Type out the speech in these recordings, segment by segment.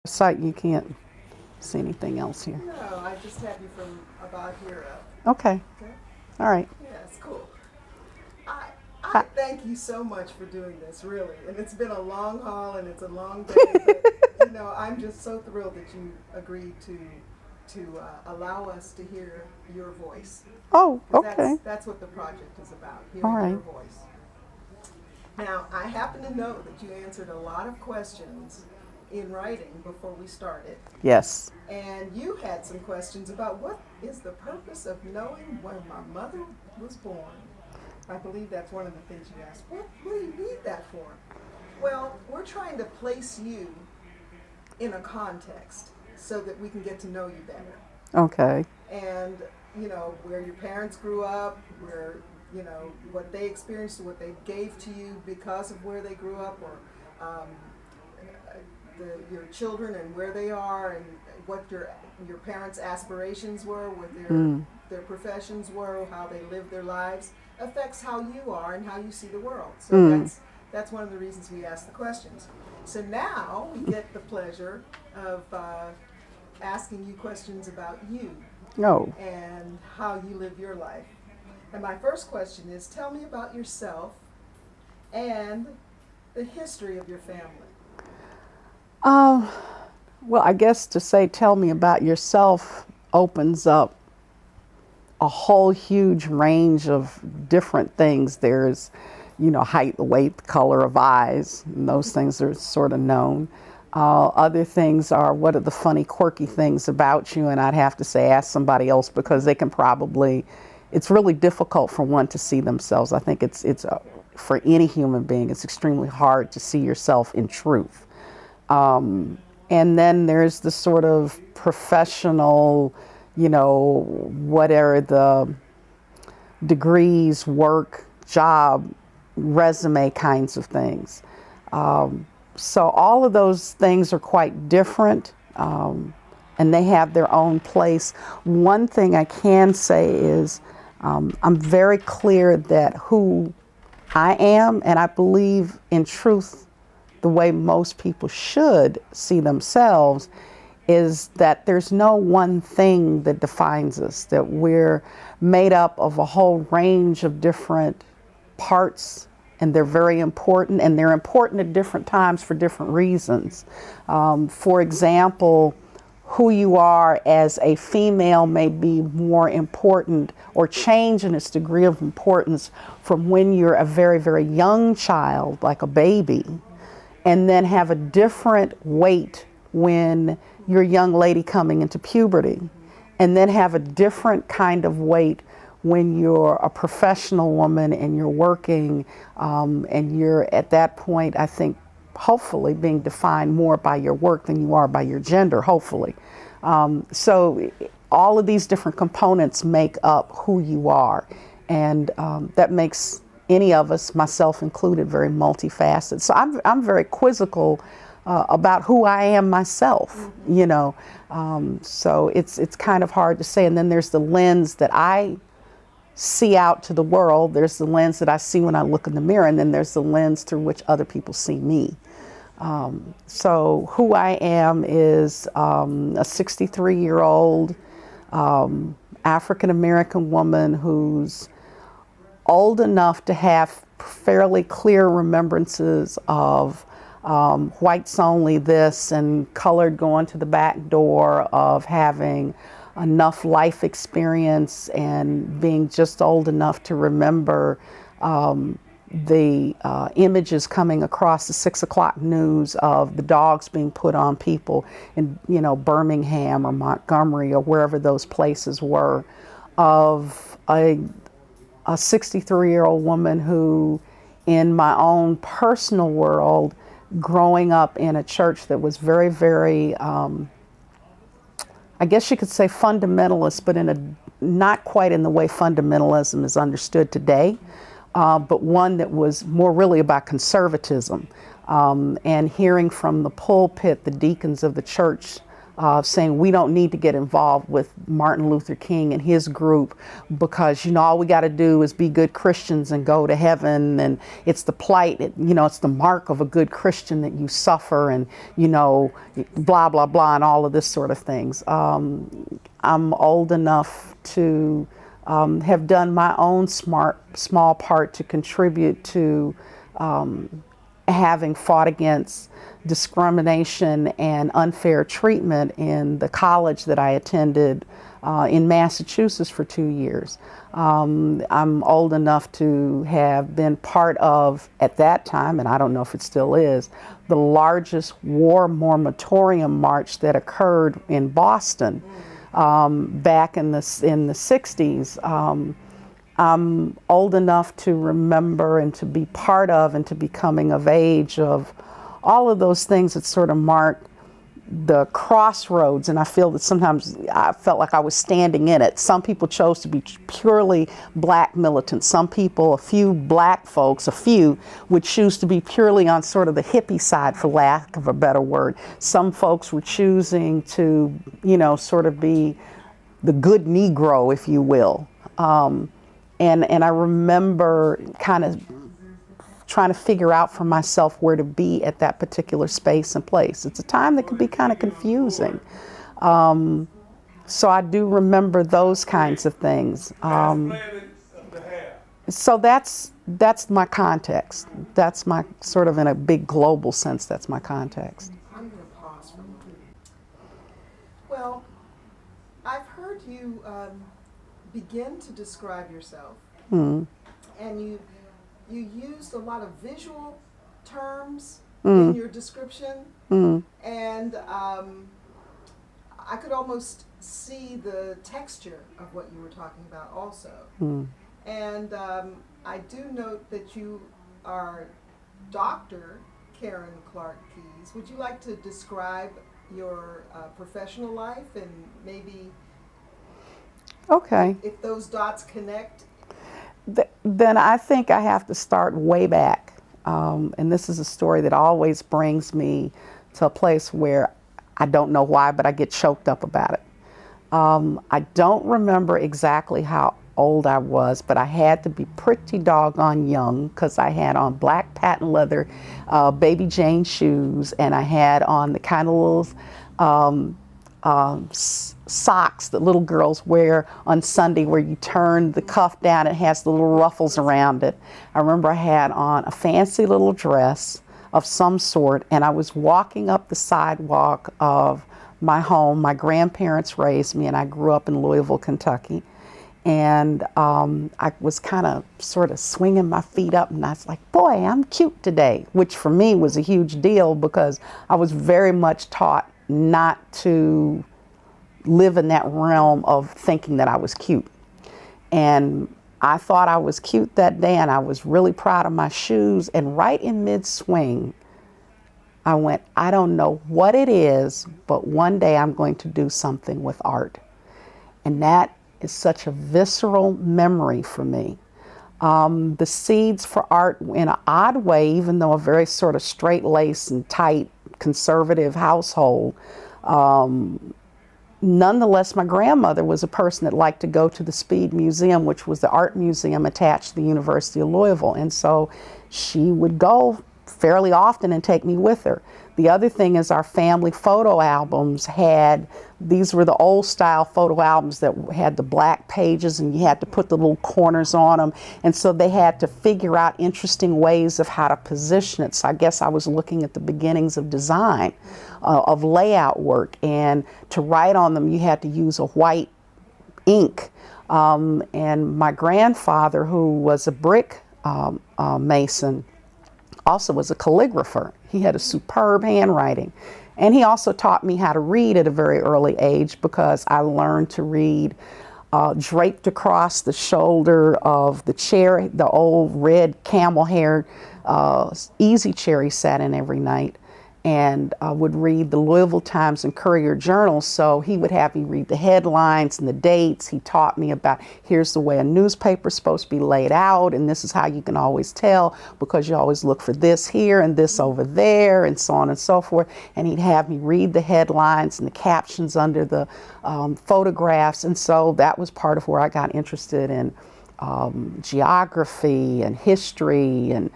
Sight, you can't see anything else here. No, I just have you from about here up. Okay. Okay? All right. Yeah, it's cool. I, I Hi. thank you so much for doing this, really. And it's been a long haul and it's a long day, but I'm just so thrilled that you agreed to allow us to hear your voice. Oh, 'Cause okay. that's what the project is about, All hearing right. your voice. Now, I happen to know that you answered a lot of questions in writing before we started. Yes. And you had some questions about what is the purpose of knowing when my mother was born. I believe that's one of the things you asked. What do you need that for? Well, we're trying to place you in a context so that we can get to know you better. Okay. And, where your parents grew up, where, what they experienced, what they gave to you because of where they grew up, or your children and where they are, and what your parents' aspirations were, what their professions were, how they lived their lives, affects how you are and how you see the world. So that's one of the reasons we ask the questions. So now we get the pleasure of asking you questions about you No. and how you live your life. And my first question is, tell me about yourself and the history of your family. Um, well, I guess to say tell me about yourself opens up a whole huge range of different things. There's, height, weight, color of eyes, and those things are sort of known. Other things are, what are the funny, quirky things about you? And I'd have to say, ask somebody else, because they can probably, it's really difficult for one to see themselves. I think it's for any human being, it's extremely hard to see yourself in truth. And then there's the sort of professional, what are the degrees, work, job, resume kinds of things. So all of those things are quite different, and they have their own place. One thing I can say is I'm very clear that who I am, and I believe in truth the way most people should see themselves, is that there's no one thing that defines us, that we're made up of a whole range of different parts, and they're very important, and they're important at different times for different reasons. For example, who you are as a female may be more important or change in its degree of importance from when you're a very, very young child, like a baby, and then have a different weight when you're a young lady coming into puberty, and then have a different kind of weight when you're a professional woman and you're working, and you're at that point, I think, hopefully being defined more by your work than you are by your gender, hopefully. So all of these different components make up who you are, and that makes any of us, myself included, very multifaceted. So I'm very quizzical about who I am myself, so it's kind of hard to say. And then there's the lens that I see out to the world. There's the lens that I see when I look in the mirror, and then there's the lens through which other people see me. So who I am is a 63-year-old African-American woman who's old enough to have fairly clear remembrances of whites only this and colored going to the back door, of having enough life experience and being just old enough to remember the images coming across the 6 o'clock news of the dogs being put on people in, Birmingham or Montgomery or wherever those places were, of a 63-year-old woman who, in my own personal world, growing up in a church that was very, very, I guess you could say fundamentalist, but not quite in the way fundamentalism is understood today, but one that was more really about conservatism, and hearing from the pulpit the deacons of the church saying we don't need to get involved with Martin Luther King and his group because, all we got to do is be good Christians and go to heaven, and it's the plight, it's the mark of a good Christian that you suffer, and, blah, blah, blah, and all of this sort of things. I'm old enough to have done my own small part to contribute to having fought against discrimination and unfair treatment in the college that I attended in Massachusetts for 2 years. I'm old enough to have been part of, at that time, and I don't know if it still is, the largest war moratorium march that occurred in Boston back in the 60s. I'm old enough to remember and to be part of and to be coming of age of all of those things that sort of mark the crossroads, and I feel that sometimes I felt like I was standing in it. Some people chose to be purely black militants. Some people, a few black folks, would choose to be purely on sort of the hippie side, for lack of a better word. Some folks were choosing to, sort of be the good Negro, if you will. And I remember kind of trying to figure out for myself where to be at that particular space and place. It's a time that can be kind of confusing. So I do remember those kinds of things. So that's my context. That's my sort of, in a big global sense, that's my context. I'm going to pause for a moment. Well, I've heard you begin to describe yourself, and you used a lot of visual terms in your description, and I could almost see the texture of what you were talking about also. And I do note that you are Dr. Karen Clark Keys. Would you like to describe your professional life and maybe if those dots connect? Then I think I have to start way back. And this is a story that always brings me to a place where I don't know why, but I get choked up about it. I don't remember exactly how old I was, but I had to be pretty doggone young because I had on black patent leather Baby Jane shoes, and I had on the kind of little socks that little girls wear on Sunday where you turn the cuff down and it has the little ruffles around it. I remember I had on a fancy little dress of some sort, and I was walking up the sidewalk of my home. My grandparents raised me, and I grew up in Louisville, Kentucky. And I was kind of sort of swinging my feet up, and I was like, boy, I'm cute today, which for me was a huge deal because I was very much taught not to live in that realm of thinking that I was cute. And I thought I was cute that day, and I was really proud of my shoes. And right in mid-swing, I went, I don't know what it is, but one day I'm going to do something with art. And that is such a visceral memory for me. The seeds for art, in an odd way, even though a very sort of straight-laced and tight conservative household, nonetheless, my grandmother was a person that liked to go to the Speed Museum, which was the art museum attached to the University of Louisville. And so she would go fairly often and take me with her. The other thing is our family photo albums these were the old style photo albums that had the black pages, and you had to put the little corners on them. And so they had to figure out interesting ways of how to position it. So I guess I was looking at the beginnings of design, of layout work. And to write on them, you had to use a white ink. And my grandfather, who was a brick mason, also was a calligrapher. He had a superb handwriting. And he also taught me how to read at a very early age, because I learned to read draped across the shoulder of the chair, the old red camel hair easy chair he sat in every night. and would read the Louisville Times and Courier Journal. So he would have me read the headlines and the dates. He taught me about, here's the way a newspaper is supposed to be laid out, and this is how you can always tell, because you always look for this here and this over there, and so on and so forth. And he'd have me read the headlines and the captions under the photographs. And so that was part of where I got interested in geography and history and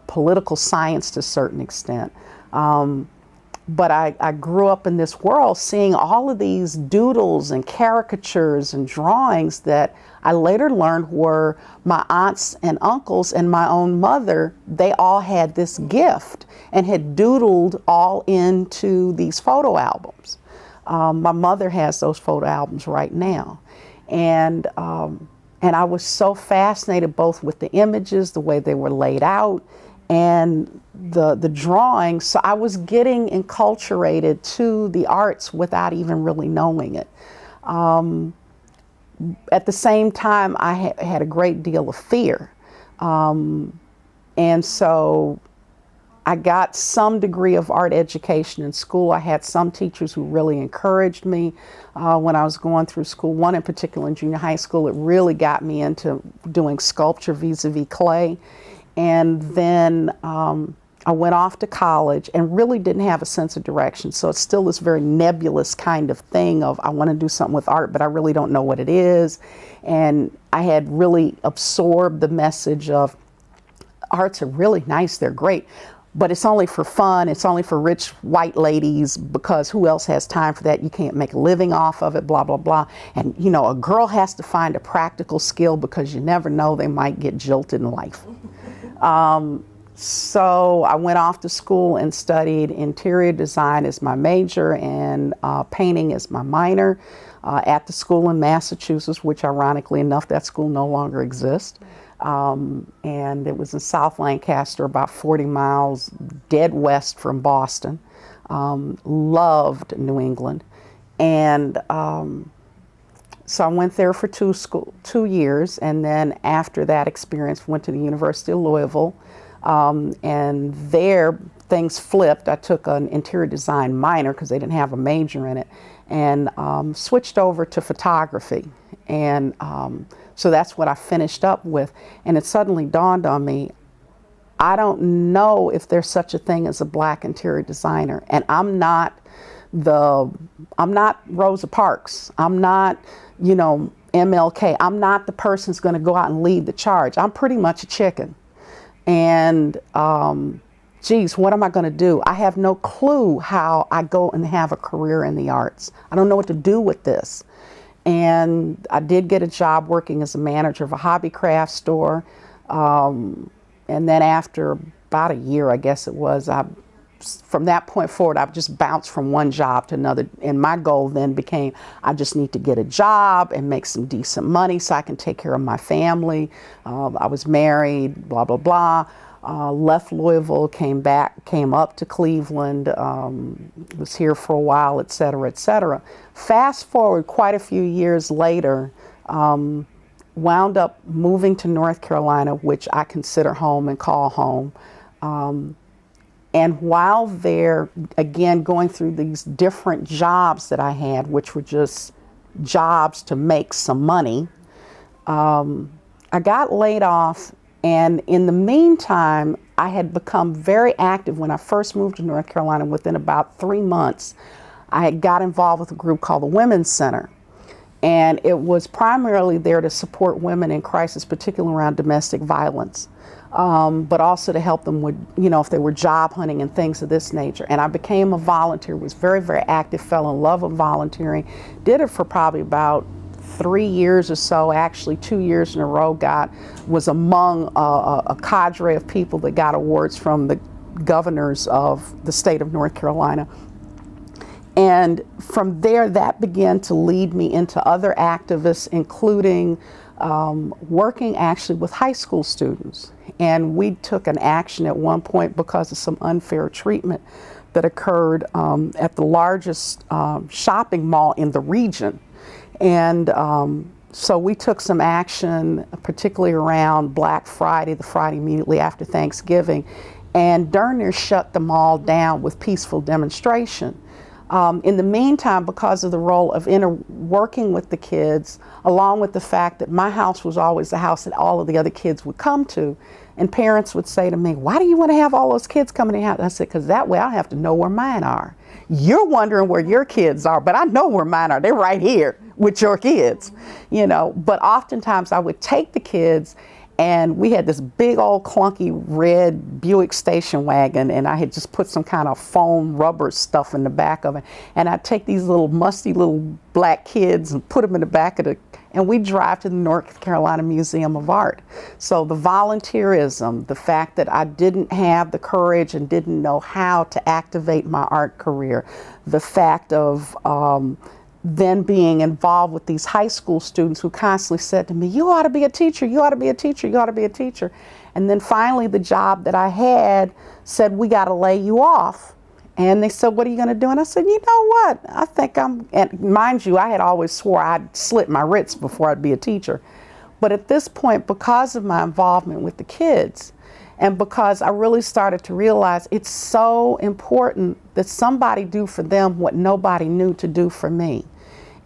political science to a certain extent. But I grew up in this world seeing all of these doodles and caricatures and drawings that I later learned were my aunts and uncles and my own mother. They all had this gift and had doodled all into these photo albums. My mother has those photo albums right now. And I was so fascinated both with the images, the way they were laid out, and the drawings. So I was getting enculturated to the arts without even really knowing it. At the same time, I had a great deal of fear. And so I got some degree of art education in school. I had some teachers who really encouraged me when I was going through school. One in particular in junior high school, it really got me into doing sculpture vis-a-vis clay. And then I went off to college and really didn't have a sense of direction. So it's still this very nebulous kind of thing of, I want to do something with art, but I really don't know what it is. And I had really absorbed the message of arts are really nice, they're great, but it's only for fun, it's only for rich white ladies, because who else has time for that? You can't make a living off of it, blah, blah, blah. And you know, a girl has to find a practical skill because you never know, they might get jilted in life. So I went off to school and studied interior design as my major and painting as my minor at the school in Massachusetts, which ironically enough, that school no longer exists. And it was in South Lancaster, about 40 miles dead west from Boston. Loved New England. And so I went there for 2 years, and then after that experience went to the University of Louisville, and there things flipped. I took an interior design minor because they didn't have a major in it, and switched over to photography. And so that's what I finished up with, and it suddenly dawned on me, I don't know if there's such a thing as a black interior designer, and I'm not Rosa Parks. I'm not, you know, MLK. I'm not the person who's going to go out and lead the charge. I'm pretty much a chicken. And geez, what am I going to do? I have no clue how I go and have a career in the arts. I don't know what to do with this. And I did get a job working as a manager of a hobby craft store. And then after about a year, I guess it was, from that point forward, I've just bounced from one job to another. And my goal then became, I just need to get a job and make some decent money so I can take care of my family. I was married, blah, blah, blah. Left Louisville, came up to Cleveland, was here for a while, et cetera, et cetera. Fast forward quite a few years later, wound up moving to North Carolina, which I consider home and call home. And while there, again, going through these different jobs that I had, which were just jobs to make some money, I got laid off. And in the meantime, I had become very active when I first moved to North Carolina. Within about 3 months, I had got involved with a group called the Women's Center. And it was primarily there to support women in crisis, particularly around domestic violence. But also to help them with, you know, if they were job hunting and things of this nature. And I became a volunteer, was very, very active, fell in love with volunteering, did it for probably about 3 years or so, actually 2 years in a row, was among a cadre of people that got awards from the governors of the state of North Carolina. And from there, that began to lead me into other activists, including working actually with high school students. And we took an action at one point because of some unfair treatment that occurred at the largest shopping mall in the region. And so we took some action, particularly around Black Friday, the Friday immediately after Thanksgiving. and darn near shut them all down with peaceful demonstration. In the meantime, because of the role of working with the kids, along with the fact that my house was always the house that all of the other kids would come to, and parents would say to me, why do you want to have all those kids coming in the house? I said, because that way I have to know where mine are. You're wondering where your kids are, but I know where mine are. They're right here with your kids, you know. But oftentimes I would take the kids, and we had this big old clunky red Buick station wagon, and I had just put some kind of foam rubber stuff in the back of it. And I'd take these little musty little black kids and put them in the back of and we'd drive to the North Carolina Museum of Art. So the volunteerism, the fact that I didn't have the courage and didn't know how to activate my art career, the fact of then being involved with these high school students who constantly said to me, you ought to be a teacher, you ought to be a teacher, you ought to be a teacher. And then finally the job that I had said, we got to lay you off. And they said, what are you going to do? And I said, you know what? I think and mind you, I had always swore I'd slit my wrists before I'd be a teacher. But at this point, because of my involvement with the kids, and because I really started to realize it's so important that somebody do for them what nobody knew to do for me.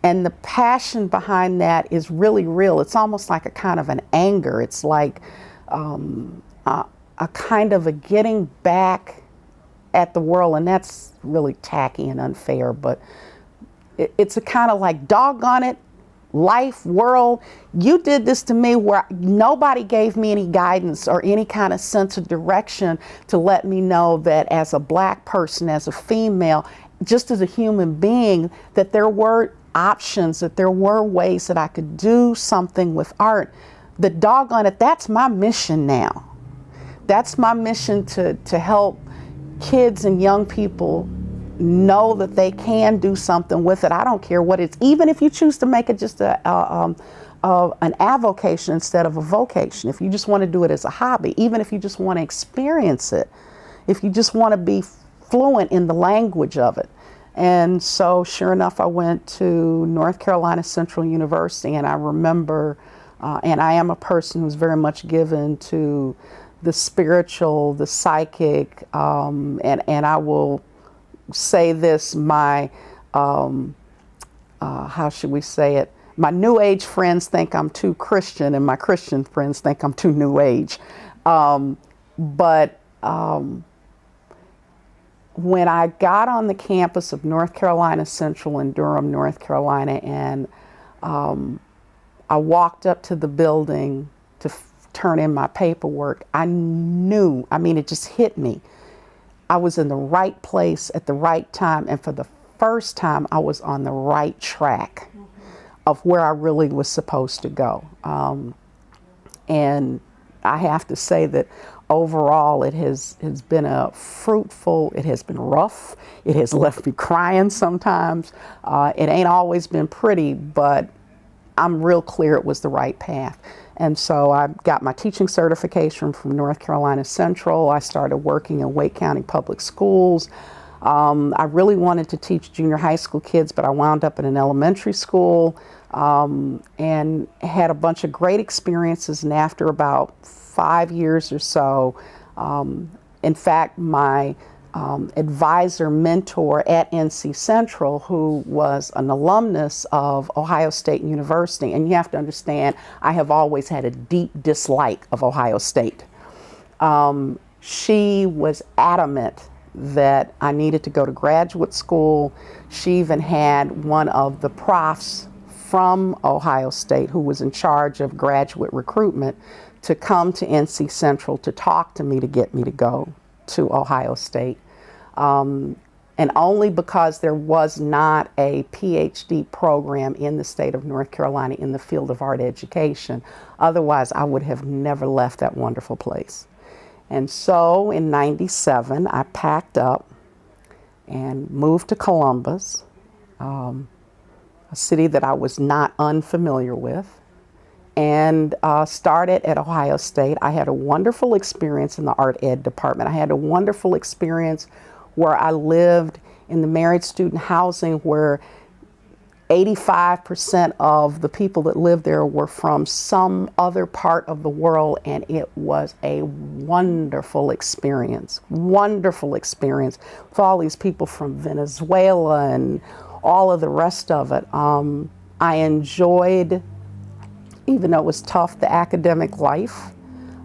And the passion behind that is really real. It's almost like a kind of an anger. It's like a kind of a getting back at the world, and that's really tacky and unfair, but it's a kind of like, doggone it, life, world, you did this to me where nobody gave me any guidance or any kind of sense of direction to let me know that as a black person, as a female, just as a human being, that there were options, that there were ways that I could do something with art. The doggone it, that's my mission now. That's my mission to help kids and young people know that they can do something with it. I don't care what it's, even if you choose to make it just an avocation instead of a vocation, if you just want to do it as a hobby, even if you just want to experience it, if you just want to be fluent in the language of it. And so sure enough, I went to North Carolina Central University, and I remember, and I am a person who's very much given to the spiritual, the psychic, and I will say this, my, how should we say it? My New Age friends think I'm too Christian, and my Christian friends think I'm too New Age. But when I got on the campus of North Carolina Central in Durham, North Carolina, and I walked up to the building to turn in my paperwork, I knew, I mean, it just hit me. I was in the right place at the right time, and for the first time, I was on the right track of where I really was supposed to go. And I have to say that overall, it has been a fruitful, it has been rough, it has left me crying sometimes. It ain't always been pretty, but I'm real clear it was the right path. And so I got my teaching certification from North Carolina Central. I started working in Wake County Public Schools. I really wanted to teach junior high school kids, but I wound up in an elementary school and had a bunch of great experiences. And after about 5 years or so, in fact, my advisor, mentor at NC Central, who was an alumnus of Ohio State University. And you have to understand, I have always had a deep dislike of Ohio State. She was adamant that I needed to go to graduate school. She even had one of the profs from Ohio State, who was in charge of graduate recruitment, to come to NC Central to talk to me to get me to go to Ohio State. And only because there was not a PhD program in the state of North Carolina in the field of art education. Otherwise, I would have never left that wonderful place. And so in '97, I packed up and moved to Columbus, a city that I was not unfamiliar with, and started at Ohio State. I had a wonderful experience in the art ed department. I had a wonderful experience where I lived in the married student housing, where 85% of the people that lived there were from some other part of the world, and it was a wonderful experience for all these people from Venezuela and all of the rest of it. I enjoyed, even though it was tough, the academic life,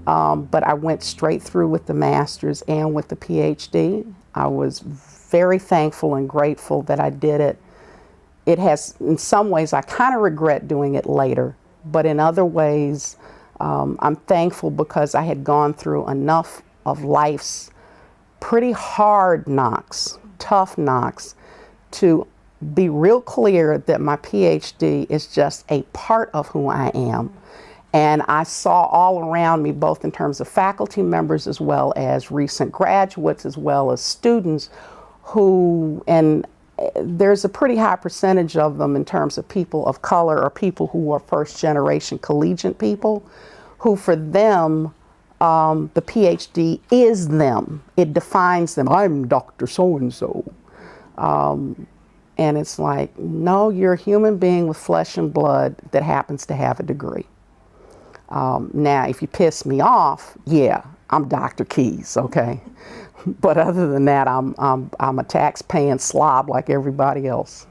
but I went straight through with the master's and with the PhD. I was very thankful and grateful that I did it. It has, in some ways, I kind of regret doing it later, but in other ways, I'm thankful because I had gone through enough of life's pretty hard knocks, tough knocks, to be real clear that my PhD is just a part of who I am. And I saw all around me, both in terms of faculty members as well as recent graduates, as well as students who, and there's a pretty high percentage of them in terms of people of color or people who are first generation collegiate people, who for them, the PhD is them. It defines them. I'm Dr. So-and-so. And it's like, no, you're a human being with flesh and blood that happens to have a degree. Now, if you piss me off, yeah, I'm Dr. Keys, okay? But other than that, I'm a tax-paying slob like everybody else.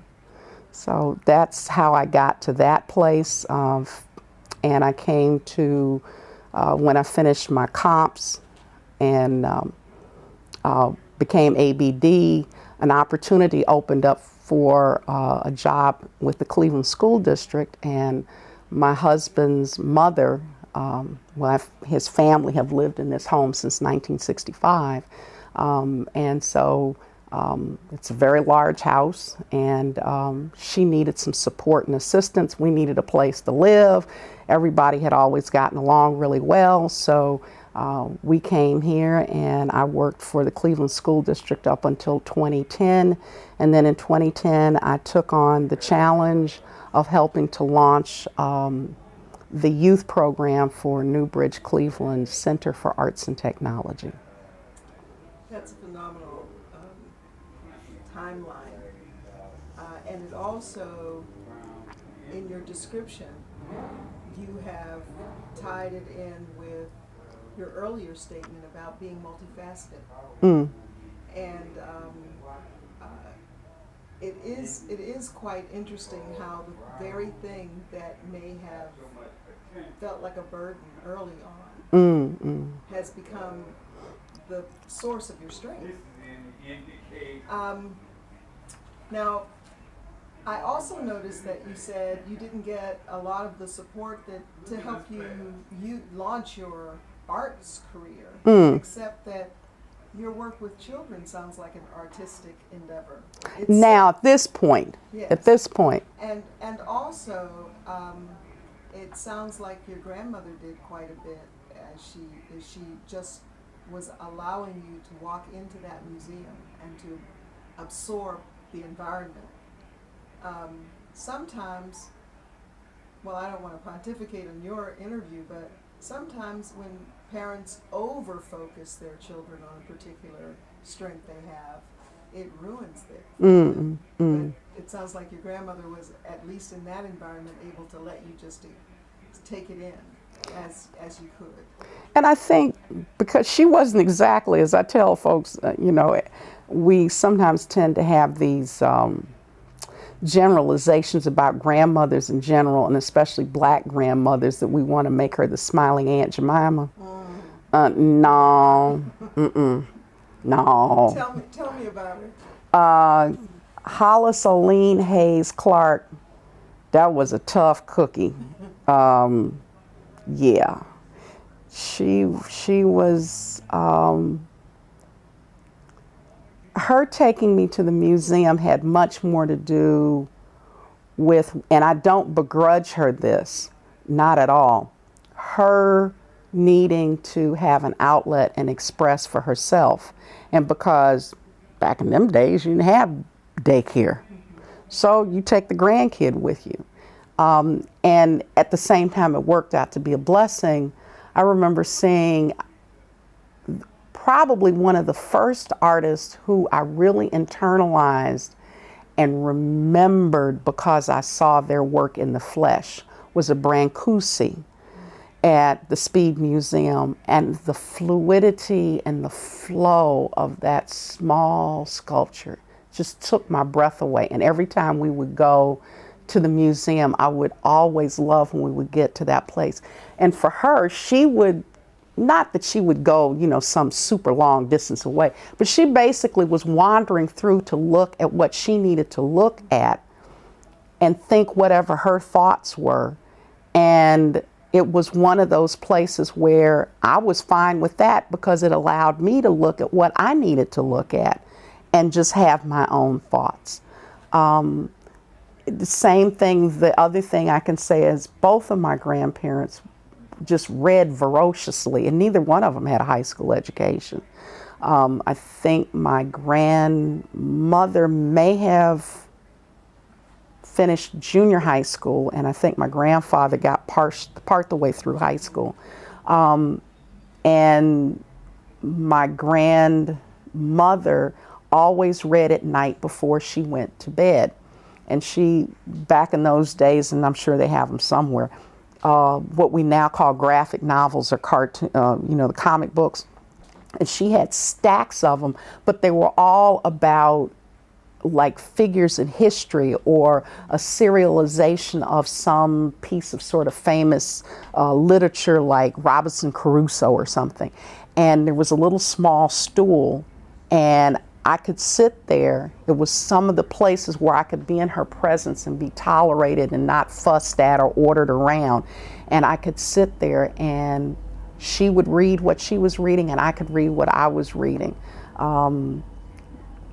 So that's how I got to that place. And I came to, when I finished my comps and became ABD, an opportunity opened up for a job with the Cleveland School District, and my husband's mother, his family have lived in this home since 1965. And so it's a very large house, and she needed some support and assistance. We needed a place to live. Everybody had always gotten along really well, so we came here, and I worked for the Cleveland School District up until 2010. And then in 2010, I took on the challenge of helping to launch the youth program for Newbridge Cleveland Center for Arts and Technology. That's a phenomenal timeline. And it also, in your description, you have tied it in with your earlier statement about being multifaceted. And it is quite interesting how the very thing that may have felt like a burden early on has become the source of your strength. Now, I also noticed that you said you didn't get a lot of the support that to help you launch your arts career, except that your work with children sounds like an artistic endeavor. Now, at this point, and also, it sounds like your grandmother did quite a bit as she just was allowing you to walk into that museum and to absorb the environment. Sometimes, well, I don't want to pontificate on your interview, but sometimes when parents over-focus their children on a particular strength they have, it ruins them. But it sounds like your grandmother was, at least in that environment, able to let you just take it in as you could. And I think because she wasn't exactly, as I tell folks, we sometimes tend to have these generalizations about grandmothers in general, and especially black grandmothers, that we want to make her the smiling Aunt Jemima. No. No. Tell me about her. Hollis Oline Hayes Clark, that was a tough cookie. Yeah. She was, her taking me to the museum had much more to do with, and I don't begrudge her this, not at all, her needing to have an outlet and express for herself. And because back in them days, you didn't have daycare. So you take the grandkid with you. And at the same time, it worked out to be a blessing. I remember seeing probably one of the first artists who I really internalized and remembered, because I saw their work in the flesh, was a Brancusi at the Speed Museum, and the fluidity and the flow of that small sculpture just took my breath away. And every time we would go to the museum, I would always love when we would get to that place. And for her, she would, not that she would go, you know, some super long distance away, but she basically was wandering through to look at what she needed to look at and think whatever her thoughts were. And it was one of those places where I was fine with that, because it allowed me to look at what I needed to look at and just have my own thoughts. The same thing, the other thing I can say is both of my grandparents just read voraciously, and neither one of them had a high school education. I think my grandmother may have finished junior high school, and I think my grandfather got part the way through high school. And my grandmother always read at night before she went to bed. And she, back in those days, and I'm sure they have them somewhere, what we now call graphic novels or cartoon, you know, the comic books. And she had stacks of them, but they were all about like figures in history or a serialization of some piece of sort of famous literature like Robinson Crusoe or something. And there was a little small stool, and I could sit there. It was some of the places where I could be in her presence and be tolerated and not fussed at or ordered around. And I could sit there, and she would read what she was reading, and I could read what I was reading.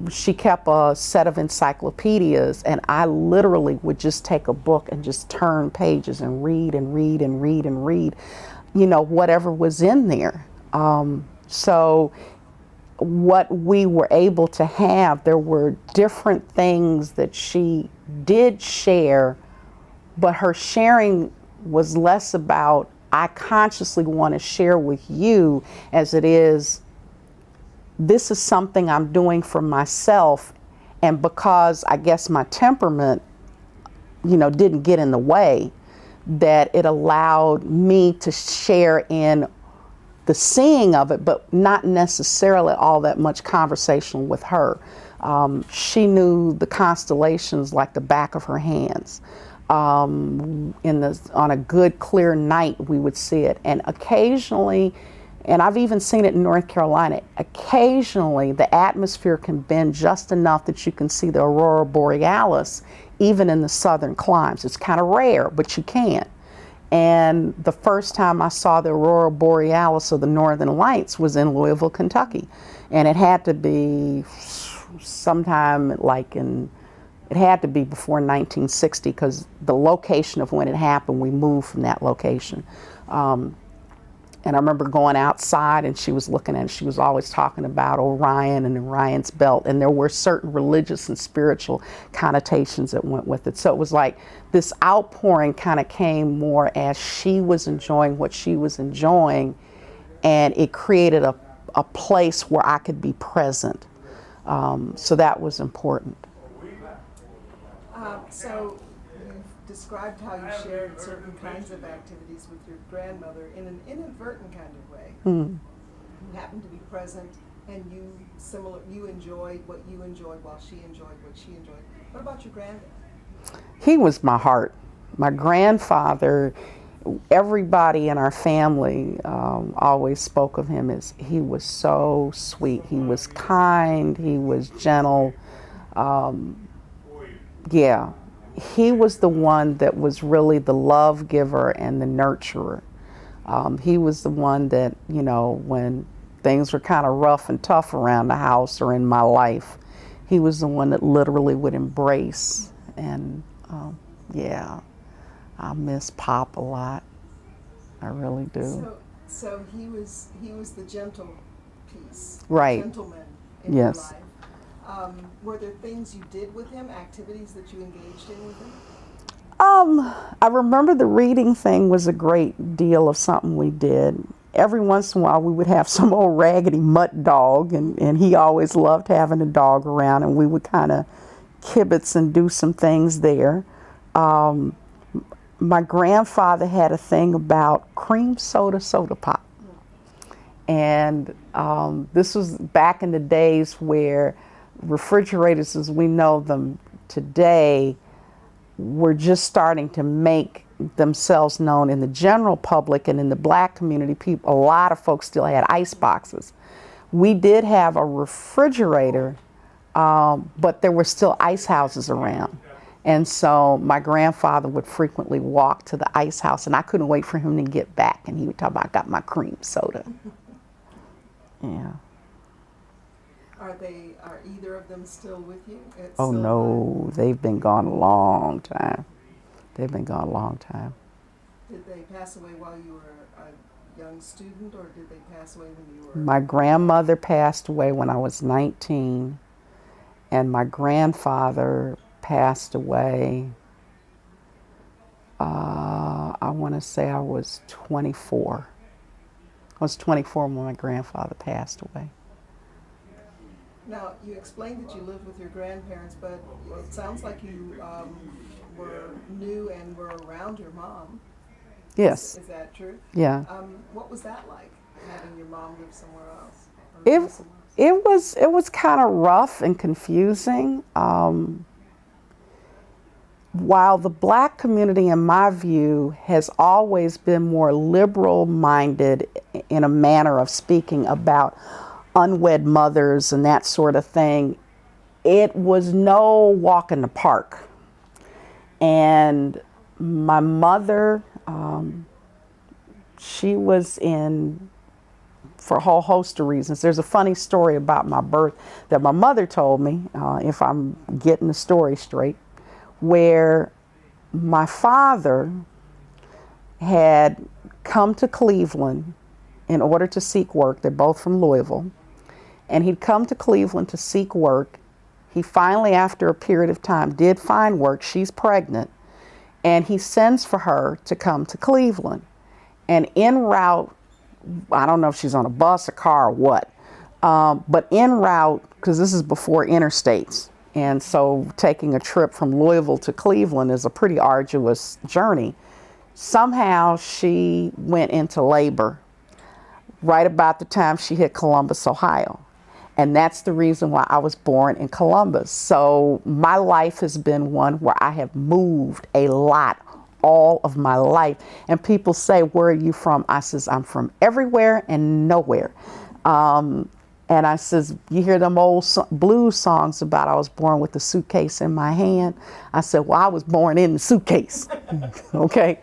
She kept a set of encyclopedias, and I literally would just take a book and just turn pages and read and read and read and read, you know, whatever was in there. So what we were able to have, there were different things that she did share, but her sharing was less about, I consciously want to share with you, as it is, this is something I'm doing for myself. And because I guess my temperament, you know, didn't get in the way, that it allowed me to share in the seeing of it, but not necessarily all that much conversation with her. She knew the constellations like the back of her hands. On a good clear night, we would see it. And occasionally, and I've even seen it in North Carolina, occasionally the atmosphere can bend just enough that you can see the aurora borealis, even in the southern climes. It's kind of rare, but you can. And the first time I saw the aurora borealis, or the northern lights, was in Louisville, Kentucky. And it had to be sometime it had to be before 1960, because the location of when it happened, we moved from that location. And I remember going outside, and she was looking at it. She was always talking about Orion and Orion's belt, and there were certain religious and spiritual connotations that went with it. So it was like this outpouring kind of came more as she was enjoying what she was enjoying, and it created a place where I could be present. So that was important. So you've described how you shared certain kinds of activities with your grandmother in an inadvertent kind of way. You happened to be present, and you enjoyed what you enjoyed while she enjoyed what she enjoyed. What about your granddad? He was my heart. My grandfather, everybody in our family always spoke of him as he was so sweet. He was kind, he was gentle. Yeah, he was the one that was really the love giver and the nurturer. He was the one that, you know, when things were kind of rough and tough around the house or in my life, he was the one that literally would embrace. And yeah, I miss Pop a lot. I really do. So he was the gentle piece, right? Gentleman in yes. your life. Were there things you did with him, activities that you engaged in with him? I remember the reading thing was a great deal of something we did. Every once in a while we would have some old raggedy mutt dog, and he always loved having a dog around, and we would kind of kibitz and do some things there. Um, my grandfather had a thing about cream soda pop. And this was back in the days where refrigerators as we know them today were just starting to make themselves known in the general public, and in the black community, a lot of folks still had ice boxes. We did have a refrigerator, but there were still ice houses around. And so my grandfather would frequently walk to the ice house, and I couldn't wait for him to get back, and he would talk about, I got my cream soda. Yeah. Are either of them still with you? Oh no, they've been gone a long time. They've been gone a long time. Did they pass away while you were a young student, or did they pass away when you were? My grandmother passed away when I was 19, and my grandfather passed away, I want to say I was 24. I was 24 when my grandfather passed away. Now, you explained that you lived with your grandparents, but it sounds like you knew and were around your mom. Yes. Is that true? Yeah. What was that like, having your mom live somewhere else? It was kind of rough and confusing. While the black community, in my view, has always been more liberal-minded in a manner of speaking about unwed mothers and that sort of thing, it was no walk in the park. And my mother, she was in, for a whole host of reasons. There's a funny story about my birth that my mother told me, if I'm getting the story straight, where my father had come to Cleveland in order to seek work. They're both from Louisville. And he'd come to Cleveland to seek work. He finally, after a period of time, did find work. She's pregnant. And he sends for her to come to Cleveland. And en route, I don't know if she's on a bus, a car, or what, but en route, because this is before interstates, and so taking a trip from Louisville to Cleveland is a pretty arduous journey. Somehow she went into labor right about the time she hit Columbus, Ohio. And that's the reason why I was born in Columbus. So my life has been one where I have moved a lot all of my life. And people say, where are you from? I says, I'm from everywhere and nowhere. And I says, you hear them old blues songs about I was born with a suitcase in my hand. I said, well, I was born in the suitcase. Okay.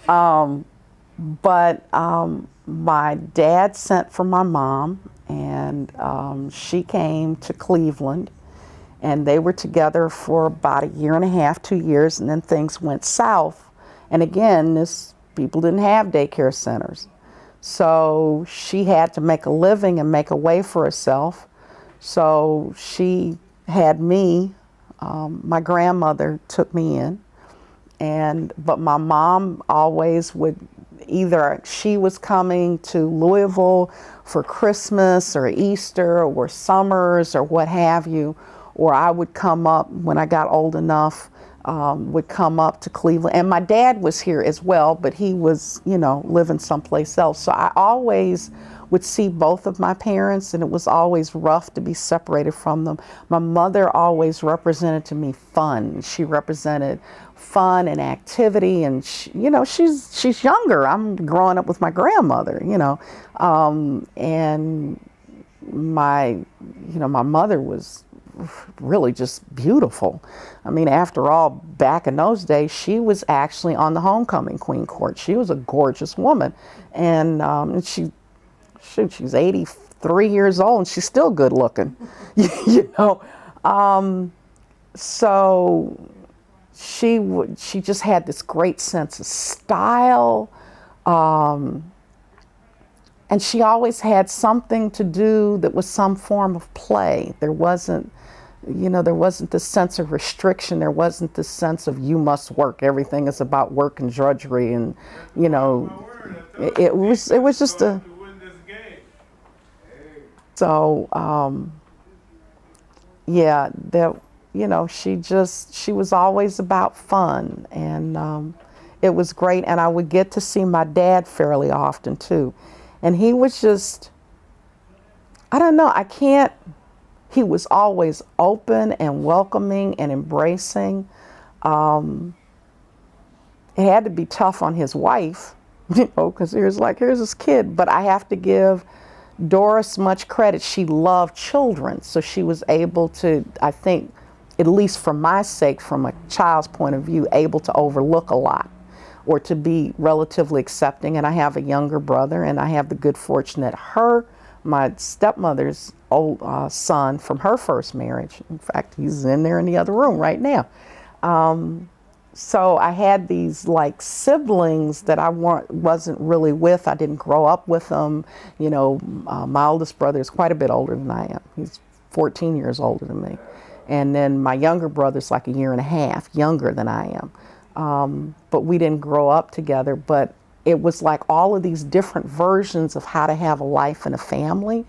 But my dad sent for my mom, and she came to Cleveland, and they were together for about a year and a half, 2 years, and then things went south. And again, people didn't have daycare centers. So she had to make a living and make a way for herself. So she had me, my grandmother took me in, but my mom always would, either she was coming to Louisville for Christmas or Easter or summers or what have you, or I would come up when I got old enough, would come up to Cleveland. And my dad was here as well, but he was, living someplace else. So I always would see both of my parents, and it was always rough to be separated from them. My mother always represented to me fun. She represented fun and activity, and she's younger. I'm growing up with my grandmother, and my mother was really just beautiful. I mean, after all, back in those days, she was actually on the homecoming queen court. She was a gorgeous woman, and she's 83 years old, and she's still good looking, So she just had this great sense of style, and she always had something to do that was some form of play. There wasn't this sense of restriction. There wasn't this sense of you must work. Everything is about work and drudgery, and it was just a. So yeah, you know, she was always about fun, and it was great. And I would get to see my dad fairly often too. And he was just, I don't know, he was always open and welcoming and embracing. It had to be tough on his wife, you know, because here's this kid. But I have to give Doris much credit. She loved children, so she was able to, I think, at least for my sake, from a child's point of view, able to overlook a lot or to be relatively accepting. And I have a younger brother, and I have the good fortune that my stepmother's old son from her first marriage, in fact, he's in there in the other room right now. So I had these like siblings that I wasn't really with. I didn't grow up with them. You know, my oldest brother is quite a bit older than I am. He's 14 years older than me. And then my younger brother's like a year and a half younger than I am. But we didn't grow up together. But it was like all of these different versions of how to have a life and a family.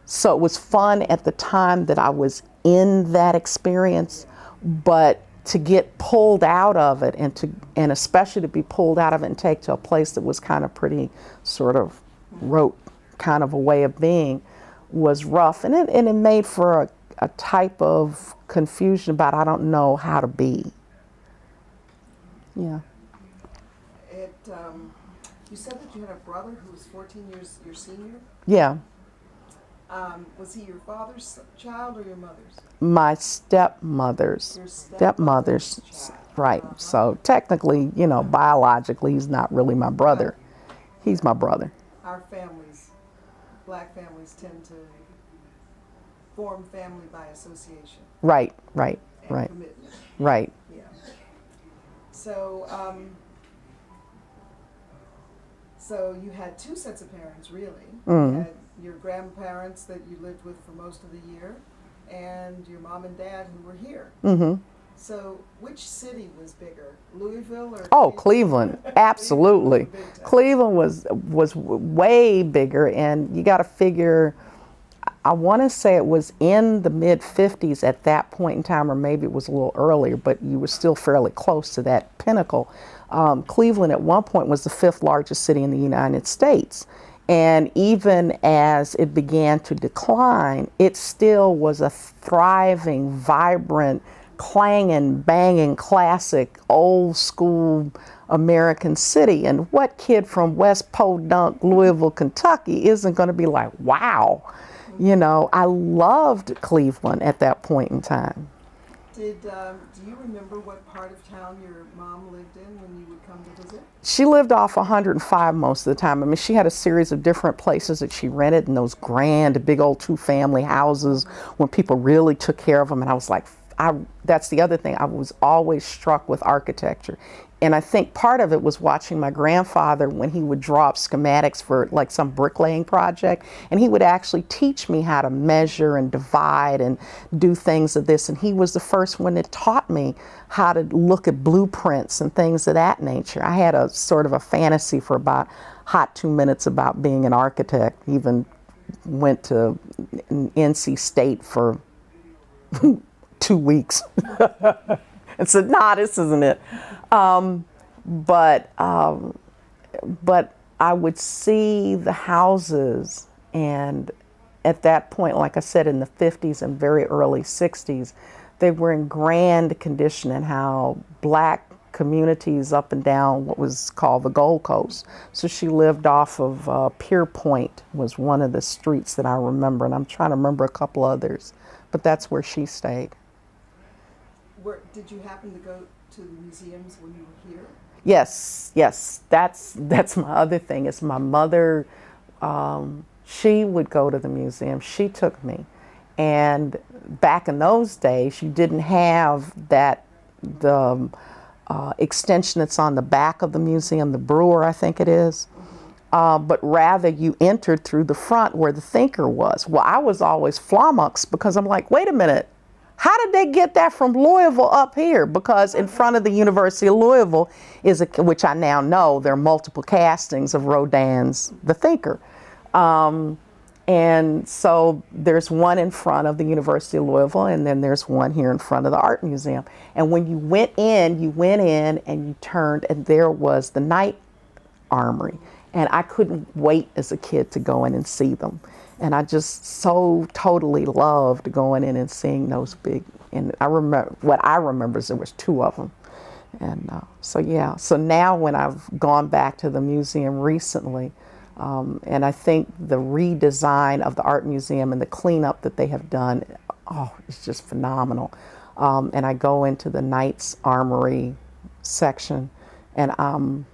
So it was fun at the time that I was in that experience, but to get pulled out of it, and especially to be pulled out of it and take to a place that was kind of pretty sort of rote kind of a way of being, was rough. And it made for a type of confusion about I don't know how to be. Yeah. You said that you had a brother who was 14 years your senior? Yeah. Was he your father's child or your mother's? My stepmother's. Your stepmother's child. Right. So technically, you know, biologically, he's not really my brother. He's my brother. Our families, black families, tend to form family by association. Right. And commitment. Right. Yeah. So, so you had two sets of parents, really. Mm. You had your grandparents that you lived with for most of the year, and your mom and dad who were here. Mm-hmm. So which city was bigger, Louisville or? Oh, Cleveland, absolutely. Cleveland was way bigger, and you got to figure, I want to say it was in the mid-50s at that point in time, or maybe it was a little earlier, but you were still fairly close to that pinnacle. Cleveland at one point was the 5th largest city in the United States. And even as it began to decline, it still was a thriving, vibrant, clanging, banging, classic, old school American city. And what kid from West Podunk, Louisville, Kentucky isn't going to be like, wow? You know, I loved Cleveland at that point in time. Do you remember what part of town your mom lived in when you would come to visit? She lived off 105 most of the time. I mean, she had a series of different places that she rented, and those grand, big old 2-family houses when people really took care of them. And I was like, that's the other thing. I was always struck with architecture. And I think part of it was watching my grandfather when he would draw up schematics for like some bricklaying project, and he would actually teach me how to measure and divide and do things of this. And he was the first one that taught me how to look at blueprints and things of that nature. I had a sort of a fantasy for about hot 2 minutes about being an architect. Even went to NC State for 2 weeks and said, nah, this isn't it. But I would see the houses, and at that point, like I said, in the 50s and very early 60s, they were in grand condition, and how black communities up and down what was called the Gold Coast. So she lived off of Pier Point was one of the streets that I remember, and I'm trying to remember a couple others, but that's where she stayed. Did you happen to go to the museums when you were here? Yes. That's my other thing. Is my mother, she would go to the museum. She took me. And back in those days, you didn't have the extension that's on the back of the museum, the Brewer, I think it is. But rather you entered through the front where the thinker was. Well, I was always flummoxed because I'm like, wait a minute. How did they get that from Louisville up here? Because in front of the University of Louisville is, which I now know, there are multiple castings of Rodin's The Thinker. And so there's one in front of the University of Louisville, and then there's one here in front of the Art Museum. And when you went in and you turned, and there was the Night Armory. And I couldn't wait as a kid to go in and see them. And I just so totally loved going in and seeing those big, and what I remember is there was two of them. And so yeah, so now when I've gone back to the museum recently, and I think the redesign of the art museum and the cleanup that they have done, oh, it's just phenomenal. And I go into the Knight's Armory section, and I'm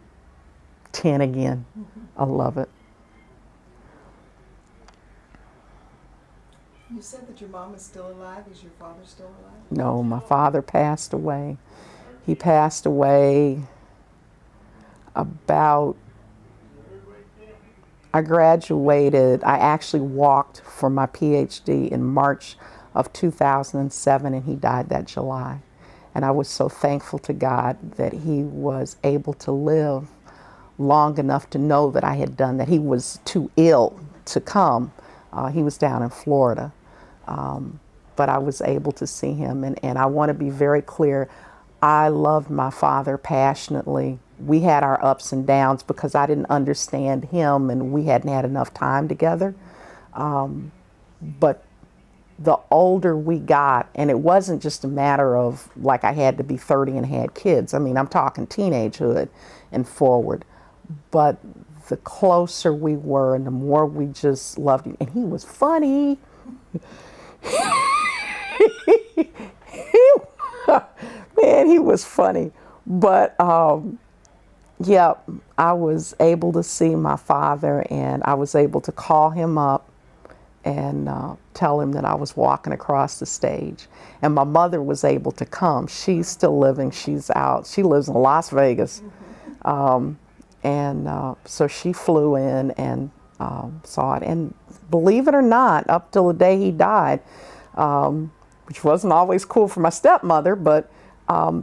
10 again. I love it. You said that your mom is still alive. Is your father still alive? No, my father passed away. He passed away about, I graduated, I actually walked for my PhD in March of 2007, and he died that July. And I was so thankful to God that he was able to live long enough to know that I had done that. He was too ill to come. He was down in Florida. But I was able to see him, and I want to be very clear, I loved my father passionately. We had our ups and downs because I didn't understand him and we hadn't had enough time together. But the older we got, and it wasn't just a matter of like I had to be 30 and had kids. I mean, I'm talking teenagehood and forward. But the closer we were and the more we just loved him. And he was funny. Man, he was funny. But yeah, I was able to see my father, and I was able to call him up and tell him that I was walking across the stage. And my mother was able to come. She's still living. She's out. She lives in Las Vegas. So she flew in and saw it. And believe it or not, up till the day he died, which wasn't always cool for my stepmother, but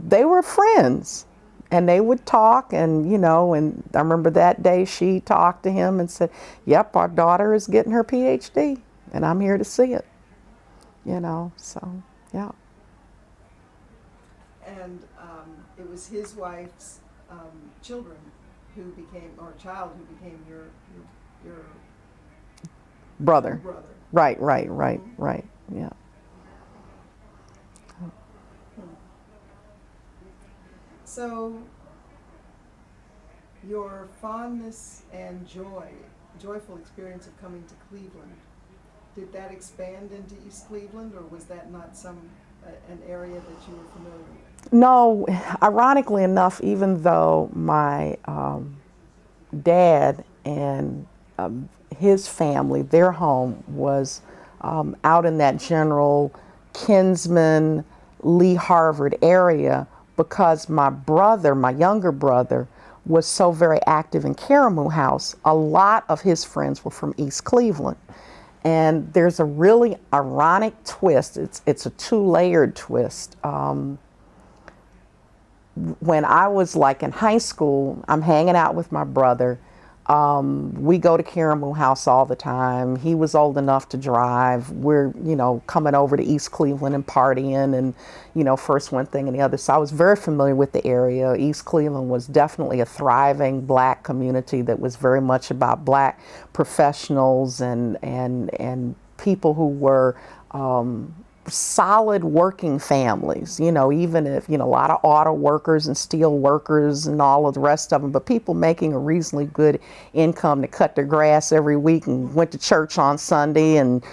they were friends. And they would talk, and and I remember that day she talked to him and said, "Yep, our daughter is getting her PhD, and I'm here to see it." So yeah. And it was his wife's children who became, or child who became your brother. brother. Right, yeah. So your fondness and joyful experience of coming to Cleveland, did that expand into East Cleveland, or was that not an area that you were familiar with? No, ironically enough, even though my dad and his family, their home was out in that general Kinsman, Lee Harvard area, because my brother, my younger brother, was so very active in Caramoo House, a lot of his friends were from East Cleveland. And there's a really ironic twist. It's a two-layered twist. When I was like in high school, I'm hanging out with my brother. We go to Caramoo House all the time. He was old enough to drive. We're, coming over to East Cleveland and partying and, first one thing and the other. So I was very familiar with the area. East Cleveland was definitely a thriving Black community that was very much about Black professionals and people who were solid working families, even if, a lot of auto workers and steel workers and all of the rest of them, but people making a reasonably good income to cut their grass every week and went to church on Sunday and,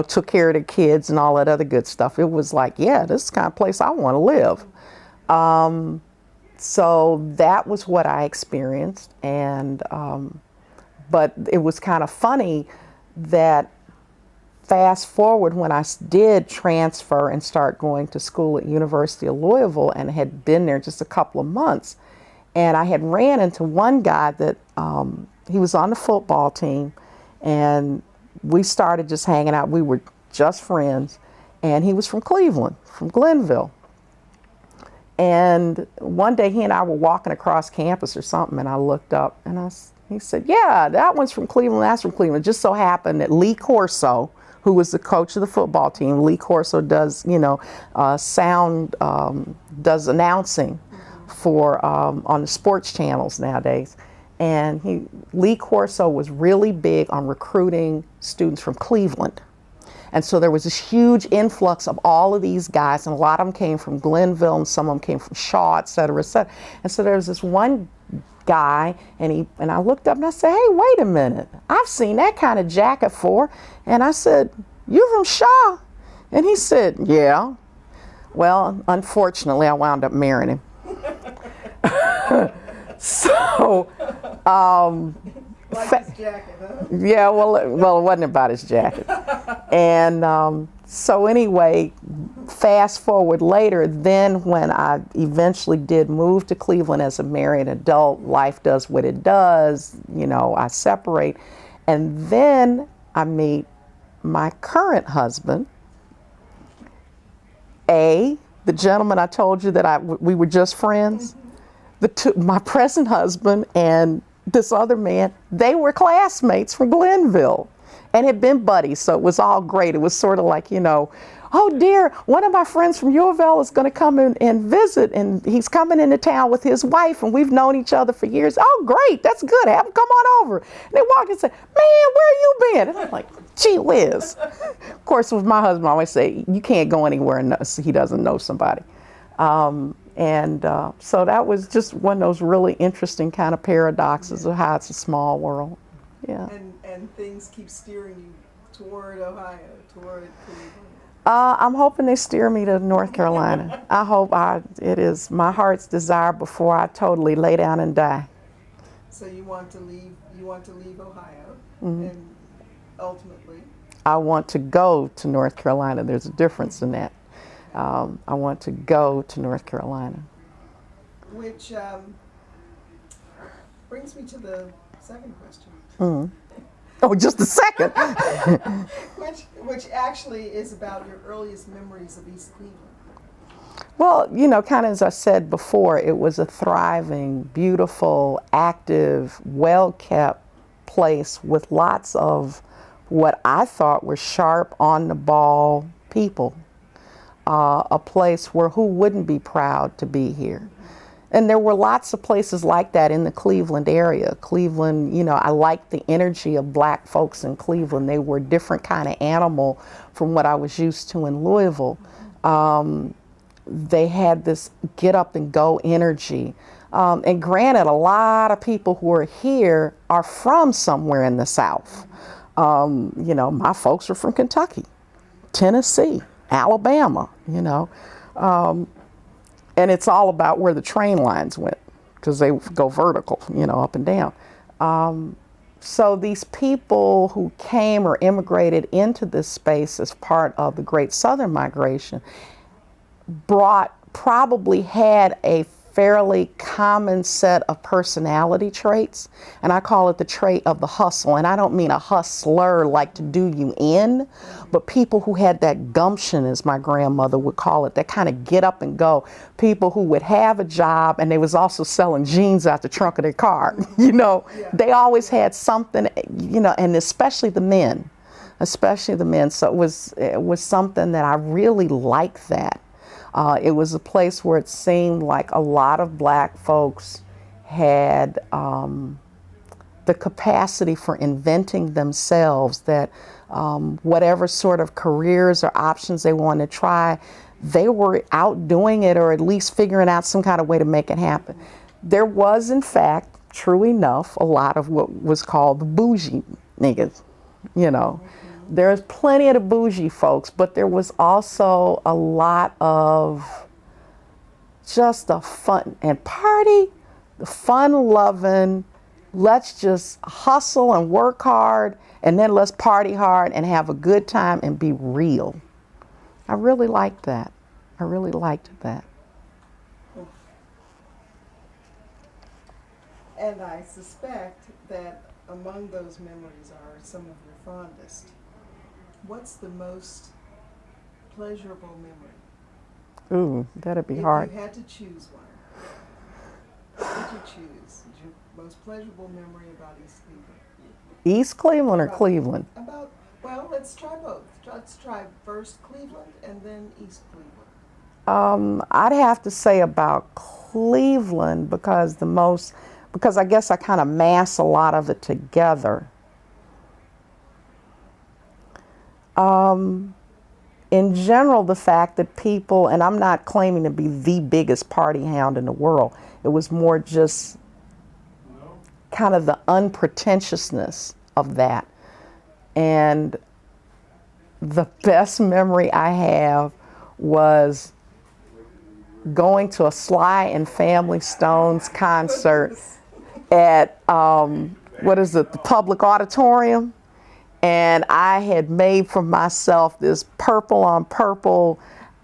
took care of their kids and all that other good stuff. It was like, yeah, this is the kind of place I want to live. So that was what I experienced. And, but it was kind of funny that fast forward when I did transfer and start going to school at University of Louisville and had been there just a couple of months. And I had ran into one guy that, he was on the football team, and we started just hanging out. We were just friends, and he was from Cleveland, from Glenville. And one day he and I were walking across campus or something, and I looked up and he said, yeah, that one's from Cleveland, that's from Cleveland. It just so happened that Lee Corso, who was the coach of the football team, Lee Corso does, sound, does announcing for on the sports channels nowadays. And Lee Corso was really big on recruiting students from Cleveland. And so there was this huge influx of all of these guys, and a lot of them came from Glenville, and some of them came from Shaw, et cetera, et cetera. And so there was this one guy, and I looked up and I said, hey, wait a minute, I've seen that kind of jacket before. And I said, you from Shaw? And he said, yeah. Well, unfortunately, I wound up marrying him. So, Like his jacket, huh? yeah, well, it wasn't about his jacket. And so anyway, fast forward later, then when I eventually did move to Cleveland as a married adult, life does what it does, I separate. And then I meet my current husband, the gentleman I told you that we were just friends. My present husband and this other man, they were classmates from Glenville and had been buddies, so it was all great. It was sort of like, oh dear, one of my friends from U of L is going to come in and visit, and he's coming into town with his wife, and we've known each other for years. Oh great, that's good, have him come on over. And they walk and say, man, where you been? And I'm like, gee whiz. Of course, with my husband, I always say, you can't go anywhere unless he doesn't know somebody. So that was just one of those really interesting kind of paradoxes of how it's a small world. Yeah. And things keep steering you toward Ohio, toward Cleveland. I'm hoping they steer me to North Carolina. I hope it is my heart's desire before I totally lay down and die. So you want to leave Ohio, and ultimately? I want to go to North Carolina. There's a difference in that. I want to go to North Carolina. Which brings me to the second question. Oh, just a second. which actually is about your earliest memories of East Cleveland. Well, kind of as I said before, it was a thriving, beautiful, active, well-kept place with lots of what I thought were sharp, on-the-ball people. A place where who wouldn't be proud to be here. And there were lots of places like that in the Cleveland area. Cleveland, I liked the energy of black folks in Cleveland. They were a different kind of animal from what I was used to in Louisville. They had this get up and go energy. And granted, a lot of people who are here are from somewhere in the South. My folks are from Kentucky, Tennessee, Alabama, and it's all about where the train lines went because they go vertical, up and down. So these people who came or immigrated into this space as part of the Great Southern Migration probably had a fairly common set of personality traits, and I call it the trait of the hustle. And I don't mean a hustler like to do you in, but people who had that gumption, as my grandmother would call it, that kind of get up and go. People who would have a job and they was also selling jeans out the trunk of their car. They always had something, and especially the men. So it was something that I really liked that. It was a place where it seemed like a lot of black folks had the capacity for inventing themselves, that whatever sort of careers or options they wanted to try, they were out doing it or at least figuring out some kind of way to make it happen. There was, in fact, true enough, a lot of what was called the bougie niggas, There's plenty of the bougie folks, but there was also a lot of just the fun and party, the fun-loving, let's just hustle and work hard, and then let's party hard and have a good time and be real. I really liked that. And I suspect that among those memories are some of your fondest. What's the most pleasurable memory? Ooh, that'd be If hard. you had to choose one, what would you choose? Your most pleasurable memory about East Cleveland? East Cleveland or About, Cleveland? well, let's try both. Let's try first Cleveland and then East Cleveland. I'd have to say about Cleveland because I guess I kind of mass a lot of it together. In general, the fact that people, and I'm not claiming to be the biggest party hound in the world, it was more just kind of the unpretentiousness of that. And the best memory I have was going to a Sly and Family Stones concert at, the public auditorium. And I had made for myself this purple on purple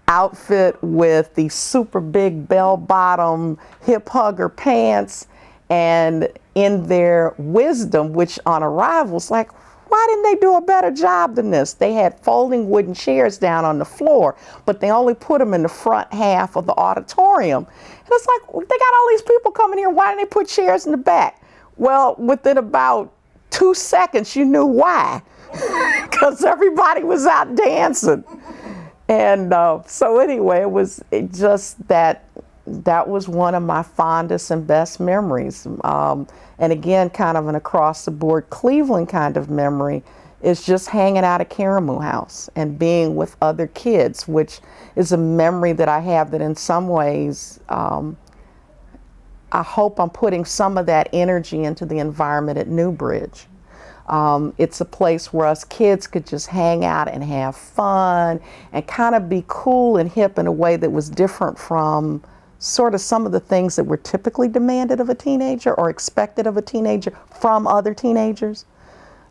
outfit with the super big bell bottom hip hugger pants. And in their wisdom, which on arrival was like, why didn't they do a better job than this? They had folding wooden chairs down on the floor, but they only put them in the front half of the auditorium. And it's like, they got all these people coming here, why didn't they put chairs in the back? Well, within about 2 seconds, you knew why, because everybody was out dancing. And so anyway, it just that was one of my fondest and best memories. And again, kind of an across the board Cleveland kind of memory is just hanging out at Caramoo House and being with other kids, which is a memory that I have that in some ways, I hope I'm putting some of that energy into the environment at Newbridge. It's a place where us kids could just hang out and have fun and kind of be cool and hip in a way that was different from sort of some of the things that were typically demanded of a teenager or expected of a teenager from other teenagers.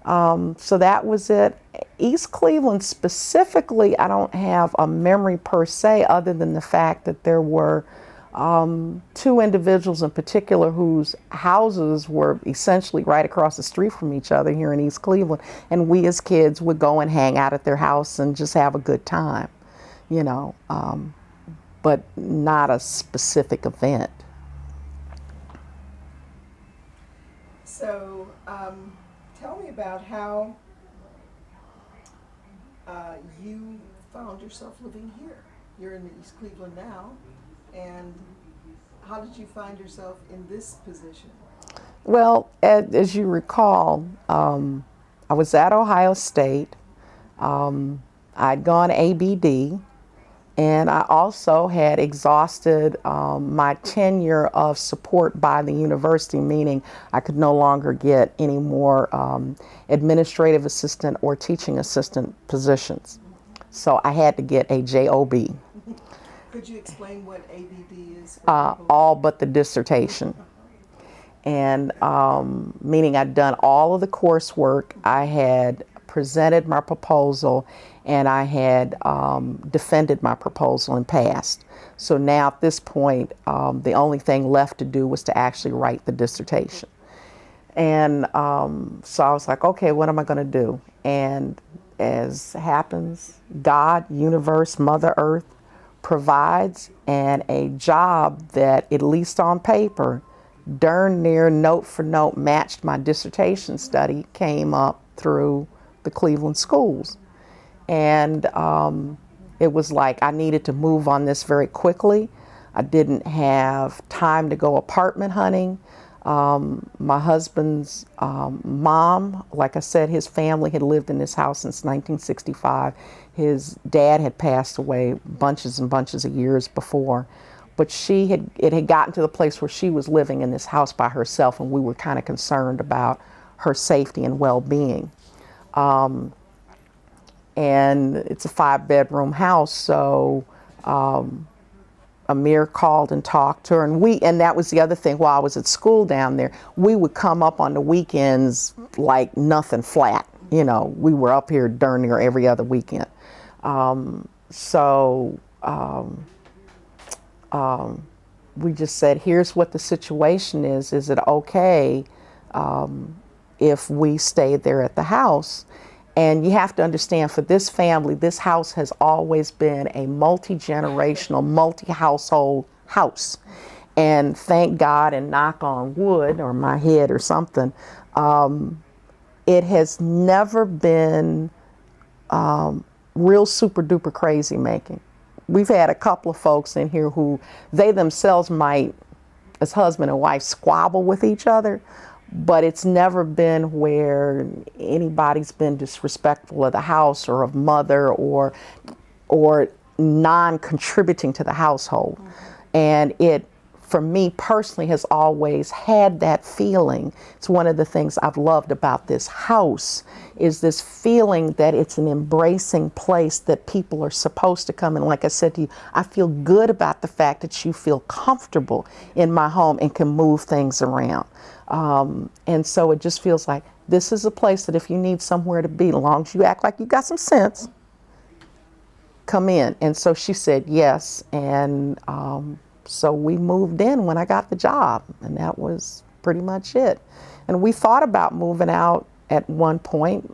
So that was it. East Cleveland specifically, I don't have a memory per se other than the fact that there were 2 individuals in particular whose houses were essentially right across the street from each other here in East Cleveland. And we as kids would go and hang out at their house and just have a good time, but not a specific event. So, tell me about how you found yourself living here. You're in East Cleveland now, and how did you find yourself in this position? Well, as you recall, I was at Ohio State. I'd gone ABD. And I also had exhausted my tenure of support by the university, meaning I could no longer get any more administrative assistant or teaching assistant positions. So I had to get a JOB. Could you explain what ABD is? All but the dissertation. And meaning I'd done all of the coursework, I had presented my proposal, and I had defended my proposal and passed. So now at this point, the only thing left to do was to actually write the dissertation. And so I was like, okay, what am I going to do? And as happens, God, universe, Mother Earth provides, and a job that, at least on paper, darn near note for note matched my dissertation study came up through the Cleveland schools. And it was like I needed to move on this very quickly. I didn't have time to go apartment hunting. My husband's mom, like I said, his family had lived in this house since 1965. His dad had passed away bunches and bunches of years before. But it had gotten to the place where she was living in this house by herself, and we were kind of concerned about her safety and well-being. And it's a 5-bedroom house, so Amir called and talked to her, and that was the other thing. While I was at school down there, we would come up on the weekends like nothing flat. We were up here darn near every other weekend. We just said, here's what the situation is. Is it okay if we stay there at the house? And you have to understand, for this family, this house has always been a multi-generational, multi-household house. And thank God, and knock on wood, or my head or something, it has never been real super duper crazy making. We've had a couple of folks in here who they themselves might, as husband and wife, squabble with each other, but it's never been where anybody's been disrespectful of the house or of mother or non-contributing to the household. And it, for me personally, has always had that feeling. It's one of the things I've loved about this house, is this feeling that it's an embracing place that people are supposed to come. And like I said to you, I feel good about the fact that you feel comfortable in my home and can move things around. And so it just feels like this is a place that if you need somewhere to be, as long as you act like you got some sense, come in. And so she said yes. And so we moved in when I got the job, and that was pretty much it. And we thought about moving out at one point.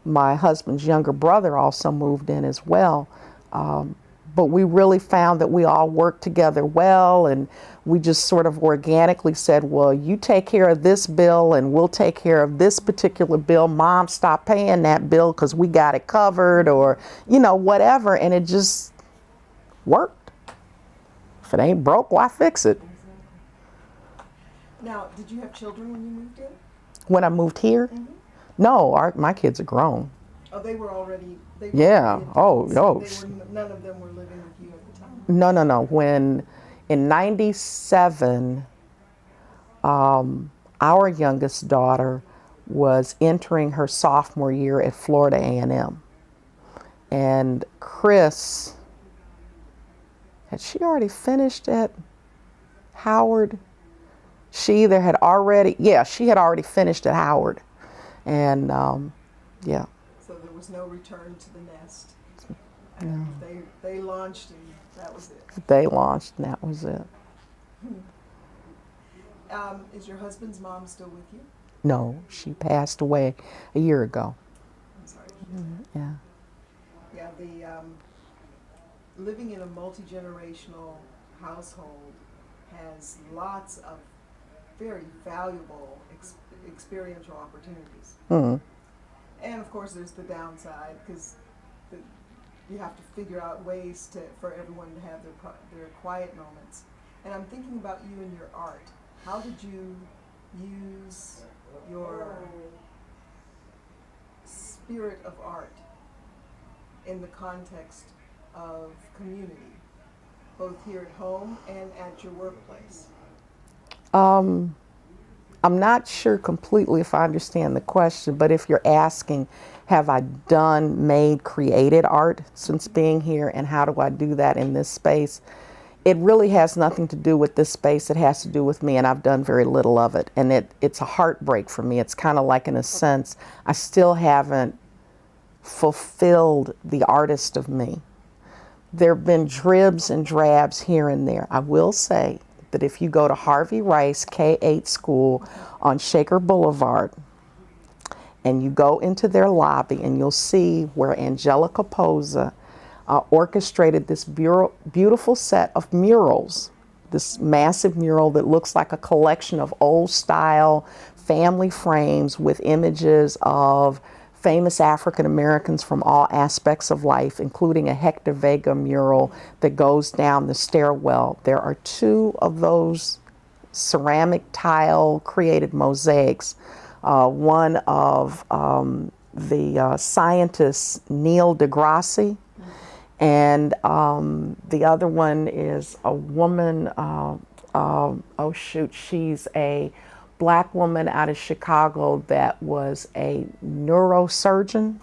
My husband's younger brother also moved in as well. But we really found that we all worked together well, and we just sort of organically said, well, you take care of this bill and we'll take care of this particular bill. Mom, stop paying that bill because we got it covered, or, you know, whatever. And it just worked. If it ain't broke, why fix it? Now, did you have children when you moved in? When I moved here? Mm-hmm. No, my kids are grown. Oh, they were already. They were Yeah. already Oh. none of them were living with you at the time. No. When in '97, our youngest daughter was entering her sophomore year at Florida A&M, and Chris, had she already finished at Howard? She either had already, she had already finished at Howard, and yeah. So there was no return to the nest. No. They launched, and that was it. They launched, and that was it. Is your husband's mom still with you? No, she passed away a year ago. I'm sorry. Yeah. Yeah, the living in a multi-generational household has lots of very valuable experiential opportunities. Mm. And of course, there's the downside, because you have to figure out ways for everyone to have their quiet moments. And I'm thinking about you and your art. How did you use your spirit of art in the context of community, both here at home and at your workplace? I'm not sure completely if I understand the question, but if you're asking, have I created art since being here, and how do I do that in this space? It really has nothing to do with this space. It has to do with me, and I've done very little of it. And it's a heartbreak for me. It's kind of like, in a sense, I still haven't fulfilled the artist of me. There have been dribs and drabs here and there. I will say that if you go to Harvey Rice K-8 school on Shaker Boulevard, and you go into their lobby, and you'll see where Angelica Posa orchestrated this beautiful set of murals, this massive mural that looks like a collection of old style family frames with images of famous African Americans from all aspects of life, including a Hector Vega mural that goes down the stairwell. There are 2 of those ceramic tile created mosaics, one of the scientist Neil deGrasse, and the other one is a woman, she's a Black woman out of Chicago that was a neurosurgeon.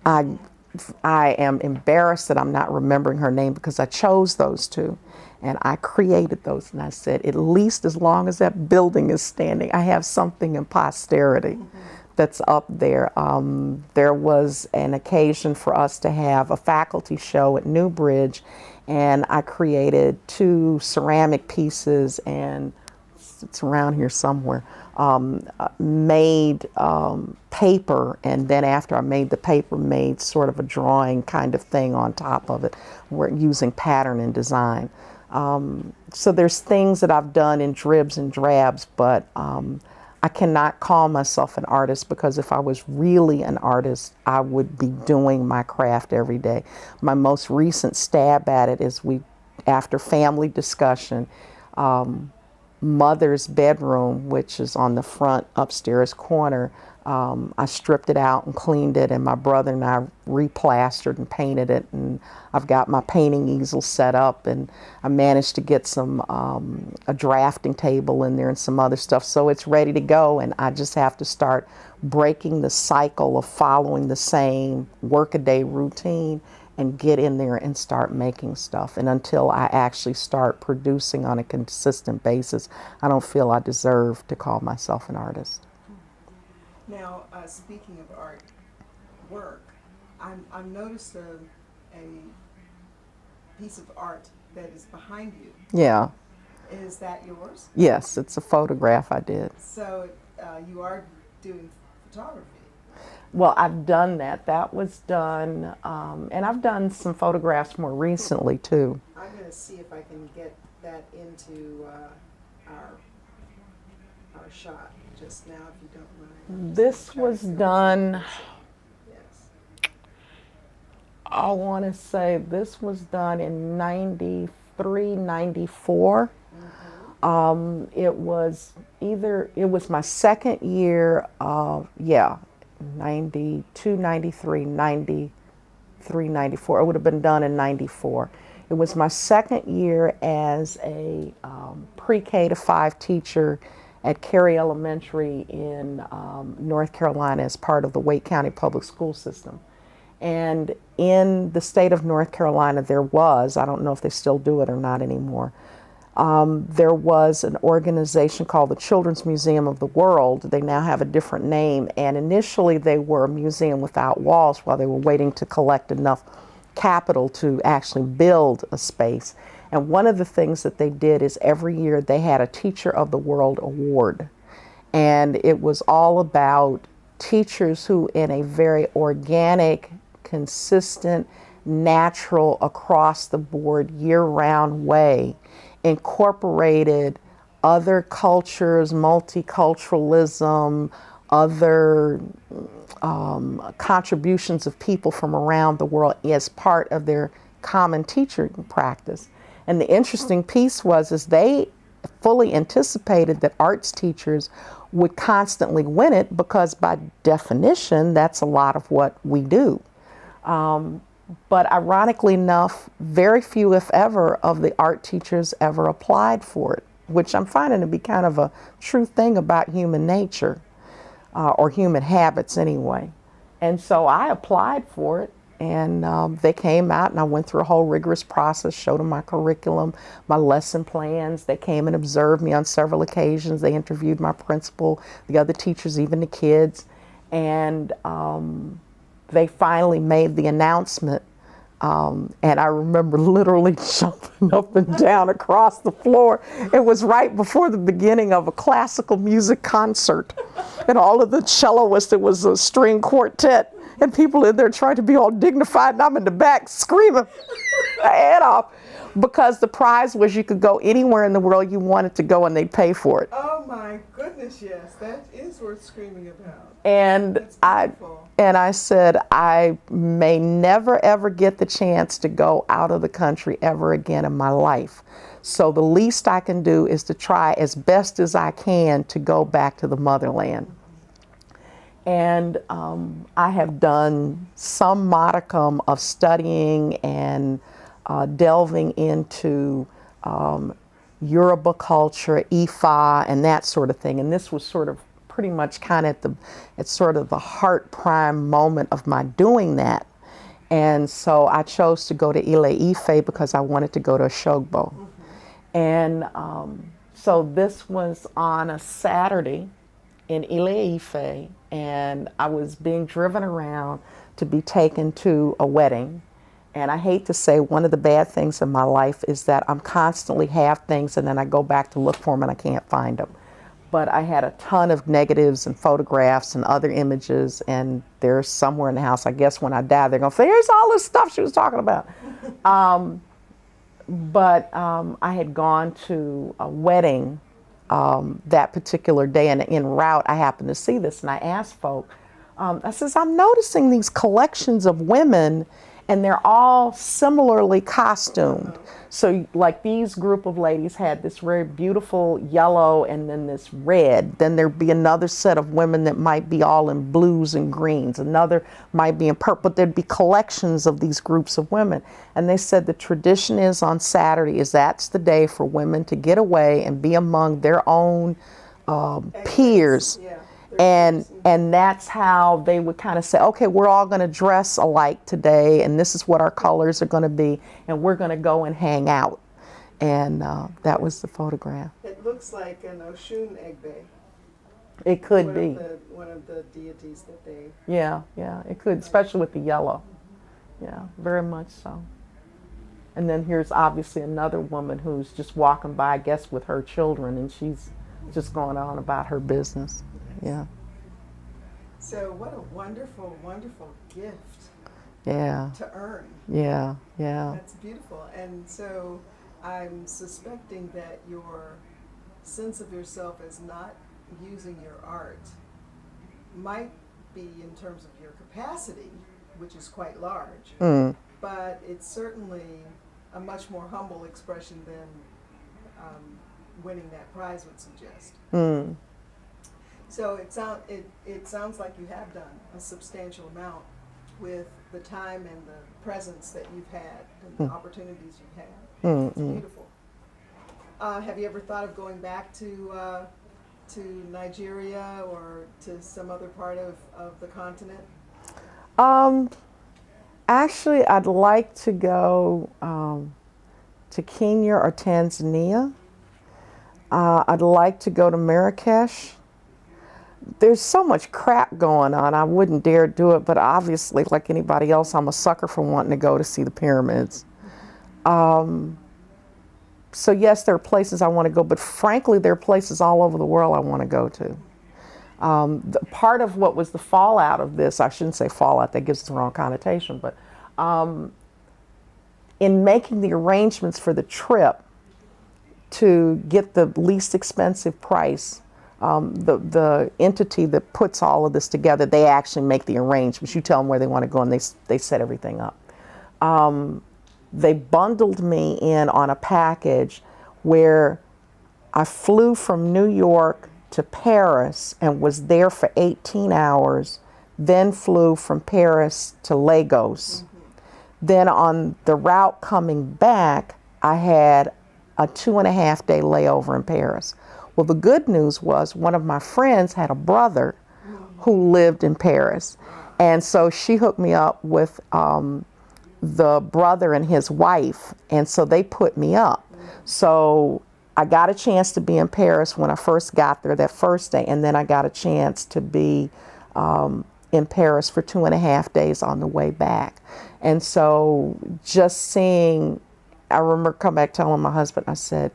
I am embarrassed that I'm not remembering her name, because I chose those 2 and I created those, and I said, at least as long as that building is standing, I have something in posterity. That's up there. There was an occasion for us to have a faculty show at Newbridge, and I created 2 ceramic pieces and it's around here somewhere, made paper, and then after I made the paper, made sort of a drawing kind of thing on top of it. We're using pattern and design. So there's things that I've done in dribs and drabs, but I cannot call myself an artist, because if I was really an artist, I would be doing my craft every day. My most recent stab at it is after family discussion, mother's bedroom, which is on the front upstairs corner, I stripped it out and cleaned it, and my brother and I replastered and painted it, and I've got my painting easel set up, and I managed to get a drafting table in there and some other stuff, so it's ready to go, and I just have to start breaking the cycle of following the same workaday routine and get in there and start making stuff. And until I actually start producing on a consistent basis, I don't feel I deserve to call myself an artist. Now, speaking of art work, I've noticed a piece of art that is behind you. Yeah. Is that yours? Yes, it's a photograph I did. So you are doing photography. Well, I've done that. That was done, and I've done some photographs more recently too. I'm going to see if I can get that into our shot just now, if you don't mind. This was done, Yes. I want to say this was done in 93, 94. It was my second year, 92, 93, 93, 94. It would have been done in 94. It was my second year as a pre-K to 5 teacher at Cary Elementary in North Carolina as part of the Wake County Public School System. And in the state of North Carolina, there was, I don't know if they still do it or not anymore, there was an organization called the Children's Museum of the World. They now have a different name, and initially they were a museum without walls while they were waiting to collect enough capital to actually build a space. And one of the things that they did is every year they had a Teacher of the World award, and it was all about teachers who, in a very organic, consistent, natural, across the board, year-round way, incorporated other cultures, multiculturalism, other contributions of people from around the world as part of their common teaching practice. And the interesting piece is they fully anticipated that arts teachers would constantly win it, because by definition, that's a lot of what we do. But ironically enough, very few, if ever, of the art teachers ever applied for it, which I'm finding to be kind of a true thing about human nature, or human habits anyway. And so I applied for it, and they came out, and I went through a whole rigorous process, showed them my curriculum, my lesson plans. They came and observed me on several occasions. They interviewed my principal, the other teachers, even the kids, and they finally made the announcement, and I remember literally jumping up and down across the floor. It was right before the beginning of a classical music concert, and all of the celloists, it was a string quartet, and people in there trying to be all dignified, and I'm in the back screaming my head off, because the prize was you could go anywhere in the world you wanted to go and they'd pay for it. Oh my goodness, yes, that is worth screaming about. And I said, I may never ever get the chance to go out of the country ever again in my life. So the least I can do is to try as best as I can to go back to the motherland. And I have done some modicum of studying and delving into Yoruba culture, Ifa, and that sort of thing. And this was sort of pretty much kind of at sort of the heart prime moment of my doing that. And so I chose to go to Ile-Ife because I wanted to go to Oshogbo. And so this was on a Saturday in Ile-Ife, and I was being driven around to be taken to a wedding. And I hate to say, one of the bad things in my life is that I'm constantly have things and then I go back to look for them and I can't find them. But I had a ton of negatives and photographs and other images, and they're somewhere in the house. I guess when I die, they're going to say, here's all this stuff she was talking about. But I had gone to a wedding that particular day, and en route, I happened to see this, and I asked folk, I says, I'm noticing these collections of women, and they're all similarly costumed. So like these group of ladies had this very beautiful yellow and then this red. Then there'd be another set of women that might be all in blues and greens. Another might be in purple, but there'd be collections of these groups of women. And they said the tradition is on Saturday is that's the day for women to get away and be among their own peers. Yeah. And that's how they would kind of say, okay, we're all going to dress alike today, and this is what our colors are going to be, and we're going to go and hang out. And that was the photograph. It looks like an Oshun Egbe. It could be. One of the deities that they... Yeah, it could, especially with the yellow. Yeah, very much so. And then here's obviously another woman who's just walking by, I guess, with her children, and she's just going on about her business. Yeah. So what a wonderful, wonderful gift. Yeah. To earn. Yeah. That's beautiful. And so I'm suspecting that your sense of yourself as not using your art might be in terms of your capacity, which is quite large, but it's certainly a much more humble expression than winning that prize would suggest. So it sounds like you have done a substantial amount with the time and the presence that you've had and the opportunities you've had. It's beautiful. Have you ever thought of going back to Nigeria or to some other part of the continent? Actually, I'd like to go to Kenya or Tanzania. I'd like to go to Marrakesh. There's so much crap going on, I wouldn't dare do it, but obviously, like anybody else, I'm a sucker for wanting to go to see the pyramids. So yes, there are places I want to go, but frankly, there are places all over the world I want to go to. Part of what was the fallout of this, I shouldn't say fallout, that gives it the wrong connotation, but in making the arrangements for the trip to get the least expensive price, the entity that puts all of this together, they actually make the arrangements. You tell them where they want to go and they set everything up. They bundled me in on a package where I flew from New York to Paris and was there for 18 hours, then flew from Paris to Lagos. Then on the route coming back, I had a 2.5-day layover in Paris. Well, the good news was one of my friends had a brother who lived in Paris. And so she hooked me up with the brother and his wife. And so they put me up. So I got a chance to be in Paris when I first got there that first day. And then I got a chance to be in Paris for 2.5 days on the way back. And so just seeing, I remember coming back telling my husband, I said,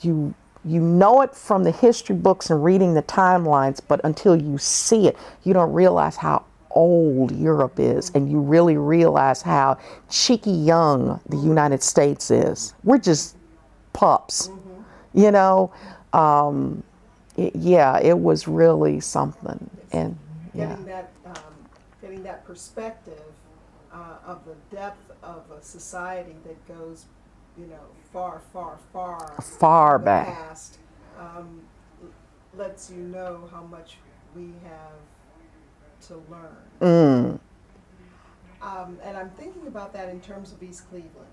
you know it from the history books and reading the timelines, but until you see it, you don't realize how old Europe is, and you really realize how cheeky young the United States is. We're just pups, you know. It was really something, and getting that perspective of the depth of a society that goes, far back. Past, lets you know how much we have to learn. And I'm thinking about that in terms of East Cleveland.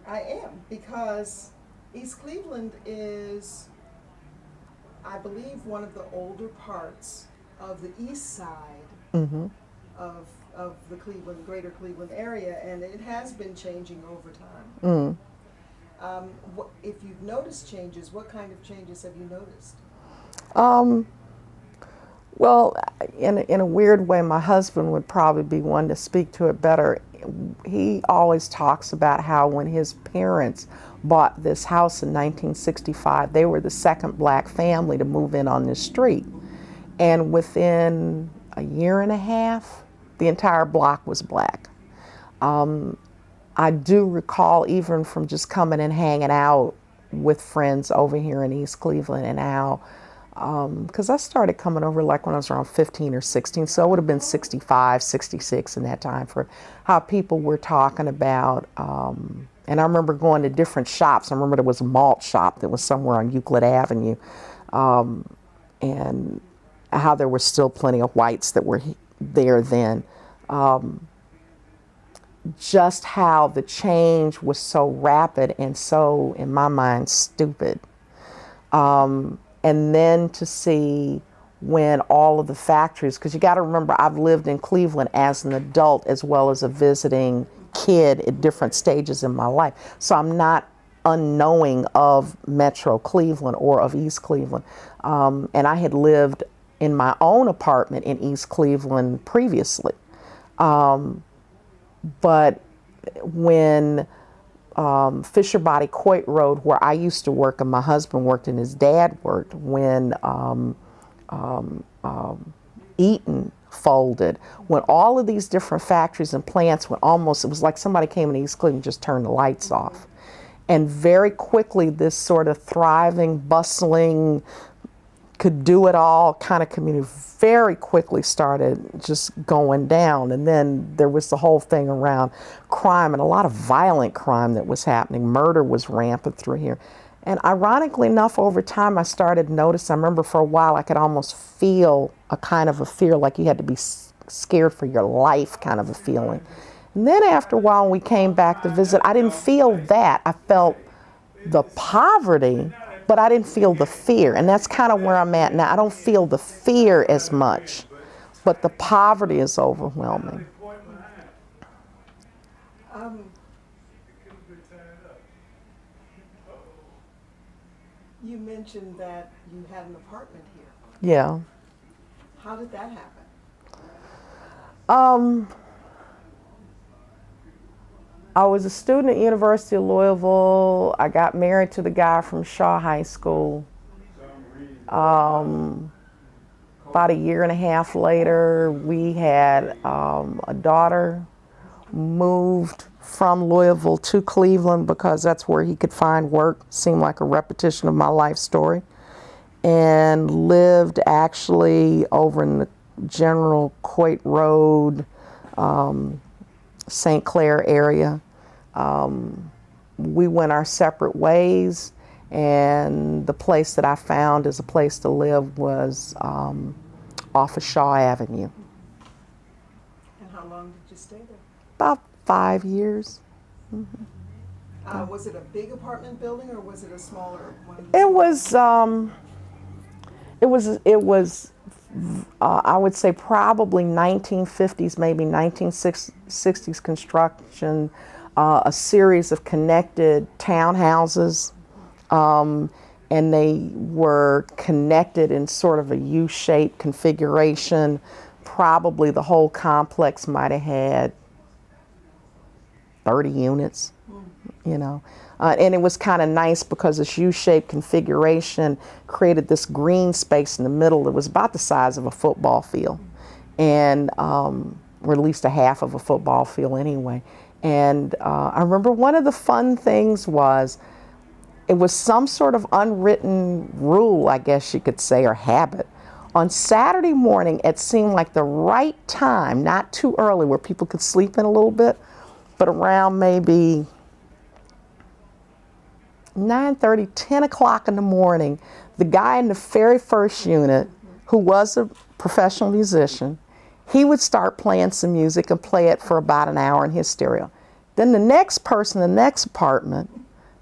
I am, because East Cleveland is, I believe, one of the older parts of the east side of the greater Cleveland area, and it has been changing over time. If you've noticed changes, what kind of changes have you noticed? Well, in a weird way, my husband would probably be one to speak to it better. He always talks about how when his parents bought this house in 1965, they were the second black family to move in on this street. And within a year and a half, the entire block was black. I do recall, even from just coming and hanging out with friends over here in East Cleveland, and how, because I started coming over like when I was around 15 or 16, so it would have been 65, 66 in that time, for how people were talking about, and I remember going to different shops. I remember there was a malt shop that was somewhere on Euclid Avenue, and how there were still plenty of whites that were there then. Just how the change was so rapid and so, in my mind, stupid. And then to see when all of the factories, because you got to remember, I've lived in Cleveland as an adult as well as a visiting kid at different stages in my life. So I'm not unknowing of Metro Cleveland or of East Cleveland. And I had lived in my own apartment in East Cleveland previously. But when Fisher Body Coit Road, where I used to work and my husband worked and his dad worked, when Eaton folded, when all of these different factories and plants went almost, it was like somebody came in East Cleveland and just turned the lights off. And very quickly, this sort of thriving, bustling, could do it all kind of community very quickly started just going down. And then there was the whole thing around crime, and a lot of violent crime that was happening. Murder was rampant through here. And ironically enough, over time I started noticing, I remember for a while I could almost feel a kind of a fear, like you had to be scared for your life kind of a feeling. And then after a while, when we came back to visit, I didn't feel that. I felt the poverty, but I didn't feel the fear. And that's kind of where I'm at now. I don't feel the fear as much, but the poverty is overwhelming. You mentioned that you had an apartment here. Yeah. How did that happen? I was a student at University of Louisville. I got married to the guy from Shaw High School. About a year and a half later, we had a daughter. Moved from Louisville to Cleveland because that's where he could find work. Seemed like a repetition of my life story. And lived actually over in the General Coit Road, St. Clair area. We went our separate ways, and the place that I found as a place to live was off of Shaw Avenue. And how long did you stay there? About 5 years. Mm-hmm. Was it a big apartment building, or was it a smaller one? It was I would say probably 1950s, maybe 1960s construction, a series of connected townhouses, and they were connected in sort of a U-shaped configuration. Probably the whole complex might have had 30 units, you know. And it was kind of nice because this U-shaped configuration created this green space in the middle that was about the size of a football field, and or at least a half of a football field anyway. And I remember one of the fun things was, it was some sort of unwritten rule, I guess you could say, or habit. On Saturday morning, it seemed like the right time, not too early where people could sleep in a little bit, but around maybe 9:30, 10 o'clock in the morning, the guy in the very first unit, who was a professional musician, he would start playing some music and play it for about an hour in his stereo. Then the next person in the next apartment,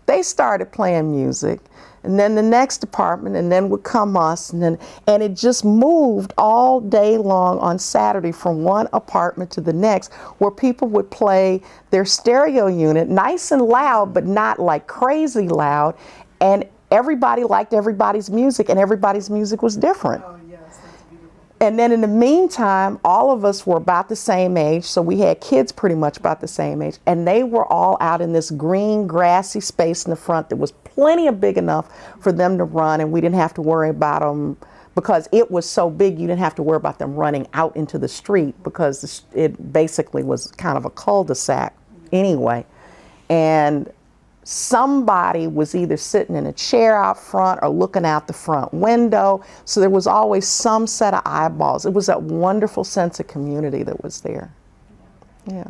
they started playing music, and then the next apartment, and then would come us, and it just moved all day long on Saturday from one apartment to the next, where people would play their stereo unit nice and loud, but not like crazy loud, and everybody liked everybody's music, and everybody's music was different. Oh yes, that's beautiful. And then in the meantime, all of us were about the same age, so we had kids pretty much about the same age, and they were all out in this green, grassy space in the front that was plenty of big enough for them to run, and we didn't have to worry about them because it was so big. You didn't have to worry about them running out into the street because it basically was kind of a cul-de-sac anyway. And somebody was either sitting in a chair out front or looking out the front window. So there was always some set of eyeballs. It was that wonderful sense of community that was there. Yeah.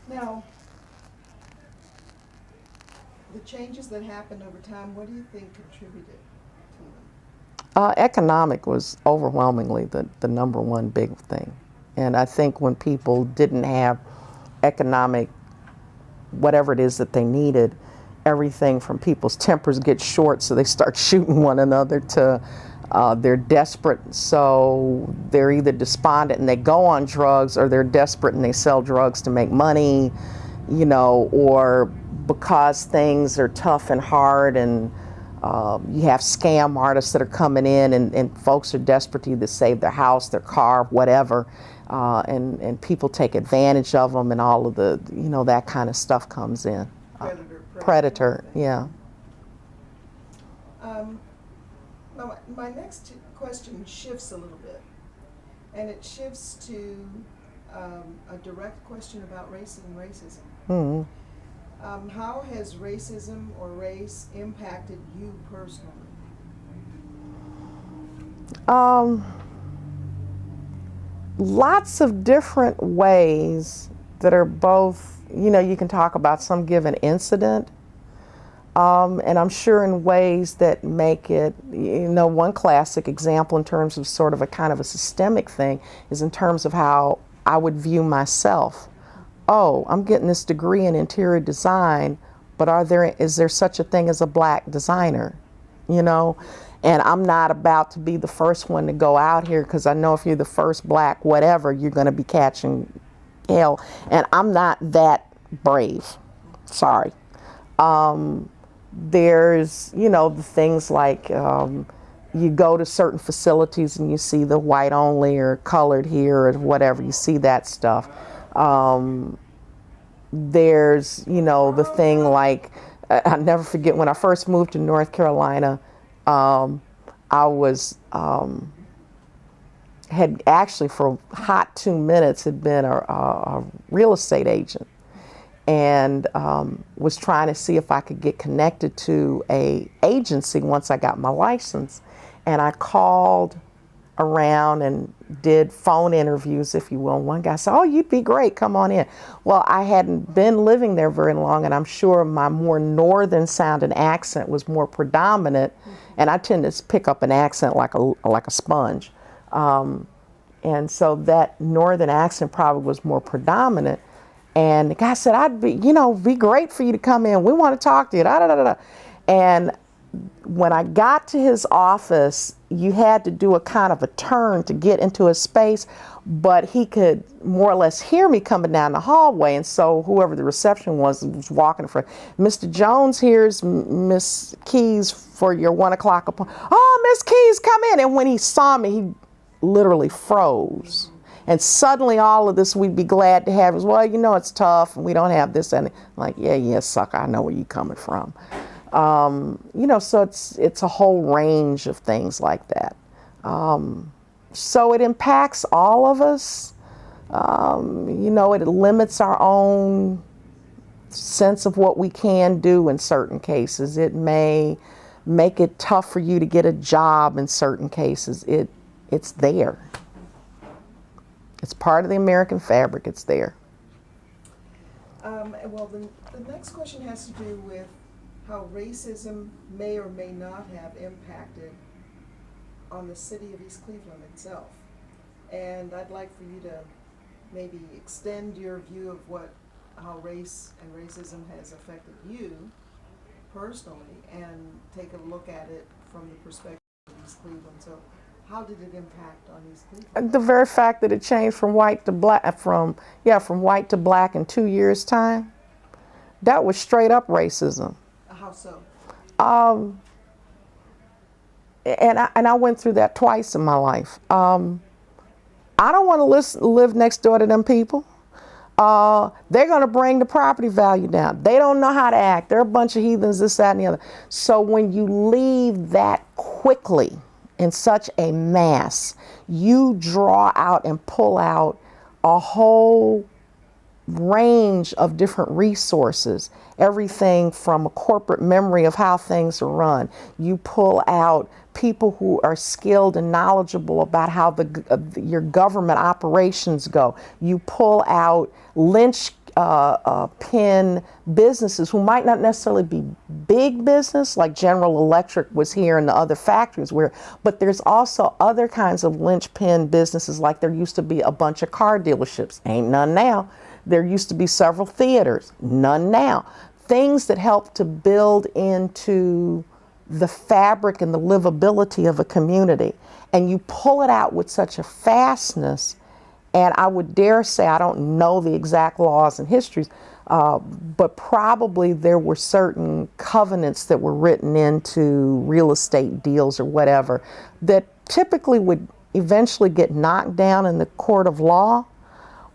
Now, the changes that happened over time, what do you think contributed to them? Economic was overwhelmingly the number one big thing. And I think when people didn't have economic, whatever it is that they needed, everything from people's tempers get short, so they start shooting one another, to they're desperate, so they're either despondent and they go on drugs, or they're desperate and they sell drugs to make money, you know, or because things are tough and hard, and you have scam artists that are coming in, and folks are desperate to either save their house, their car, whatever, and people take advantage of them, and all of the, you know, that kind of stuff comes in. Predator, yeah. Now my next question shifts a little bit, and it shifts to a direct question about race and racism. Mm-hmm. How has racism or race impacted you personally? Lots of different ways that are both, you know, you can talk about some given incident, and I'm sure in ways that make it, you know, one classic example in terms of sort of a kind of a systemic thing is in terms of how I would view myself. Oh, I'm getting this degree in interior design, but is there such a thing as a black designer, you know? And I'm not about to be the first one to go out here, because I know if you're the first black whatever, you're going to be catching hell. And I'm not that brave. Sorry. There's, you know, the things like you go to certain facilities and you see the white only or colored here or whatever. You see that stuff. There's, you know, the thing like, I'll never forget when I first moved to North Carolina. I was, had actually for a hot 2 minutes had been a real estate agent, and was trying to see if I could get connected to a agency once I got my license. And I called around and did phone interviews, if you will. One guy said, "Oh, you'd be great, come on in." Well, I hadn't been living there very long, and I'm sure my more northern sounding accent was more predominant, and I tend to pick up an accent like a sponge. And so that northern accent probably was more predominant. And the guy said, "I'd be, you know, be great for you to come in. We want to talk to you." Da, da, da, da, da. And when I got to his office, you had to do a kind of a turn to get into his space, but he could more or less hear me coming down the hallway. And so whoever the reception was walking in front. "Mr. Jones, here's Miss Keys for your 1 o'clock appointment." "Oh, Miss Keys, come in." And when he saw me, he literally froze. And suddenly all of this we'd be glad to have is, "Well, you know, it's tough and we don't have this." And I'm like, yeah, sucker, I know where you're coming from. You know, so it's a whole range of things like that. So it impacts all of us. You know, it limits our own sense of what we can do in certain cases. It may make it tough for you to get a job in certain cases. It's there. It's part of the American fabric. It's there. Well, the next question has to do with how racism may or may not have impacted on the city of East Cleveland itself. And I'd like for you to maybe extend your view of how race and racism has affected you personally, and take a look at it from the perspective of East Cleveland. So how did it impact on East Cleveland? The very fact that it changed from white to black, from white to black in 2 years' time, that was straight up racism. How so? And I went through that twice in my life. I don't want to live next door to them people. They're going to bring the property value down. They don't know how to act. They're a bunch of heathens, this, that, and the other. So when you leave that quickly in such a mass, you draw out and pull out a whole range of different resources, everything from a corporate memory of how things are run. You pull out people who are skilled and knowledgeable about how your government operations go. You pull out pin businesses who might not necessarily be big business, like General Electric was here and the other factories were, but there's also other kinds of linchpin businesses, like there used to be a bunch of car dealerships. Ain't none now. There used to be several theaters. None now. Things that help to build into the fabric and the livability of a community. And you pull it out with such a fastness, and I would dare say, I don't know the exact laws and histories, but probably there were certain covenants that were written into real estate deals or whatever that typically would eventually get knocked down in the court of law.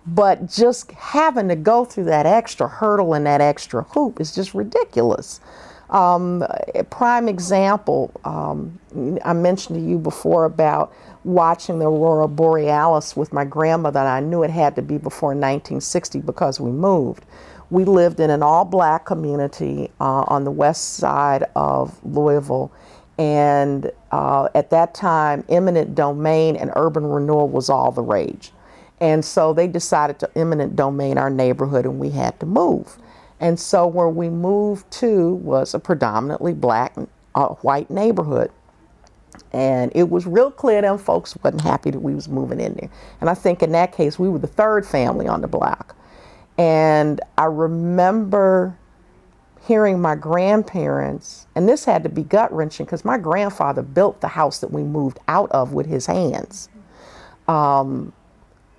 But just having to go through that extra hurdle and that extra hoop is just ridiculous. A prime example, I mentioned to you before about watching the Aurora Borealis with my grandmother, and I knew it had to be before 1960 because we moved. We lived in an all-black community on the west side of Louisville, and at that time, eminent domain and urban renewal was all the rage. And so they decided to eminent domain our neighborhood, and we had to move. And so where we moved to was a predominantly black, white neighborhood. And it was real clear them folks wasn't happy that we was moving in there. And I think in that case, we were the third family on the block. And I remember hearing my grandparents, and this had to be gut-wrenching because my grandfather built the house that we moved out of with his hands.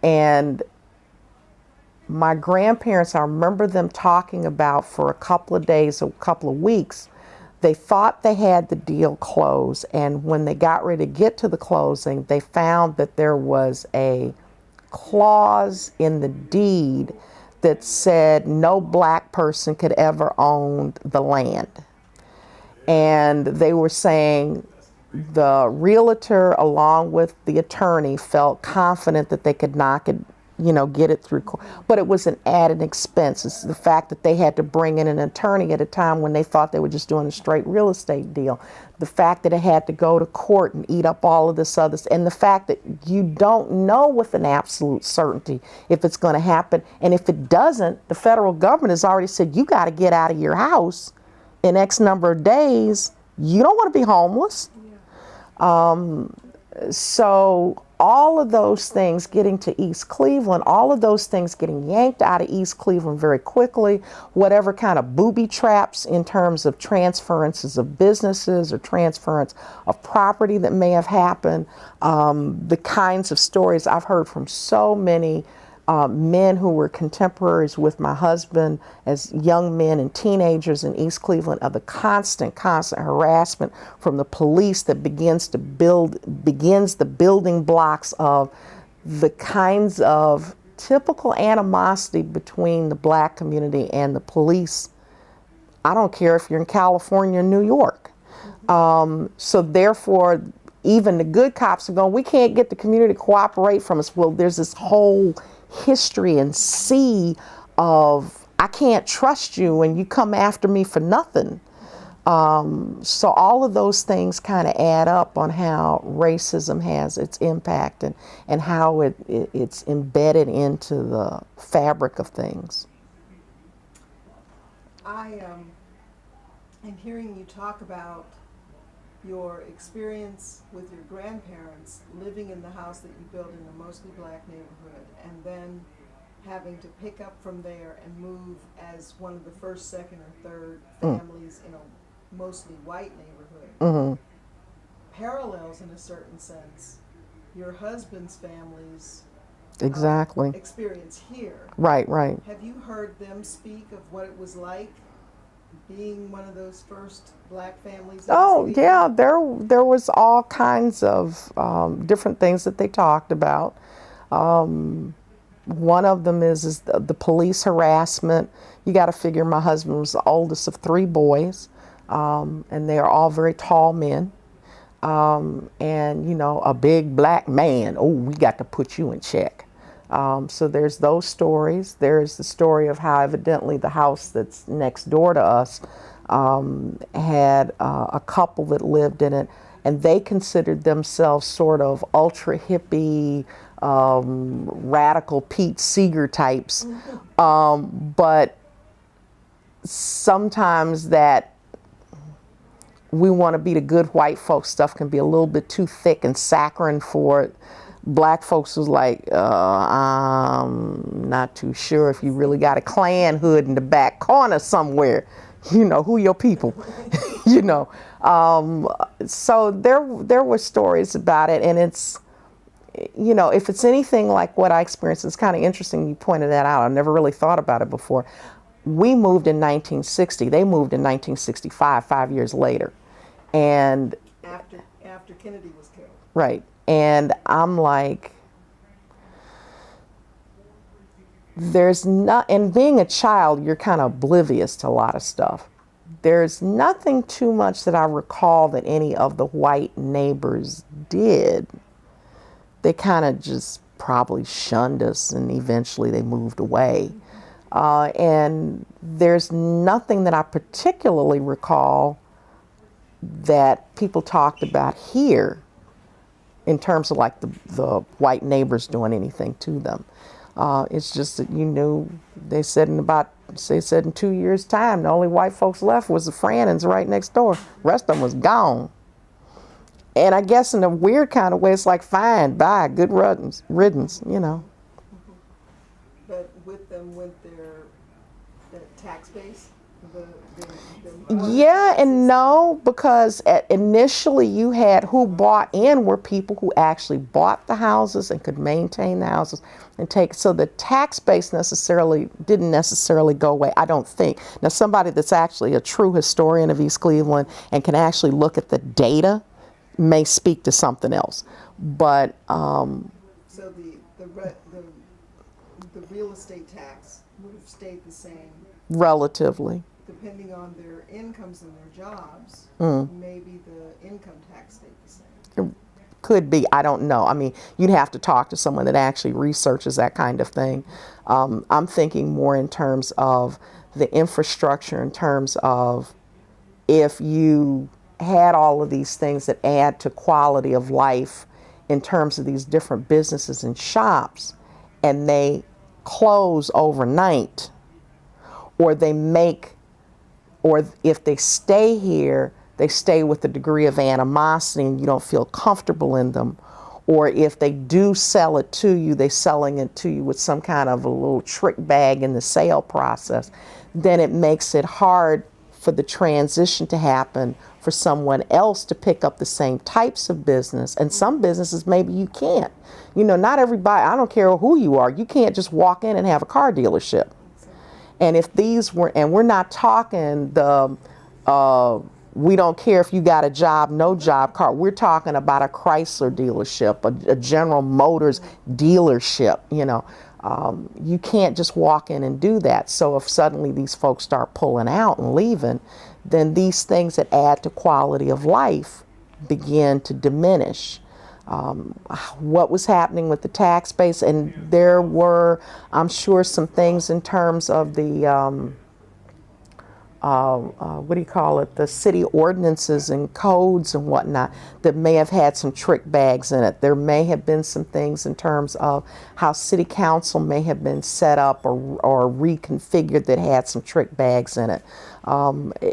And my grandparents, I remember them talking about for a couple of days, a couple of weeks, they thought they had the deal closed. And when they got ready to get to the closing, they found that there was a clause in the deed that said no black person could ever own the land. And they were saying the realtor, along with the attorney, felt confident that they could knock it, get it through court. But it was an added expense. It's the fact that they had to bring in an attorney at a time when they thought they were just doing a straight real estate deal. The fact that it had to go to court and eat up all of this other, and the fact that you don't know with an absolute certainty if it's going to happen. And if it doesn't, the federal government has already said, you got to get out of your house in X number of days. You don't want to be homeless. So all of those things getting to East Cleveland, all of those things getting yanked out of East Cleveland very quickly, whatever kind of booby traps in terms of transferences of businesses or transference of property that may have happened, the kinds of stories I've heard from so many men who were contemporaries with my husband as young men and teenagers in East Cleveland, of the constant harassment from the police that begins the building blocks of the kinds of typical animosity between the black community and the police. I don't care if you're in California or New York. So therefore, even the good cops are going, we can't get the community to cooperate from us. Well, there's this whole history and sea of, I can't trust you and you come after me for nothing. So all of those things kind of add up on how racism has its impact and how it's embedded into the fabric of things. I am hearing you talk about your experience with your grandparents living in the house that you built in a mostly black neighborhood, and then having to pick up from there and move as one of the first, second, or third families in a mostly white neighborhood. Parallels in a certain sense your husband's family's experience here. Right. Have you heard them speak of what it was like being one of those first black families? Oh yeah, there was all kinds of different things that they talked about. One of them is the police harassment. You got to figure my husband was the oldest of three boys, and they are all very tall men. And you know, a big black man, oh, we got to put you in check. So there's those stories. There's the story of how evidently the house that's next door to us had a couple that lived in it, and they considered themselves sort of ultra hippie, radical Pete Seeger types. But sometimes that we want to be the good white folks stuff can be a little bit too thick and saccharine for it. Black folks was like, I'm not too sure if you really got a Klan hood in the back corner somewhere. You know, who your people, you know. So there were stories about it, and it's, you know, if it's anything like what I experienced, it's kind of interesting you pointed that out. I never really thought about it before. We moved in 1960. They moved in 1965, 5 years later. And after Kennedy was killed. right. And I'm like, there's not, and being a child, you're kind of oblivious to a lot of stuff. There's nothing too much that I recall that any of the white neighbors did. They kind of just probably shunned us, and eventually they moved away. And there's nothing that I particularly recall that people talked about here in terms of like the white neighbors doing anything to them. It's just that, you know, they said in 2 years' time, the only white folks left was the Frannons right next door. Rest of them was gone. And I guess in a weird kind of way, it's like, fine, bye, good riddance, you know. But with them went their tax base? Yeah and no, because initially you had who bought in were people who actually bought the houses and could maintain the houses and take, so the tax base didn't necessarily go away, I don't think. Now somebody that's actually a true historian of East Cleveland and can actually look at the data may speak to something else. But so the real estate tax would have stayed the same relatively. Depending on their incomes and their jobs, maybe the income tax stayed the same. Could be, I don't know. I mean, you'd have to talk to someone that actually researches that kind of thing. I'm thinking more in terms of the infrastructure, in terms of if you had all of these things that add to quality of life in terms of these different businesses and shops, and they close overnight, or or if they stay here, they stay with a degree of animosity and you don't feel comfortable in them. Or if they do sell it to you, they're selling it to you with some kind of a little trick bag in the sale process, then it makes it hard for the transition to happen for someone else to pick up the same types of business. And some businesses, maybe you can't. You know, not everybody, I don't care who you are, you can't just walk in and have a car dealership. And if these were, and we're not talking the, we don't care if you got a job, no job car. We're talking about a Chrysler dealership, a General Motors dealership, you know. You can't just walk in and do that. So if suddenly these folks start pulling out and leaving, then these things that add to quality of life begin to diminish. What was happening with the tax base, and there were, I'm sure, some things in terms of the what do you call it, the city ordinances and codes and whatnot that may have had some trick bags in it. There may have been some things in terms of how city council may have been set up or reconfigured that had some trick bags in it.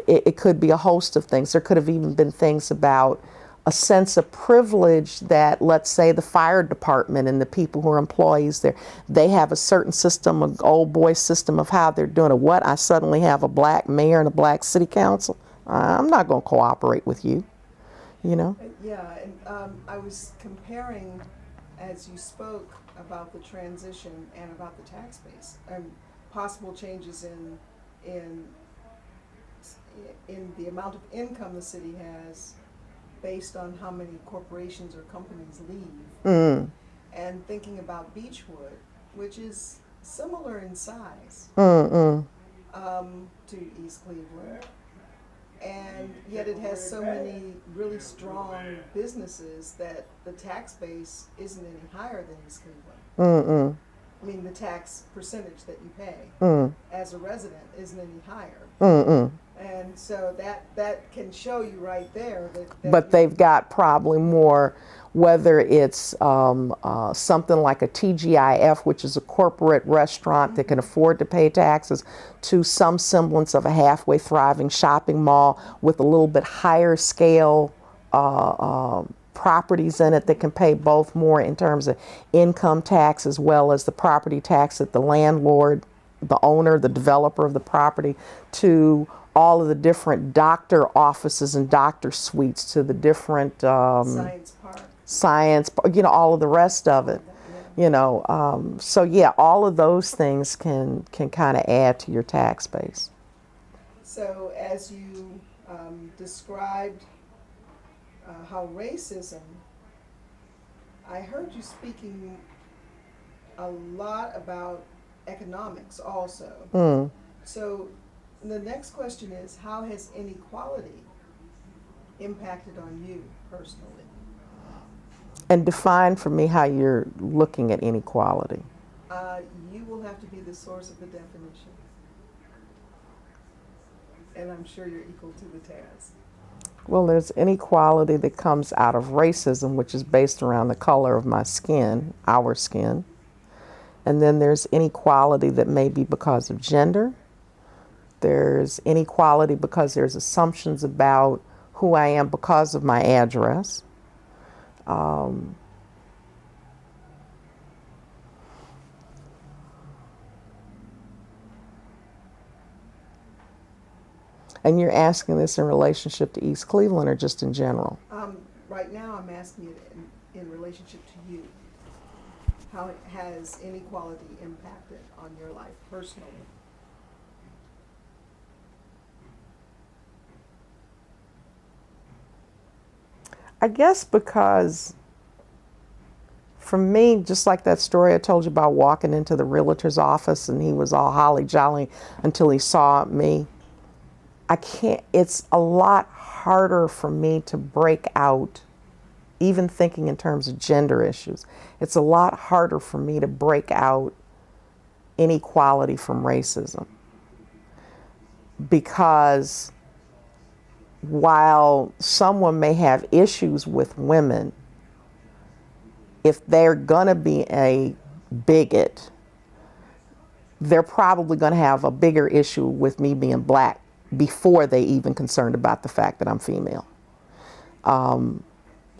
It could be a host of things. There could have even been things about a sense of privilege that, let's say, the fire department and the people who are employees there, they have a certain system, an old boy system of how they're doing it. What, I suddenly have a black mayor and a black city council? I'm not going to cooperate with you, you know? Yeah, and I was comparing, as you spoke about the transition and about the tax base and possible changes in in the amount of income the city has based on how many corporations or companies leave. And thinking about Beechwood, which is similar in size to East Cleveland, and yet it has so many really strong businesses that the tax base isn't any higher than East Cleveland. I mean, the tax percentage that you pay as a resident isn't any higher. And so that can show you right there that But they've got probably more, whether it's something like a TGIF, which is a corporate restaurant that can afford to pay taxes, to some semblance of a halfway thriving shopping mall with a little bit higher scale properties in it that can pay both more in terms of income tax as well as the property tax that the landlord, the owner, the developer of the property, to all of the different doctor offices and doctor suites, to the different science, all of the rest of it, so yeah, all of those things can kind of add to your tax base. So as you described how racism, I heard you speaking a lot about economics also. So the next question is, how has inequality impacted on you personally? And define for me how you're looking at inequality. You will have to be the source of the definition. And I'm sure you're equal to the task. Well, there's inequality that comes out of racism, which is based around the color of my skin, our skin. And then there's inequality that may be because of gender. There's inequality because there's assumptions about who I am because of my address. And you're asking this in relationship to East Cleveland or just in general? Right now I'm asking it in relationship to you. How has inequality impacted on your life personally? I guess because for me, just like that story I told you about walking into the realtor's office and he was all holly jolly until he saw me, it's a lot harder for me to break out, even thinking in terms of gender issues. It's a lot harder for me to break out inequality from racism. Because while someone may have issues with women, if they're going to be a bigot, they're probably going to have a bigger issue with me being black before they even concerned about the fact that I'm female.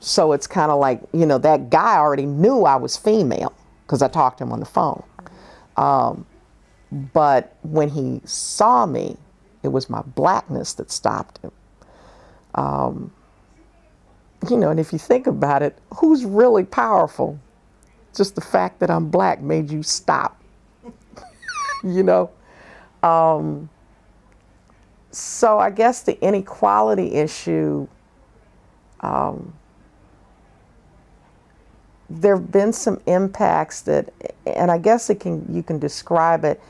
So it's kind of like, that guy already knew I was female because I talked to him on the phone. But when he saw me, it was my blackness that stopped him. And if you think about it, who's really powerful? Just the fact that I'm black made you stop, So I guess the inequality issue, there have been some impacts that, and I guess you can describe it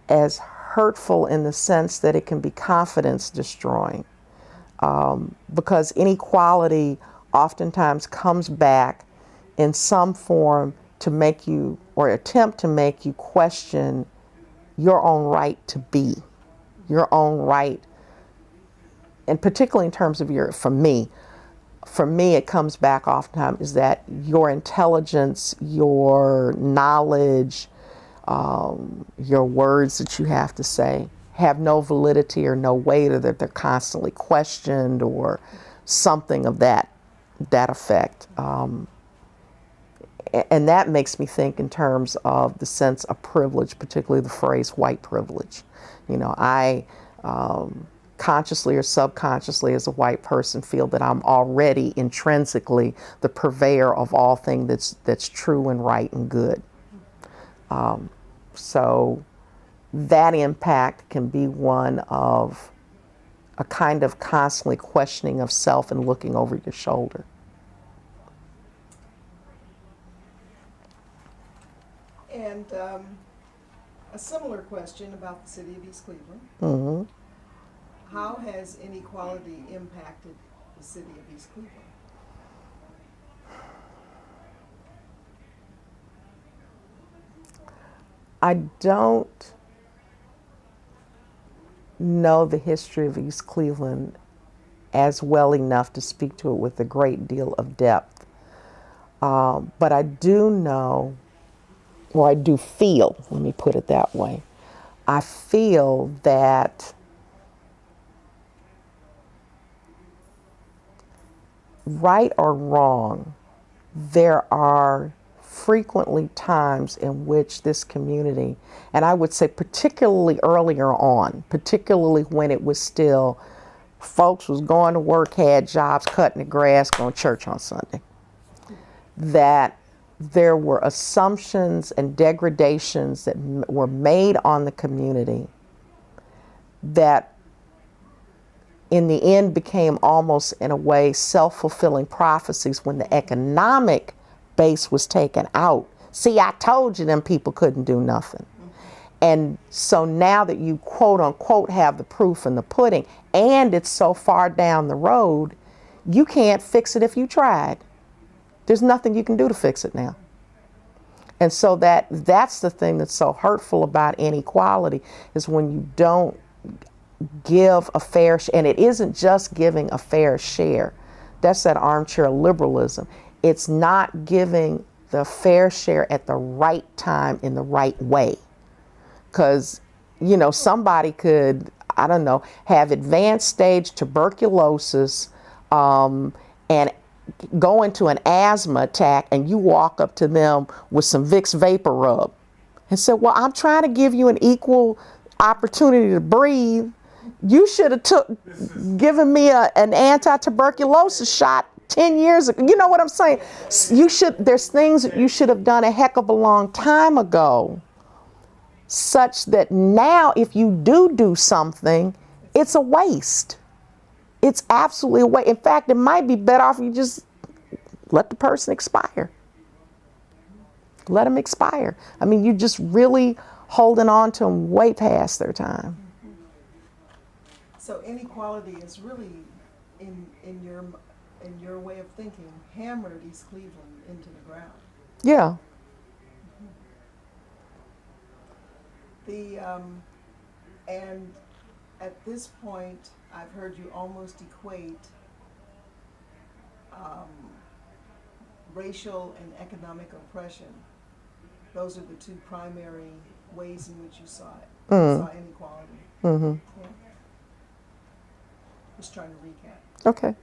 as hurtful in the sense that it can be confidence destroying. Because inequality oftentimes comes back in some form to make you, or attempt to make you, question your own right to be, your own right, and particularly in terms of for me it comes back oftentimes is that your intelligence, your knowledge, your words that you have to say have no validity or no weight, or that they're constantly questioned or something of that effect. And that makes me think in terms of the sense of privilege, particularly the phrase white privilege. I consciously or subconsciously as a white person feel that I'm already intrinsically the purveyor of all things that's true and right and good. So that impact can be one of a kind of constantly questioning of self and looking over your shoulder. And a similar question about the city of East Cleveland. Mm-hmm. How has inequality impacted the city of East Cleveland? I don't know the history of East Cleveland as well enough to speak to it with a great deal of depth. But I do know, or I do feel, let me put it that way, I feel that right or wrong, there are frequently times in which this community, and I would say particularly earlier on, particularly when it was still, folks was going to work, had jobs, cutting the grass, going to church on Sunday, that there were assumptions and degradations that were made on the community that in the end became almost in a way self-fulfilling prophecies when the economic base was taken out. See, I told you them people couldn't do nothing. And so now that you quote unquote have the proof in the pudding and it's so far down the road, you can't fix it if you tried. There's nothing you can do to fix it now. And so that's the thing that's so hurtful about inequality, is when you don't give a fair share. And it isn't just giving a fair share. That's that armchair liberalism. It's not giving the fair share at the right time in the right way. Because, you know, somebody could, I don't know, have advanced stage tuberculosis and go into an asthma attack, and you walk up to them with some Vicks Vapor Rub and say, well, I'm trying to give you an equal opportunity to breathe. You should have given me an anti-tuberculosis shot 10 years ago. You know what I'm saying? There's things that you should have done a heck of a long time ago, such that now if you do something, it's a waste. It's absolutely a waste. In fact, it might be better off you just let the person expire. Let them expire. I mean, you're just really holding on to them way past their time. So inequality is really, in your way of thinking, hammered East Cleveland into the ground. Yeah. And at this point, I've heard you almost equate racial and economic oppression. Those are the two primary ways in which you saw it. Saw inequality. Mm-hmm. Yeah. Just trying to recap. Okay.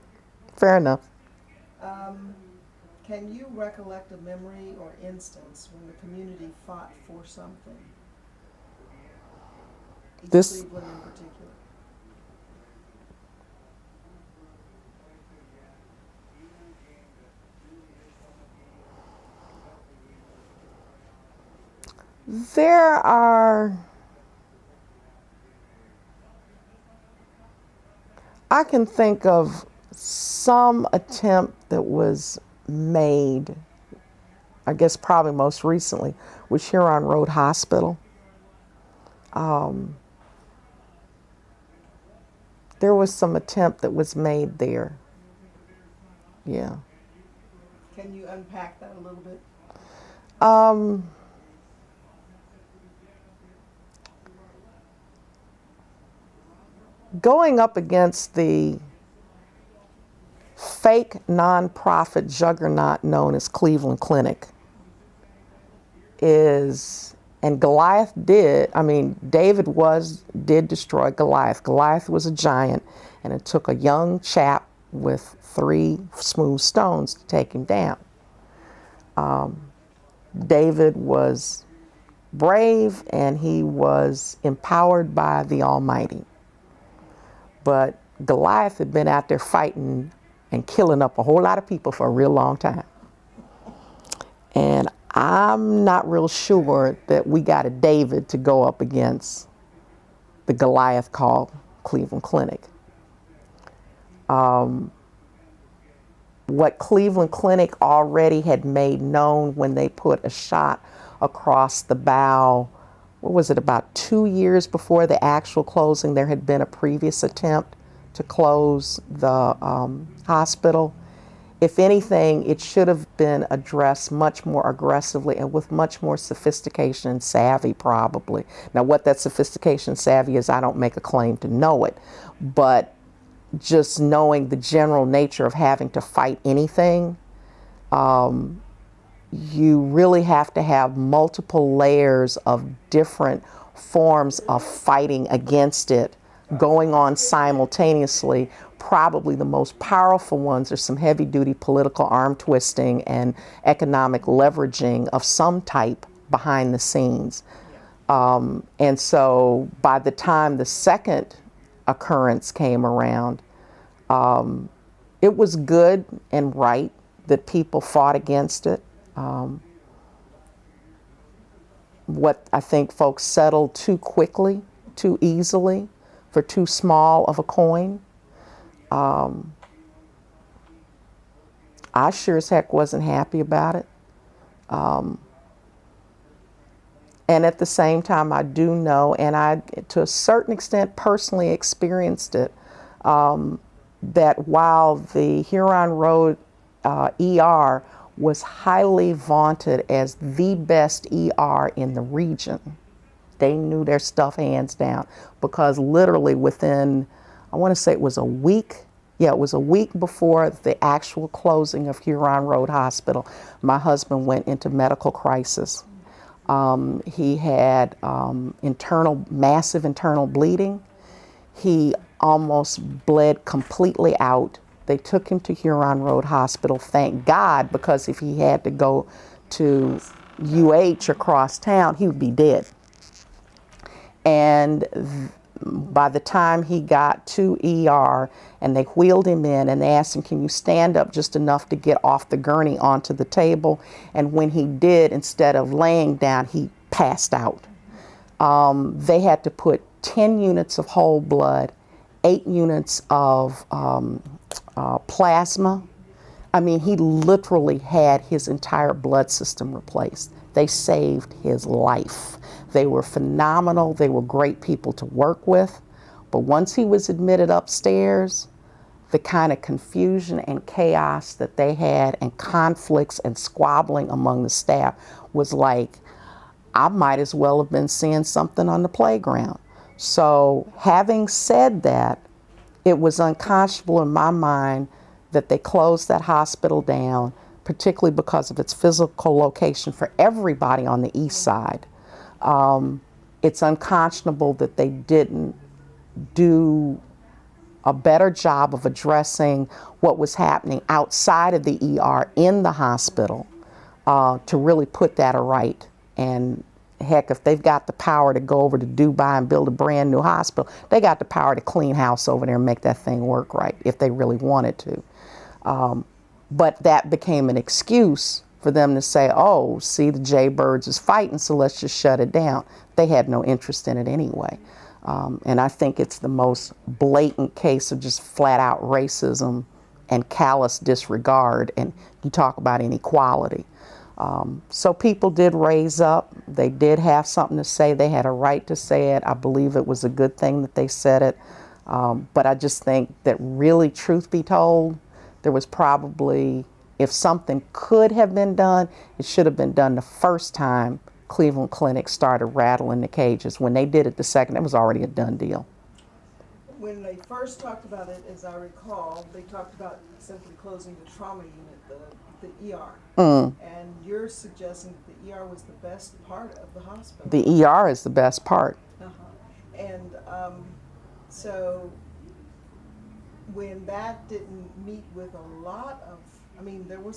Fair enough. Can you recollect a memory or instance when the community fought for something? East Cleveland in particular. There are, I can think of some attempt that was made, I guess probably most recently, was Huron Road Hospital. There was some attempt that was made there. Yeah. Can you unpack that a little bit? Going up against the fake nonprofit juggernaut known as Cleveland Clinic and Goliath did destroy Goliath. Goliath was a giant, and it took a young chap with 3 smooth stones to take him down. David was brave, and he was empowered by the Almighty. But Goliath had been out there fighting and killing up a whole lot of people for a real long time. And I'm not real sure that we got a David to go up against the Goliath called Cleveland Clinic. What Cleveland Clinic already had made known when they put a shot across the bow, what was it, about 2 years before the actual closing, there had been a previous attempt to close the hospital. If anything, it should have been addressed much more aggressively and with much more sophistication and savvy, probably. Now, what that sophistication and savvy is, I don't make a claim to know it, but just knowing the general nature of having to fight anything, you really have to have multiple layers of different forms of fighting against it going on simultaneously. Probably the most powerful ones are some heavy-duty political arm twisting and economic leveraging of some type behind the scenes. And so by the time the second occurrence came around, it was good and right that people fought against it. What I think folks settled too quickly, too easily, for too small of a coin. I sure as heck wasn't happy about it. And at the same time, I do know, and I, to a certain extent, personally experienced it, that while the Huron Road ER was highly vaunted as the best ER in the region, they knew their stuff hands down, because literally within, I want to say it was a week, yeah, it was a week before the actual closing of Huron Road Hospital, my husband went into medical crisis. He had massive internal bleeding. He almost bled completely out. They took him to Huron Road Hospital, thank God, because if he had to go to UH across town, he would be dead. And by the time he got to ER and they wheeled him in and they asked him, can you stand up just enough to get off the gurney onto the table? And when he did, instead of laying down, he passed out. They had to put 10 units of whole blood, 8 units of plasma. I mean, he literally had his entire blood system replaced. They saved his life. They were phenomenal. They were great people to work with. But once he was admitted upstairs, the kind of confusion and chaos that they had and conflicts and squabbling among the staff was like, I might as well have been seeing something on the playground. So having said that, it was unconscionable in my mind that they closed that hospital down, particularly because of its physical location for everybody on the east side. It's unconscionable that they didn't do a better job of addressing what was happening outside of the ER in the hospital, to really put that right. And heck, if they've got the power to go over to Dubai and build a brand new hospital, they got the power to clean house over there and make that thing work right if they really wanted to. But that became an excuse for them to say, oh, see, the Jaybirds is fighting, so let's just shut it down. They had no interest in it anyway. And I think it's the most blatant case of just flat out racism and callous disregard. And you talk about inequality. So people did raise up. They did have something to say. They had a right to say it. I believe it was a good thing that they said it. But I just think that really, truth be told, there was probably, if something could have been done, it should have been done the first time Cleveland Clinic started rattling the cages. When they did it the second, it was already a done deal. When they first talked about it, as I recall, they talked about simply closing the trauma unit, the ER. And you're suggesting that the ER was the best part of the hospital. The ER is the best part. And so when that didn't meet with a lot of, I mean, there were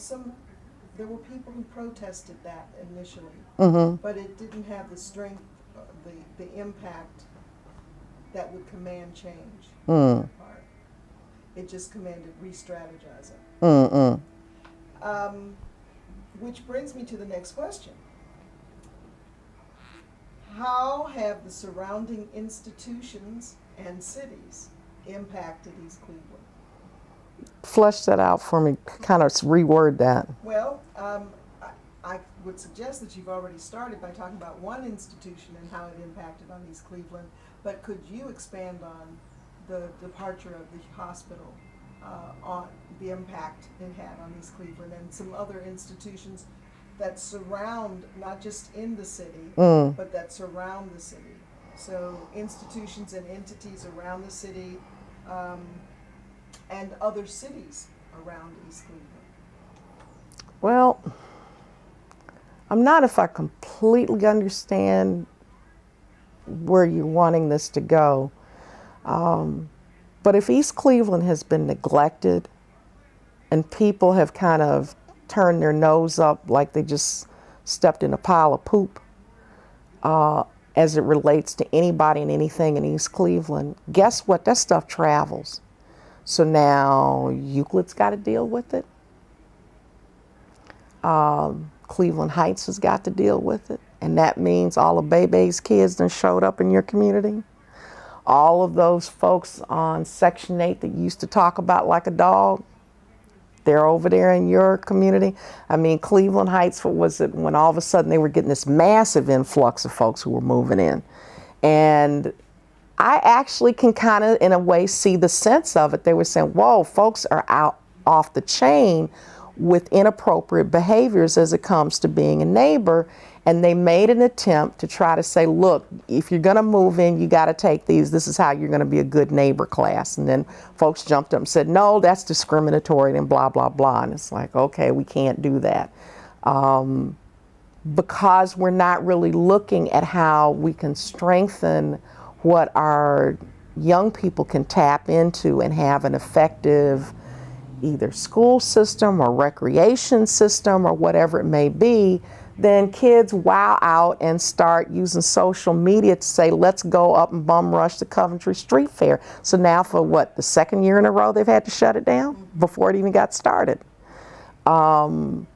people who protested that initially, but it didn't have the strength, the impact that would command change. It just commanded re-strategizing. Which brings me to the next question. How have the surrounding institutions and cities impacted East Cleveland? Flesh that out for me, kind of reword that. Well, I would suggest that you've already started by talking about one institution and how it impacted on East Cleveland, but could you expand on the departure of the hospital, on the impact it had on East Cleveland and some other institutions that surround, not just in the city, but that surround the city? So institutions and entities around the city, and other cities around East Cleveland. Well, I'm not if I completely understand where you're wanting this to go. But if East Cleveland has been neglected and people have kind of turned their nose up like they just stepped in a pile of poop, as it relates to anybody and anything in East Cleveland, guess what? That stuff travels. So now Euclid's got to deal with it. Cleveland Heights has got to deal with it. And that means all of Bebe's kids that showed up in your community. All of those folks on Section 8 that you used to talk about like a dog, they're over there in your community. I mean, Cleveland Heights, what was it, when all of a sudden they were getting this massive influx of folks who were moving in. And I actually can kind of, in a way, see the sense of it. They were saying, whoa, folks are out off the chain with inappropriate behaviors as it comes to being a neighbor. And they made an attempt to try to say, look, if you're going to move in, you got to take these. This is how you're going to be a good neighbor class. And then folks jumped up and said, no, that's discriminatory and blah, blah, blah. And it's like, okay, we can't do that. Because we're not really looking at how we can strengthen what our young people can tap into and have an effective either school system or recreation system or whatever it may be, then kids wow out and start using social media to say, let's go up and bum rush the Coventry Street Fair. So now for what, the second year in a row they've had to shut it down before it even got started. You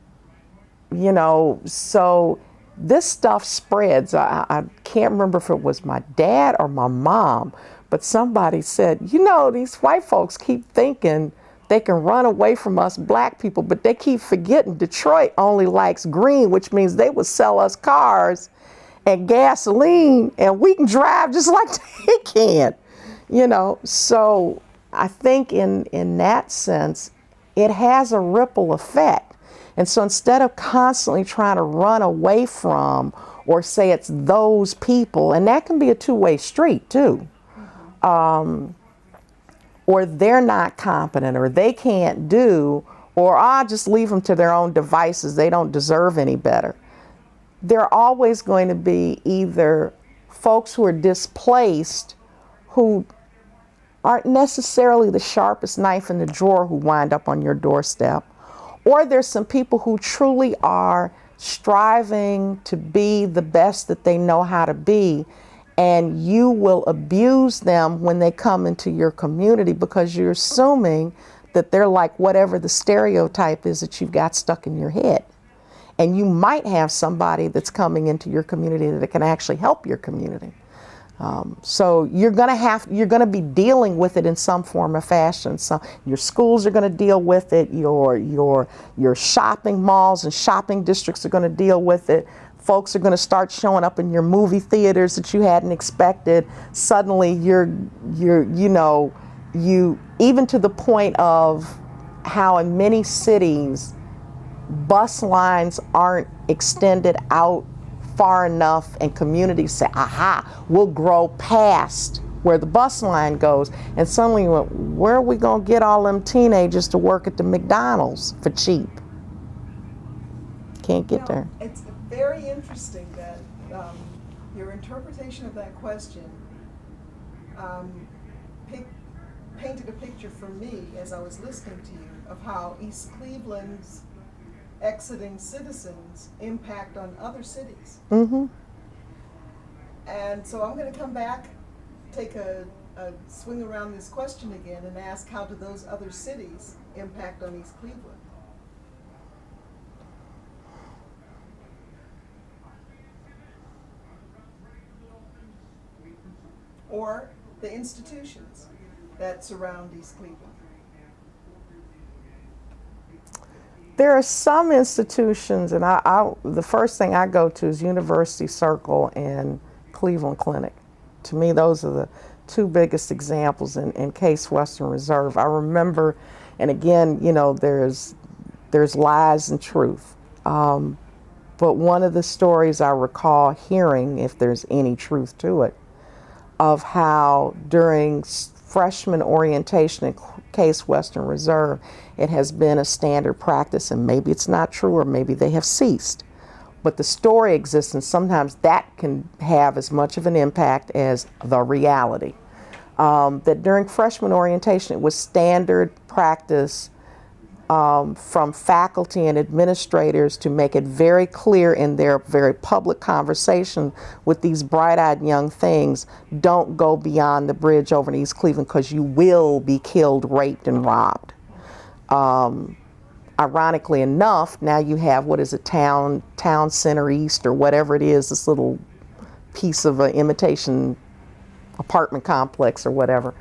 know, so this stuff spreads. I can't remember if it was my dad or my mom, but somebody said, you know, these white folks keep thinking they can run away from us black people, but they keep forgetting Detroit only likes green, which means they would sell us cars and gasoline and we can drive just like they can, you know. So I think in that sense, it has a ripple effect. And so instead of constantly trying to run away from or say it's those people, and that can be a two-way street too, or they're not competent or they can't do, or I'll just leave them to their own devices, they don't deserve any better. There are always going to be either folks who are displaced who aren't necessarily the sharpest knife in the drawer who wind up on your doorstep, or there's some people who truly are striving to be the best that they know how to be, and you will abuse them when they come into your community because you're assuming that they're like whatever the stereotype is that you've got stuck in your head. And you might have somebody that's coming into your community that can actually help your community. So you're gonna be dealing with it in some form or fashion. So your schools are gonna deal with it, your shopping malls and shopping districts are gonna deal with it. Folks are gonna start showing up in your movie theaters that you hadn't expected. Suddenly you even to the point of how in many cities bus lines aren't extended out far enough and communities say, aha, we'll grow past where the bus line goes. And suddenly, where are we going to get all them teenagers to work at the McDonald's for cheap? Can't get there. It's very interesting that your interpretation of that question painted a picture for me as I was listening to you of how East Cleveland's exiting citizens impact on other cities. Mm-hmm. And so I'm going to come back, take a swing around this question again and ask, how do those other cities impact on East Cleveland? Or the institutions that surround East Cleveland. There are some institutions, and the first thing I go to is University Circle and Cleveland Clinic. To me, those are the two biggest examples in Case Western Reserve. I remember, and again, you know, there's lies and truth. But one of the stories I recall hearing, if there's any truth to it, of how during freshman orientation in Case Western Reserve, it has been a standard practice, and maybe it's not true or maybe they have ceased. But the story exists, and sometimes that can have as much of an impact as the reality. That during freshman orientation, it was standard practice from faculty and administrators to make it very clear in their very public conversation with these bright-eyed young things, don't go beyond the bridge over in East Cleveland because you will be killed, raped, and robbed. Ironically enough, now you have, what is it, Town Center East or whatever it is, this little piece of an imitation apartment complex or whatever,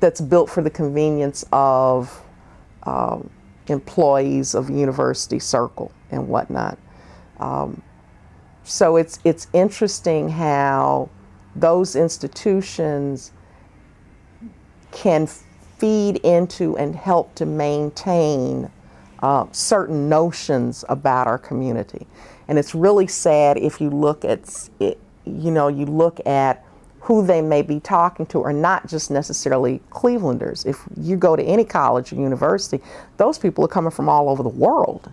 that's built for the convenience of employees of University Circle and whatnot. So it's interesting how those institutions can feed into and help to maintain certain notions about our community. And it's really sad if you look at it, you know, you look at who they may be talking to are not just necessarily Clevelanders. If you go to any college or university, those people are coming from all over the world.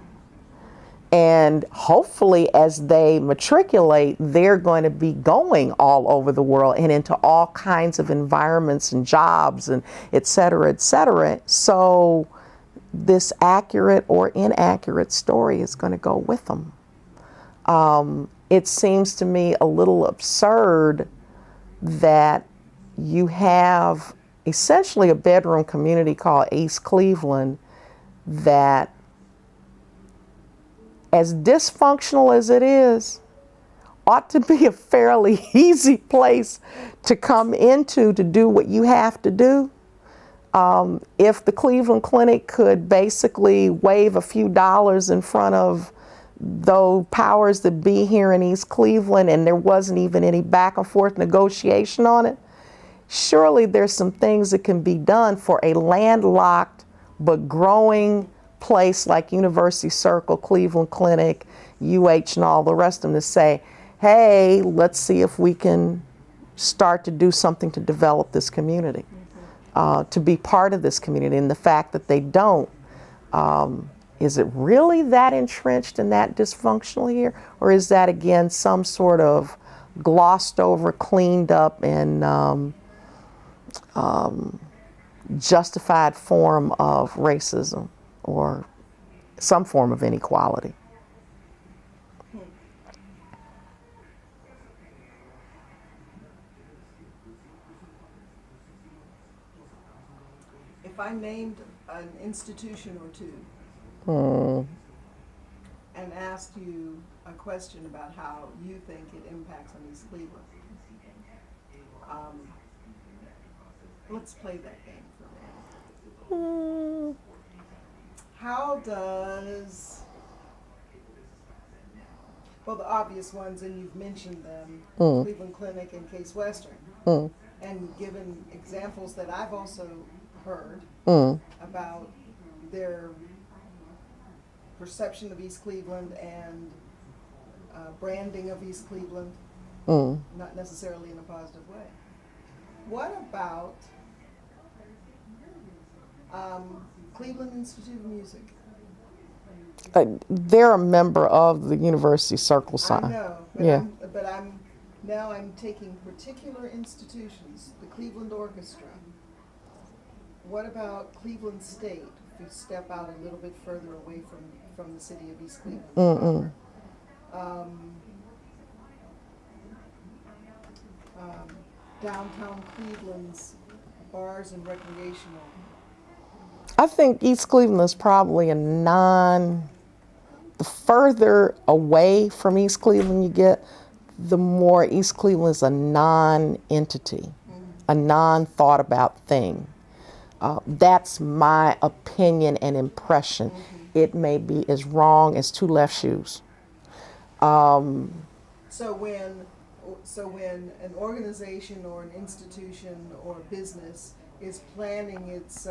And hopefully as they matriculate, they're going to be going all over the world and into all kinds of environments and jobs and et cetera, et cetera. So this accurate or inaccurate story is going to go with them. It seems to me a little absurd that you have essentially a bedroom community called East Cleveland that, as dysfunctional as it is, ought to be a fairly easy place to come into to do what you have to do. If the Cleveland Clinic could basically wave a few dollars in front of those powers that be here in East Cleveland and there wasn't even any back and forth negotiation on it, surely there's some things that can be done for a landlocked but growing place like University Circle, Cleveland Clinic, UH, and all the rest of them to say, hey, let's see if we can start to do something to develop this community, to be part of this community. And the fact that they don't, is it really that entrenched and that dysfunctional here? Or is that, again, some sort of glossed over, cleaned up, and justified form of racism or some form of inequality? If I named an institution or two and asked you a question about how you think it impacts on East Cleveland, let's play that game for a minute. How does, well, the obvious ones, and you've mentioned them, Cleveland Clinic and Case Western, and given examples that I've also heard about their perception of East Cleveland and branding of East Cleveland, not necessarily in a positive way. What about Cleveland Institute of Music? They're a member of the University Circle sign. I know, but I'm taking particular institutions, the Cleveland Orchestra. What about Cleveland State, if you step out a little bit further away from the city of East Cleveland? Downtown Cleveland's bars and recreational. I think East Cleveland is probably the further away from East Cleveland you get, the more East Cleveland is a non-entity, a non-thought about thing. That's my opinion and impression. It may be as wrong as two left shoes. So when an organization or an institution or a business is planning its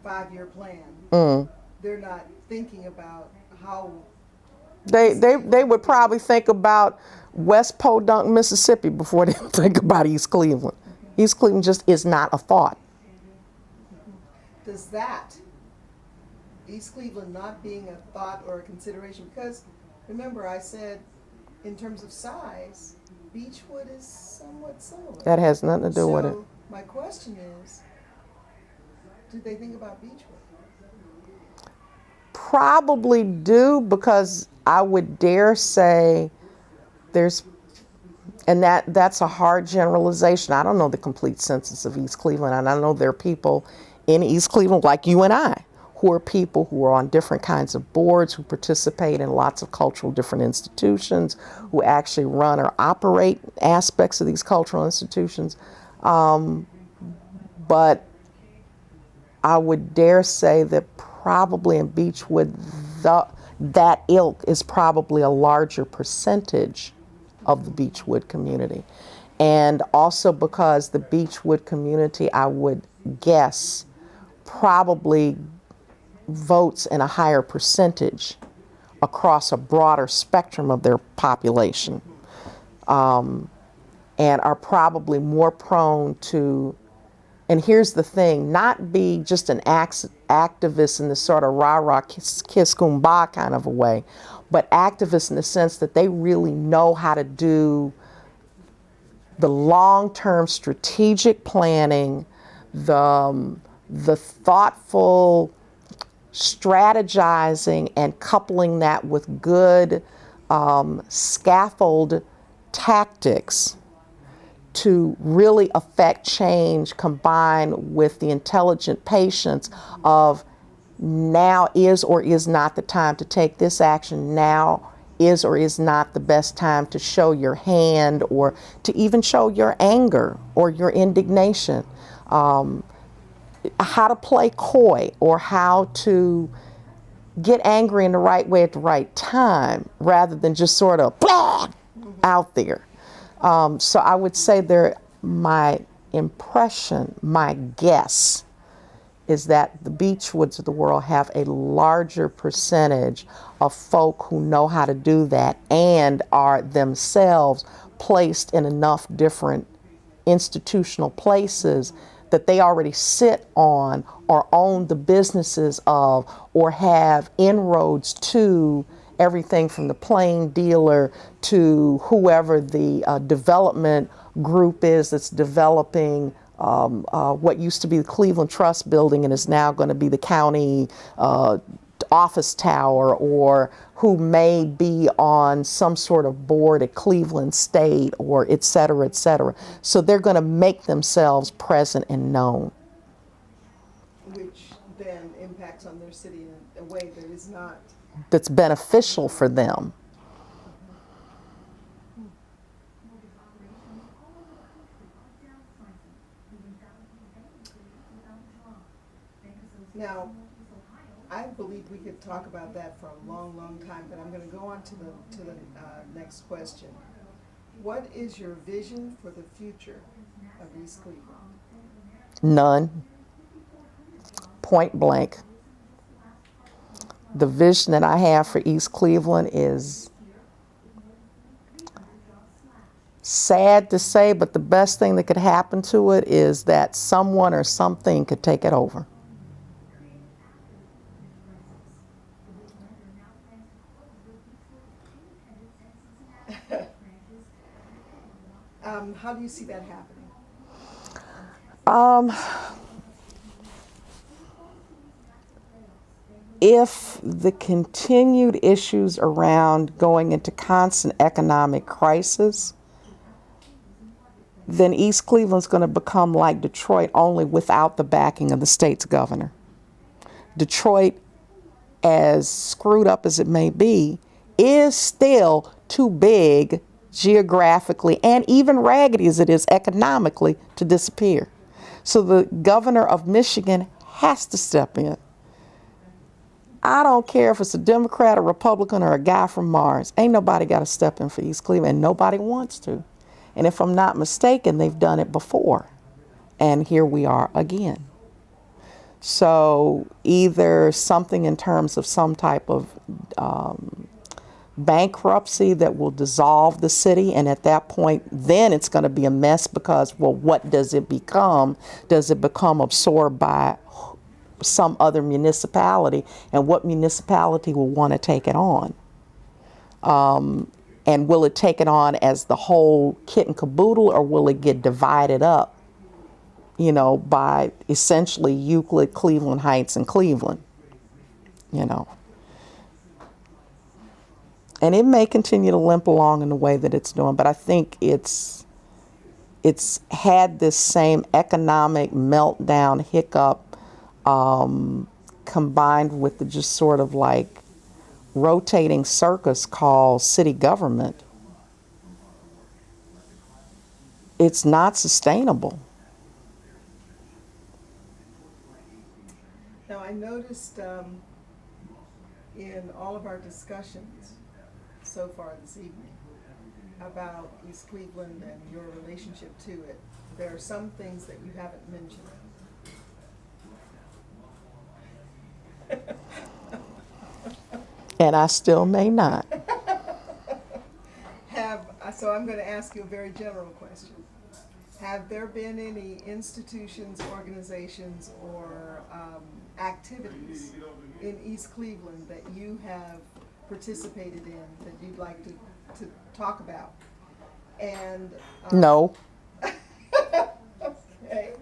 5-year plan, they're not thinking about how. They would probably think about West Podunk, Mississippi before they think about East Cleveland. East Cleveland just is not a thought. Does that, East Cleveland not being a thought or a consideration, because remember I said in terms of size, Beechwood is somewhat similar. That has nothing to do with it. So my question is, did they think about Beechwood? Probably do, because I would dare say there's, and that's a hard generalization. I don't know the complete census of East Cleveland, and I know there are people in East Cleveland like you and I who are people who are on different kinds of boards, who participate in lots of cultural different institutions, who actually run or operate aspects of these cultural institutions. But I would dare say that probably in Beechwood, that ilk is probably a larger percentage of the Beechwood community. And also because the Beechwood community, I would guess, probably votes in a higher percentage across a broader spectrum of their population, and are probably more prone to, and here's the thing, not be just an activist in the sort of rah-rah kiss kumbah kind of a way, but activists in the sense that they really know how to do the long-term strategic planning, the thoughtful strategizing and coupling that with good scaffold tactics to really affect change, combined with the intelligent patience of now is or is not the time to take this action, now is or is not the best time to show your hand or to even show your anger or your indignation. How to play coy, or how to get angry in the right way at the right time, rather than just sort of blah out there. So I would say my impression, my guess, is that the Beechwoods of the world have a larger percentage of folk who know how to do that and are themselves placed in enough different institutional places that they already sit on or own the businesses of or have inroads to everything from the plain dealer to whoever the development group is that's developing what used to be the Cleveland Trust building and is now going to be the county office tower, or who may be on some sort of board at Cleveland State, or et cetera, et cetera. So they're going to make themselves present and known. Which then impacts on their city in a way that is not. That's beneficial for them. Now, I believe we could talk about that for a long, long time, but I'm going to go on to the next question. What is your vision for the future of East Cleveland? None. Point blank. The vision that I have for East Cleveland is sad to say, but the best thing that could happen to it is that someone or something could take it over. How do you see that happening? If the continued issues around going into constant economic crisis, then East Cleveland's going to become like Detroit, only without the backing of the state's governor. Detroit, as screwed up as it may be, is still too big geographically and even raggedy as it is economically to disappear. So the governor of Michigan has to step in. I don't care if it's a Democrat, a Republican, or a guy from Mars. Ain't nobody got to step in for East Cleveland, and nobody wants to. And if I'm not mistaken, they've done it before. And here we are again. So either something in terms of some type of bankruptcy that will dissolve the city, and at that point then it's going to be a mess, because, well, what does it become? Does it become absorbed by some other municipality, and what municipality will want to take it on? And will it take it on as the whole kit and caboodle, or will it get divided up, you know, by essentially Euclid, Cleveland Heights, and Cleveland, you know? And it may continue to limp along in the way that it's doing, but I think it's had this same economic meltdown hiccup, combined with the just sort of like rotating circus called city government. It's not sustainable. Now, I noticed in all of our discussions so far this evening about East Cleveland and your relationship to it, there are some things that you haven't mentioned. And I still may not. So I'm going to ask you a very general question. Have there been any institutions, organizations, or activities in East Cleveland that you have participated in that you'd like to talk about? And No. okay.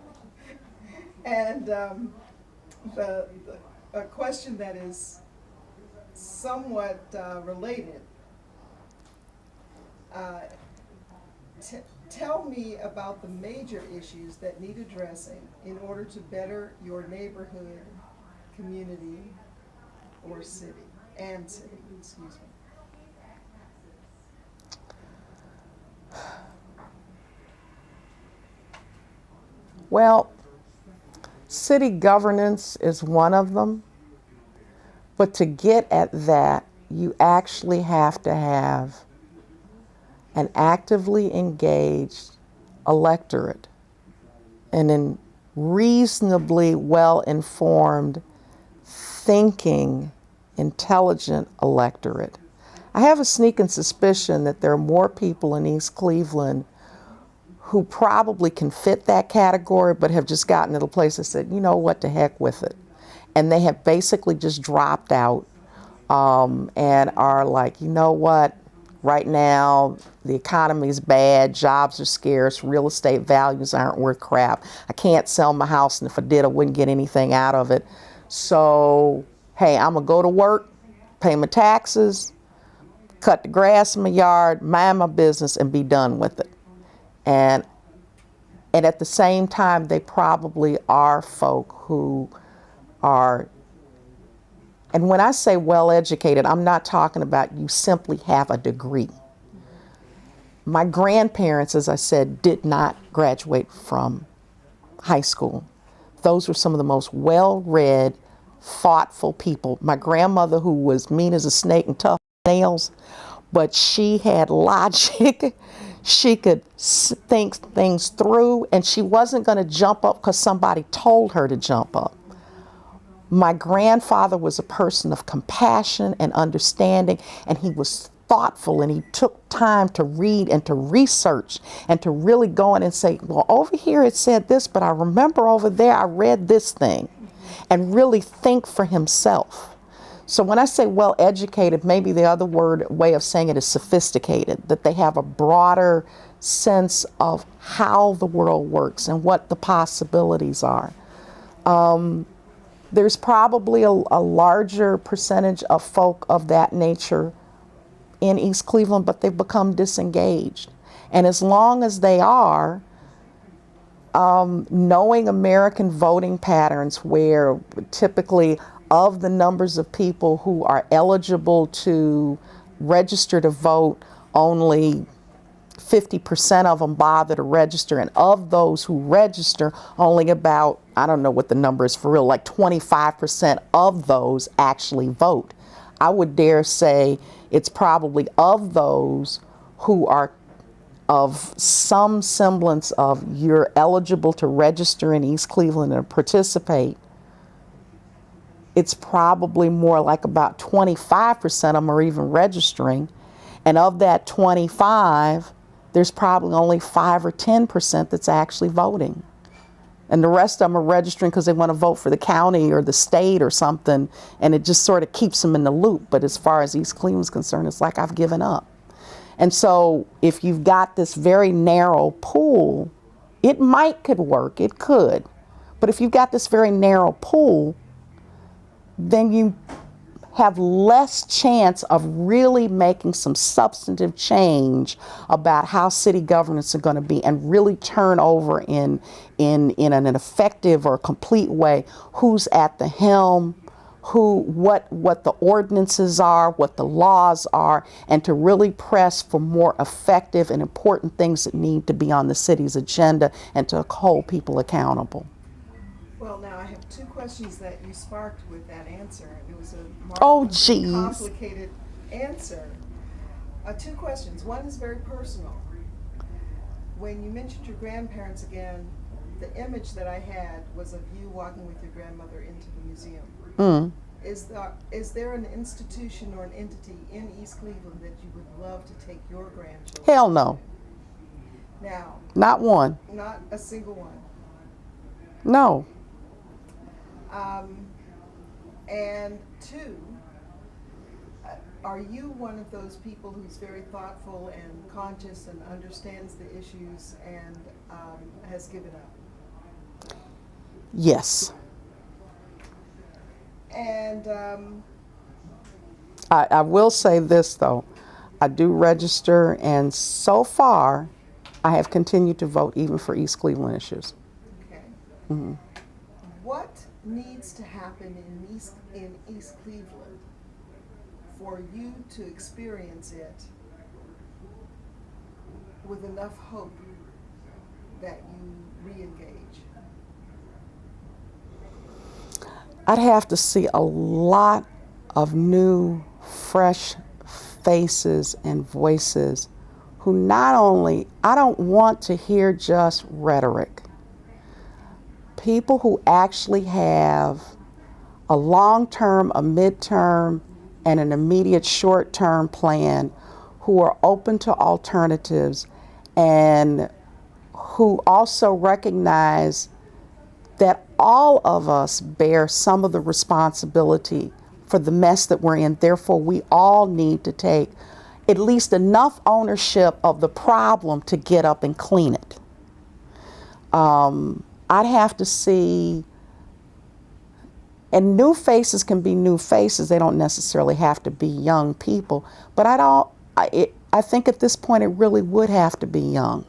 And a question that is somewhat related. Tell me about the major issues that need addressing in order to better your neighborhood, community, or city, excuse me. Well, city governance is one of them, but to get at that, you actually have to have an actively engaged electorate and a reasonably well-informed, thinking, intelligent electorate. I have a sneaking suspicion that there are more people in East Cleveland who probably can fit that category, but have just gotten to the place that said, you know what, to heck with it. And they have basically just dropped out and are like, you know what, right now the economy's bad, jobs are scarce, real estate values aren't worth crap. I can't sell my house, and if I did, I wouldn't get anything out of it. So, hey, I'm gonna go to work, pay my taxes, cut the grass in my yard, mind my business, and be done with it. And at the same time, they probably are folk who are, and when I say well-educated, I'm not talking about you simply have a degree. My grandparents, as I said, did not graduate from high school. Those were some of the most well-read, thoughtful people. My grandmother, who was mean as a snake and tough nails, but she had logic. She could think things through, and she wasn't going to jump up because somebody told her to jump up. My grandfather was a person of compassion and understanding, and he was thoughtful, and he took time to read and to research and to really go in and say, well, over here it said this, but I remember over there I read this thing, and really think for himself. So when I say well-educated, maybe the other way of saying it is sophisticated, that they have a broader sense of how the world works and what the possibilities are. There's probably a larger percentage of folk of that nature in East Cleveland, but they've become disengaged. And as long as they are, knowing American voting patterns, where typically of the numbers of people who are eligible to register to vote, only 50% of them bother to register, and of those who register, only about, I don't know what the number is for real, like 25% of those actually vote. I would dare say it's probably of those who are of some semblance of you're eligible to register in East Cleveland and participate. It's probably more like about 25% of them are even registering. And of that 25, there's probably only 5 or 10% that's actually voting. And the rest of them are registering because they want to vote for the county or the state or something, and it just sort of keeps them in the loop. But as far as East Cleveland's concerned, it's like I've given up. And so if you've got this very narrow pool, it could work, it could. But if you've got this very narrow pool, then you have less chance of really making some substantive change about how city governance are going to be, and really turn over in an effective or complete way who's at the helm, what the ordinances are, what the laws are, and to really press for more effective and important things that need to be on the city's agenda, and to hold people accountable. Well, now I have two questions that you sparked with that answer. It was a complicated answer. Two questions. One is very personal. When you mentioned your grandparents again, the image that I had was of you walking with your grandmother into the museum. Mm. Is there an institution or an entity in East Cleveland that you would love to take your grandchildren? Hell no. Now. Not one. Not a single one. No. And two, are you one of those people who's very thoughtful and conscious and understands the issues and has given up? Yes. And I will say this, though. I do register, and so far, I have continued to vote even for East Cleveland issues. Okay. Mm-hmm. What needs to happen in East Cleveland for you to experience it with enough hope that you re-engage? I'd have to see a lot of new, fresh faces and voices who not only, I don't want to hear just rhetoric. People who actually have a long-term, a mid-term, and an immediate short-term plan, who are open to alternatives, and who also recognize that all of us bear some of the responsibility for the mess that we're in. Therefore, we all need to take at least enough ownership of the problem to get up and clean it. I'd have to see, and new faces can be new faces. They don't necessarily have to be young people. But I think at this point it really would have to be young.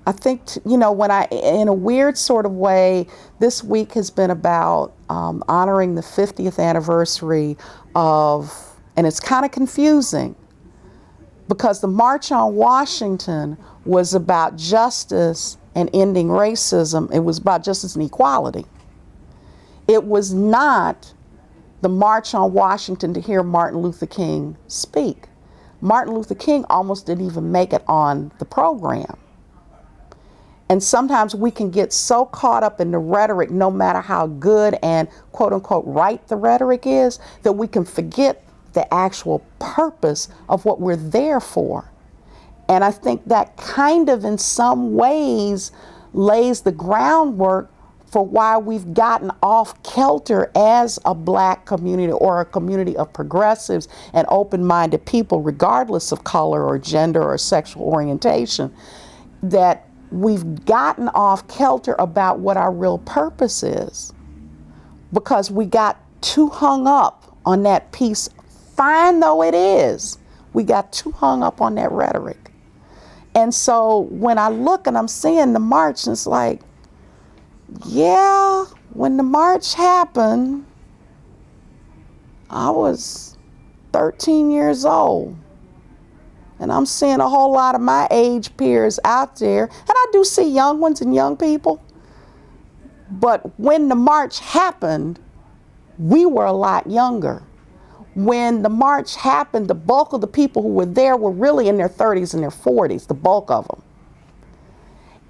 I think, in a weird sort of way, this week has been about honoring the 50th anniversary of, and it's kind of confusing, because the March on Washington was about justice and ending racism. It was about justice and equality. It was not the March on Washington to hear Martin Luther King speak. Martin Luther King almost didn't even make it on the program. And sometimes we can get so caught up in the rhetoric, no matter how good and quote unquote right the rhetoric is, that we can forget the actual purpose of what we're there for. And I think that kind of in some ways lays the groundwork for why we've gotten off kilter as a Black community, or a community of progressives and open-minded people, regardless of color or gender or sexual orientation, that we've gotten off kilter about what our real purpose is, because we got too hung up on that piece, fine though it is. We got too hung up on that rhetoric. And so when I look and I'm seeing the march, and it's like, yeah, when the march happened, I was 13 years old. And I'm seeing a whole lot of my age peers out there. And I do see young ones and young people. But when the march happened, we were a lot younger. When the march happened, the bulk of the people who were there were really in their 30s and their 40s, the bulk of them.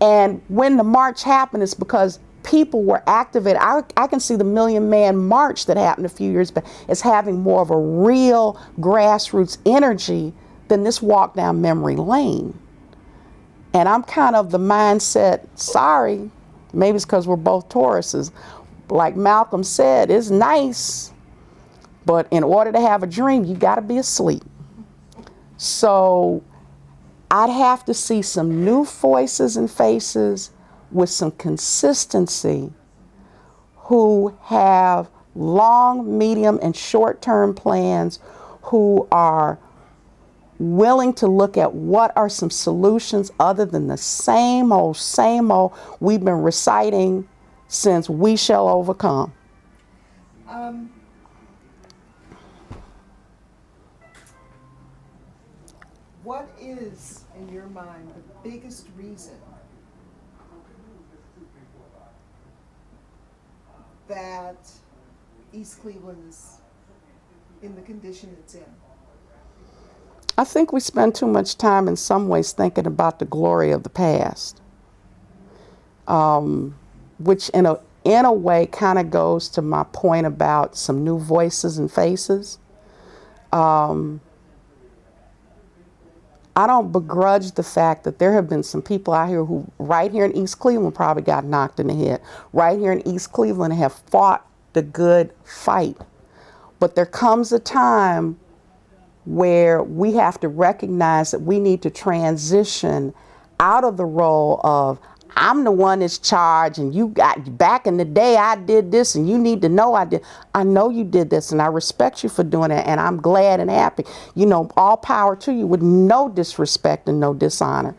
And when the march happened, it's because people were activated. I can see the Million Man March that happened a few years back as having more of a real grassroots energy than this walk down memory lane. And I'm kind of the mindset, sorry, maybe it's because we're both Tauruses. Like Malcolm said, it's nice, but in order to have a dream, you got to be asleep. So I'd have to see some new voices and faces with some consistency who have long, medium, and short-term plans, who are willing to look at what are some solutions other than the same old we've been reciting since We Shall Overcome. What is, in your mind, the biggest reason that East Cleveland is in the condition it's in? I think we spend too much time in some ways thinking about the glory of the past, which in a way kind of goes to my point about some new voices and faces. I don't begrudge the fact that there have been some people out here who right here in East Cleveland probably got knocked in the head, right here in East Cleveland have fought the good fight. But there comes a time where we have to recognize that we need to transition out of the role of I'm the one that's charged and you got back in the day I did this and you need to know I did. I know you did this and I respect you for doing it and I'm glad and happy. You know, all power to you with no disrespect and no dishonor.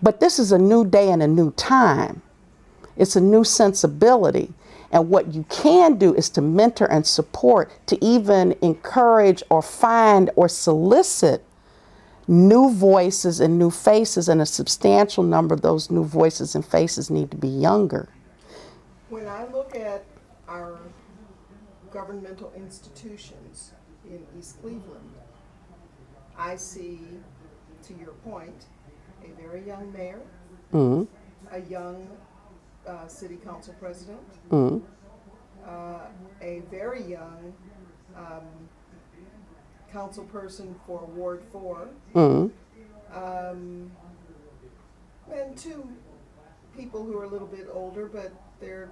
But this is a new day and a new time. It's a new sensibility. And what you can do is to mentor and support, to even encourage or find or solicit new voices and new faces, and a substantial number of those new voices and faces need to be younger. When I look at our governmental institutions in East Cleveland, I see, to your point, a very young mayor, a young city council president, a very young council person for Ward 4, and two people who are a little bit older, but they're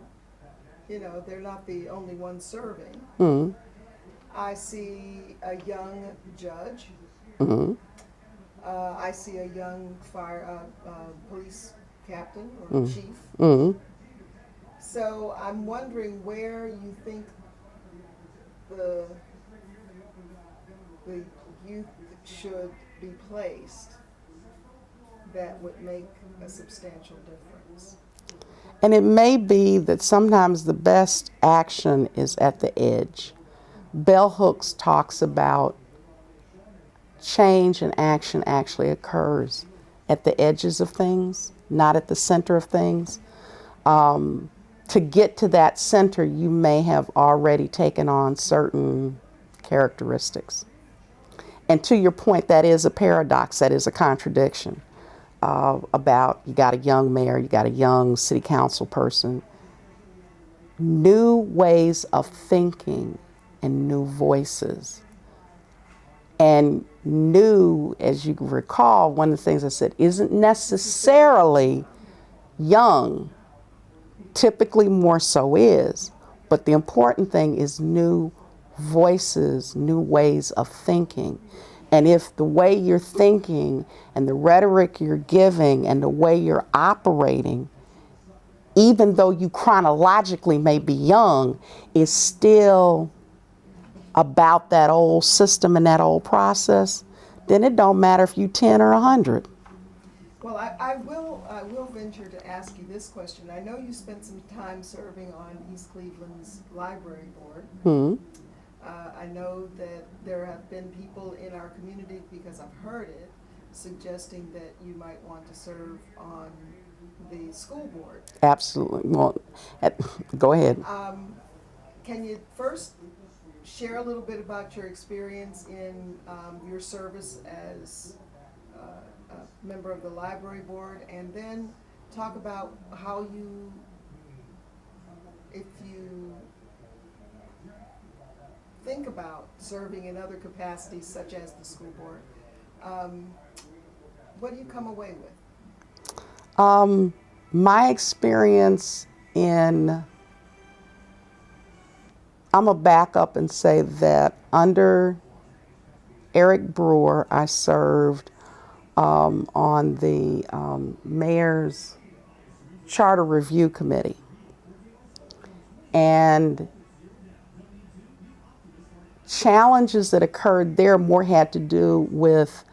not the only ones serving. I see a young judge. I see a young police captain or chief. So I'm wondering where you think the youth should be placed that would make a substantial difference. And it may be that sometimes the best action is at the edge. Bell Hooks talks about change and action actually occurs at the edges of things, not at the center of things. To get to that center, you may have already taken on certain characteristics. And to your point, that is a paradox, that is a contradiction about you got a young mayor, you got a young city council person. New ways of thinking and new voices. And new, as you recall, one of the things I said, isn't necessarily young. Typically more so is. But the important thing is new voices, new ways of thinking. And if the way you're thinking and the rhetoric you're giving and the way you're operating, even though you chronologically may be young, is still about that old system and that old process, then it don't matter if you're 10 or 100. Well, I will venture to ask you this question. I know you spent some time serving on East Cleveland's library board. I know that there have been people in our community, because I've heard it, suggesting that you might want to serve on the school board. Absolutely. Well, go ahead. Can you first share a little bit about your experience in your service as a member of the library board, and then talk about how you, if you think about serving in other capacities such as the school board, what do you come away with? My experience in, I'm going to back up and say that under Eric Brewer, I served on the mayor's charter review committee. And challenges that occurred there more had to do with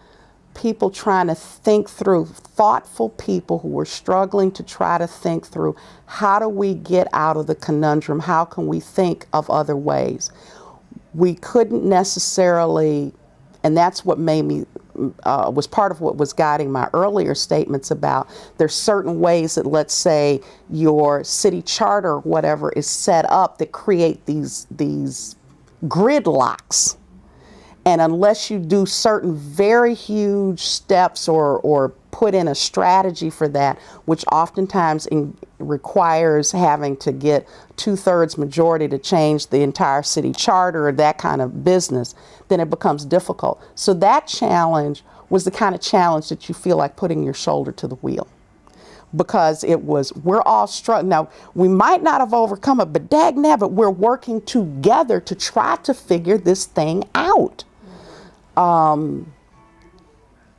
people trying to think through, thoughtful people who were struggling to try to think through, how do we get out of the conundrum? How can we think of other ways? We couldn't necessarily, and that's what made me, was part of what was guiding my earlier statements about there's certain ways that, let's say, your city charter, whatever, is set up that create these gridlocks. And unless you do certain very huge steps or put in a strategy for that, which oftentimes requires having to get 2/3 majority to change the entire city charter or that kind of business, then it becomes difficult. So that challenge was the kind of challenge that you feel like putting your shoulder to the wheel. Because it was, we're all struggling. Now, we might not have overcome it, but dagnabbit, we're working together to try to figure this thing out.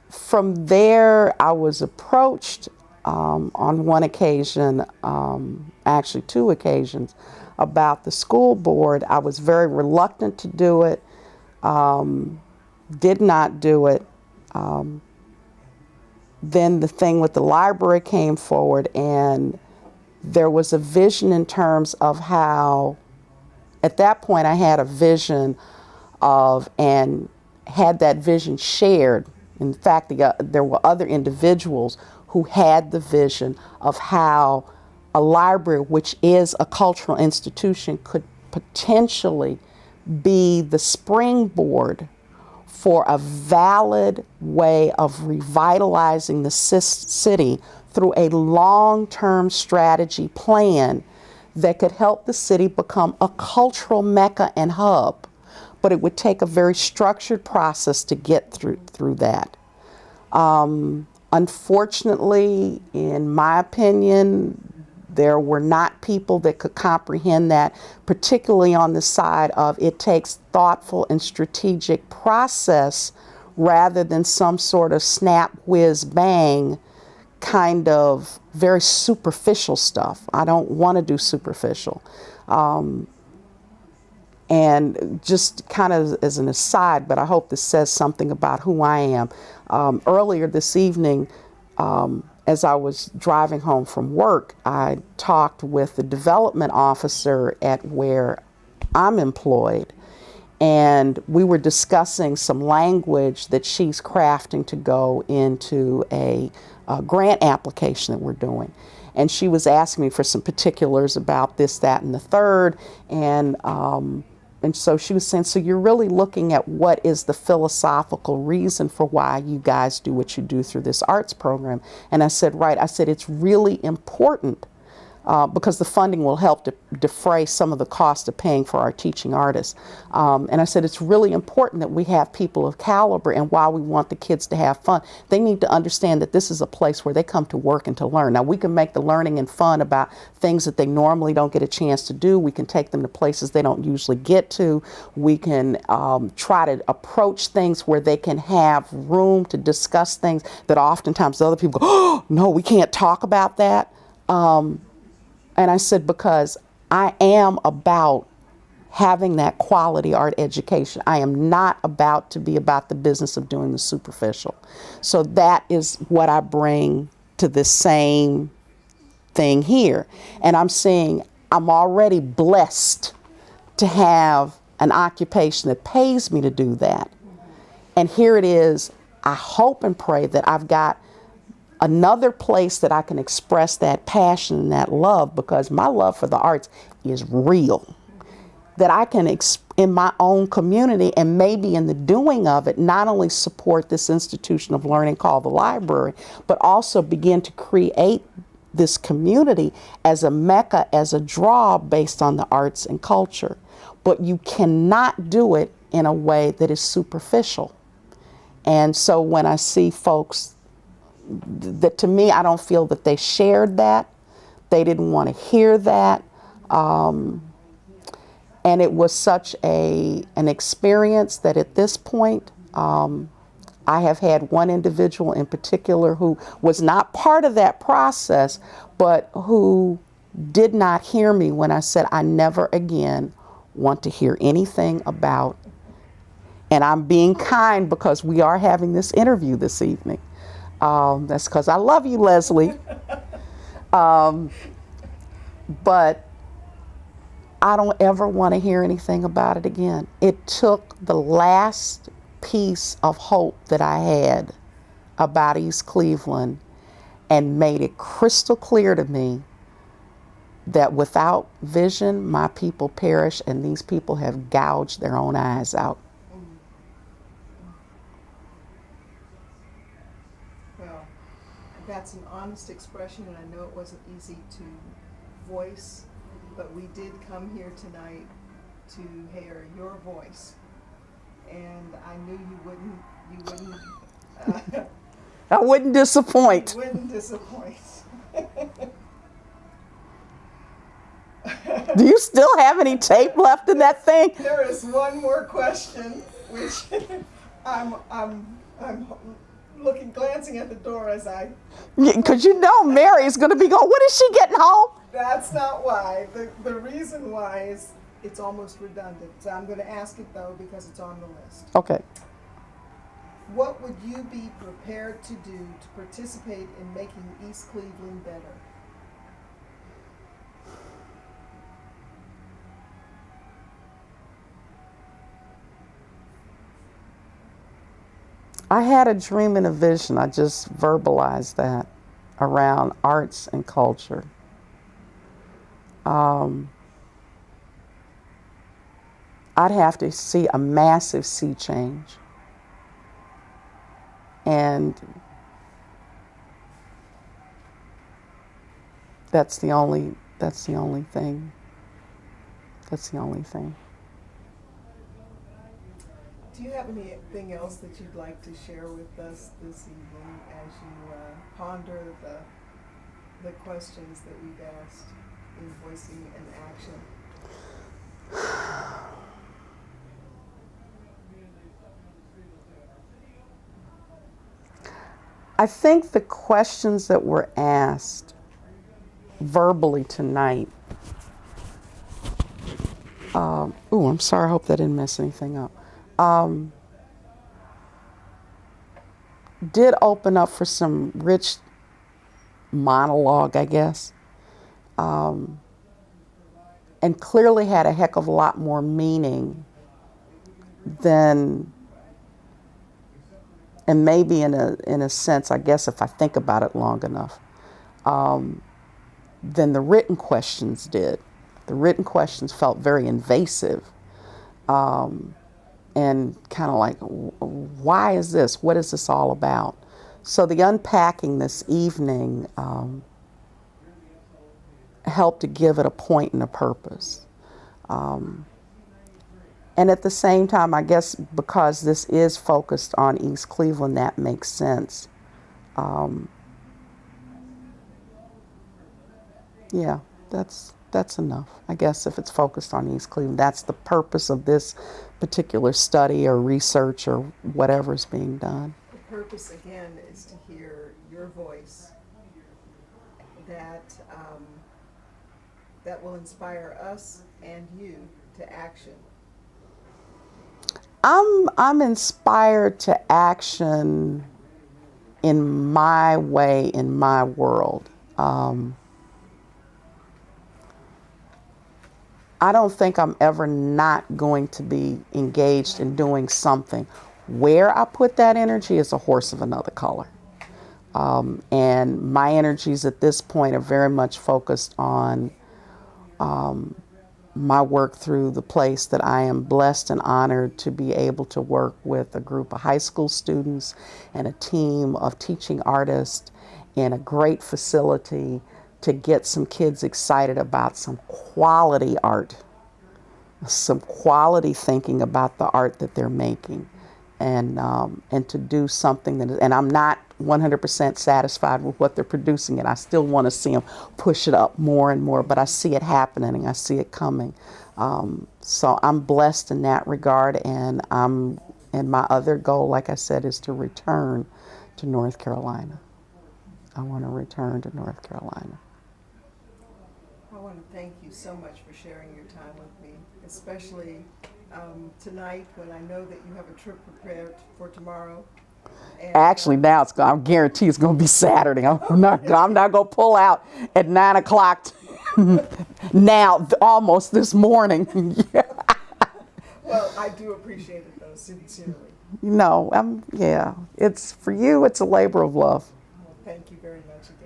From there, I was approached on one occasion, actually 2 occasions, about the school board. I was very reluctant to do it, did not do it. Then the thing with the library came forward, and there was a vision in terms of how, at that point, I had a vision of, and had that vision shared. In fact, there were other individuals who had the vision of how a library, which is a cultural institution, could potentially be the springboard for a valid way of revitalizing the city through a long-term strategy plan that could help the city become a cultural mecca and hub. But it would take a very structured process to get through that. Unfortunately, in my opinion, there were not people that could comprehend that, particularly on the side of it takes thoughtful and strategic process rather than some sort of snap, whiz, bang kind of very superficial stuff. I don't want to do superficial. And just kind of as an aside, but I hope this says something about who I am. Earlier this evening, as I was driving home from work, I talked with the development officer at where I'm employed, and we were discussing some language that she's crafting to go into a grant application that we're doing. And she was asking me for some particulars about this, that, and the third, and so she was saying, so you're really looking at what is the philosophical reason for why you guys do what you do through this arts program. And I said, right, I said, it's really important because the funding will help to defray some of the cost of paying for our teaching artists. And I said, it's really important that we have people of caliber, and while we want the kids to have fun, they need to understand that this is a place where they come to work and to learn. Now, we can make the learning and fun about things that they normally don't get a chance to do. We can take them to places they don't usually get to. We can try to approach things where they can have room to discuss things that oftentimes other people go, oh, no, we can't talk about that. And I said, because I am about having that quality art education. I am not about to be about the business of doing the superficial. So that is what I bring to this same thing here. And I'm saying I'm already blessed to have an occupation that pays me to do that. And here it is. I hope and pray that I've got another place that I can express that passion and that love, because my love for the arts is real. That I can, in my own community and maybe in the doing of it, not only support this institution of learning called the library, but also begin to create this community as a mecca, as a draw based on the arts and culture. But you cannot do it in a way that is superficial. And so when I see folks that, to me, I don't feel that they shared that. They didn't want to hear that. And it was such an experience that at this point, I have had one individual in particular who was not part of that process, but who did not hear me when I said, I never again want to hear anything about, and I'm being kind because we are having this interview this evening. That's because I love you, Leslye. But I don't ever want to hear anything about it again. It took the last piece of hope that I had about East Cleveland and made it crystal clear to me that without vision, my people perish, and these people have gouged their own eyes out. Well, that's an honest expression, and I know it wasn't easy to voice, but we did come here tonight to hear your voice, and I knew you wouldn't. I wouldn't disappoint. You wouldn't disappoint. Do you still have any tape left in that thing? There is one more question, which I'm glancing at the door as I. Because you know Mary's going to be going, when is she getting home? That's not why. The reason why is it's almost redundant. So I'm going to ask it though because it's on the list. Okay. What would you be prepared to do to participate in making East Cleveland better? I had a dream and a vision. I just verbalized that around arts and culture. I'd have to see a massive sea change. And that's the only thing. That's the only thing. Do you have anything else that you'd like to share with us this evening as you ponder the questions that we've asked in voicing an action? I think the questions that were asked verbally tonight, I'm sorry, I hope that didn't mess anything up, did open up for some rich monologue, I guess, and clearly had a heck of a lot more meaning than, and maybe in a sense, I guess if I think about it long enough, than the written questions did. The written questions felt very invasive, and kind of like, why is this? What is this all about? So the unpacking this evening helped to give it a point and a purpose. And at the same time, I guess because this is focused on East Cleveland, that makes sense. Yeah, that's enough. I guess if it's focused on East Cleveland, that's the purpose of this particular study or research or whatever is being done. The purpose, again, is to hear your voice that will inspire us and you to action. I'm inspired to action in my way, in my world. I don't think I'm ever not going to be engaged in doing something. Where I put that energy is a horse of another color. And my energies at this point are very much focused on my work through the place that I am blessed and honored to be able to work with a group of high school students and a team of teaching artists in a great facility to get some kids excited about some quality art, some quality thinking about the art that they're making, and to do something that is, and I'm not 100% satisfied with what they're producing, and I still want to see them push it up more and more, but I see it happening and I see it coming. So I'm blessed in that regard, and my other goal, like I said, is to return to North Carolina. I want to return to North Carolina. I want to thank you so much for sharing your time with me, especially tonight when I know that you have a trip prepared for tomorrow. And, Actually, now I guarantee it's going to be Saturday. I'm not going to pull out at 9 o'clock now, almost this morning. Yeah. well, I do appreciate it though, sincerely. Yeah, it's for you, it's a labor of love. Well, thank you very much again.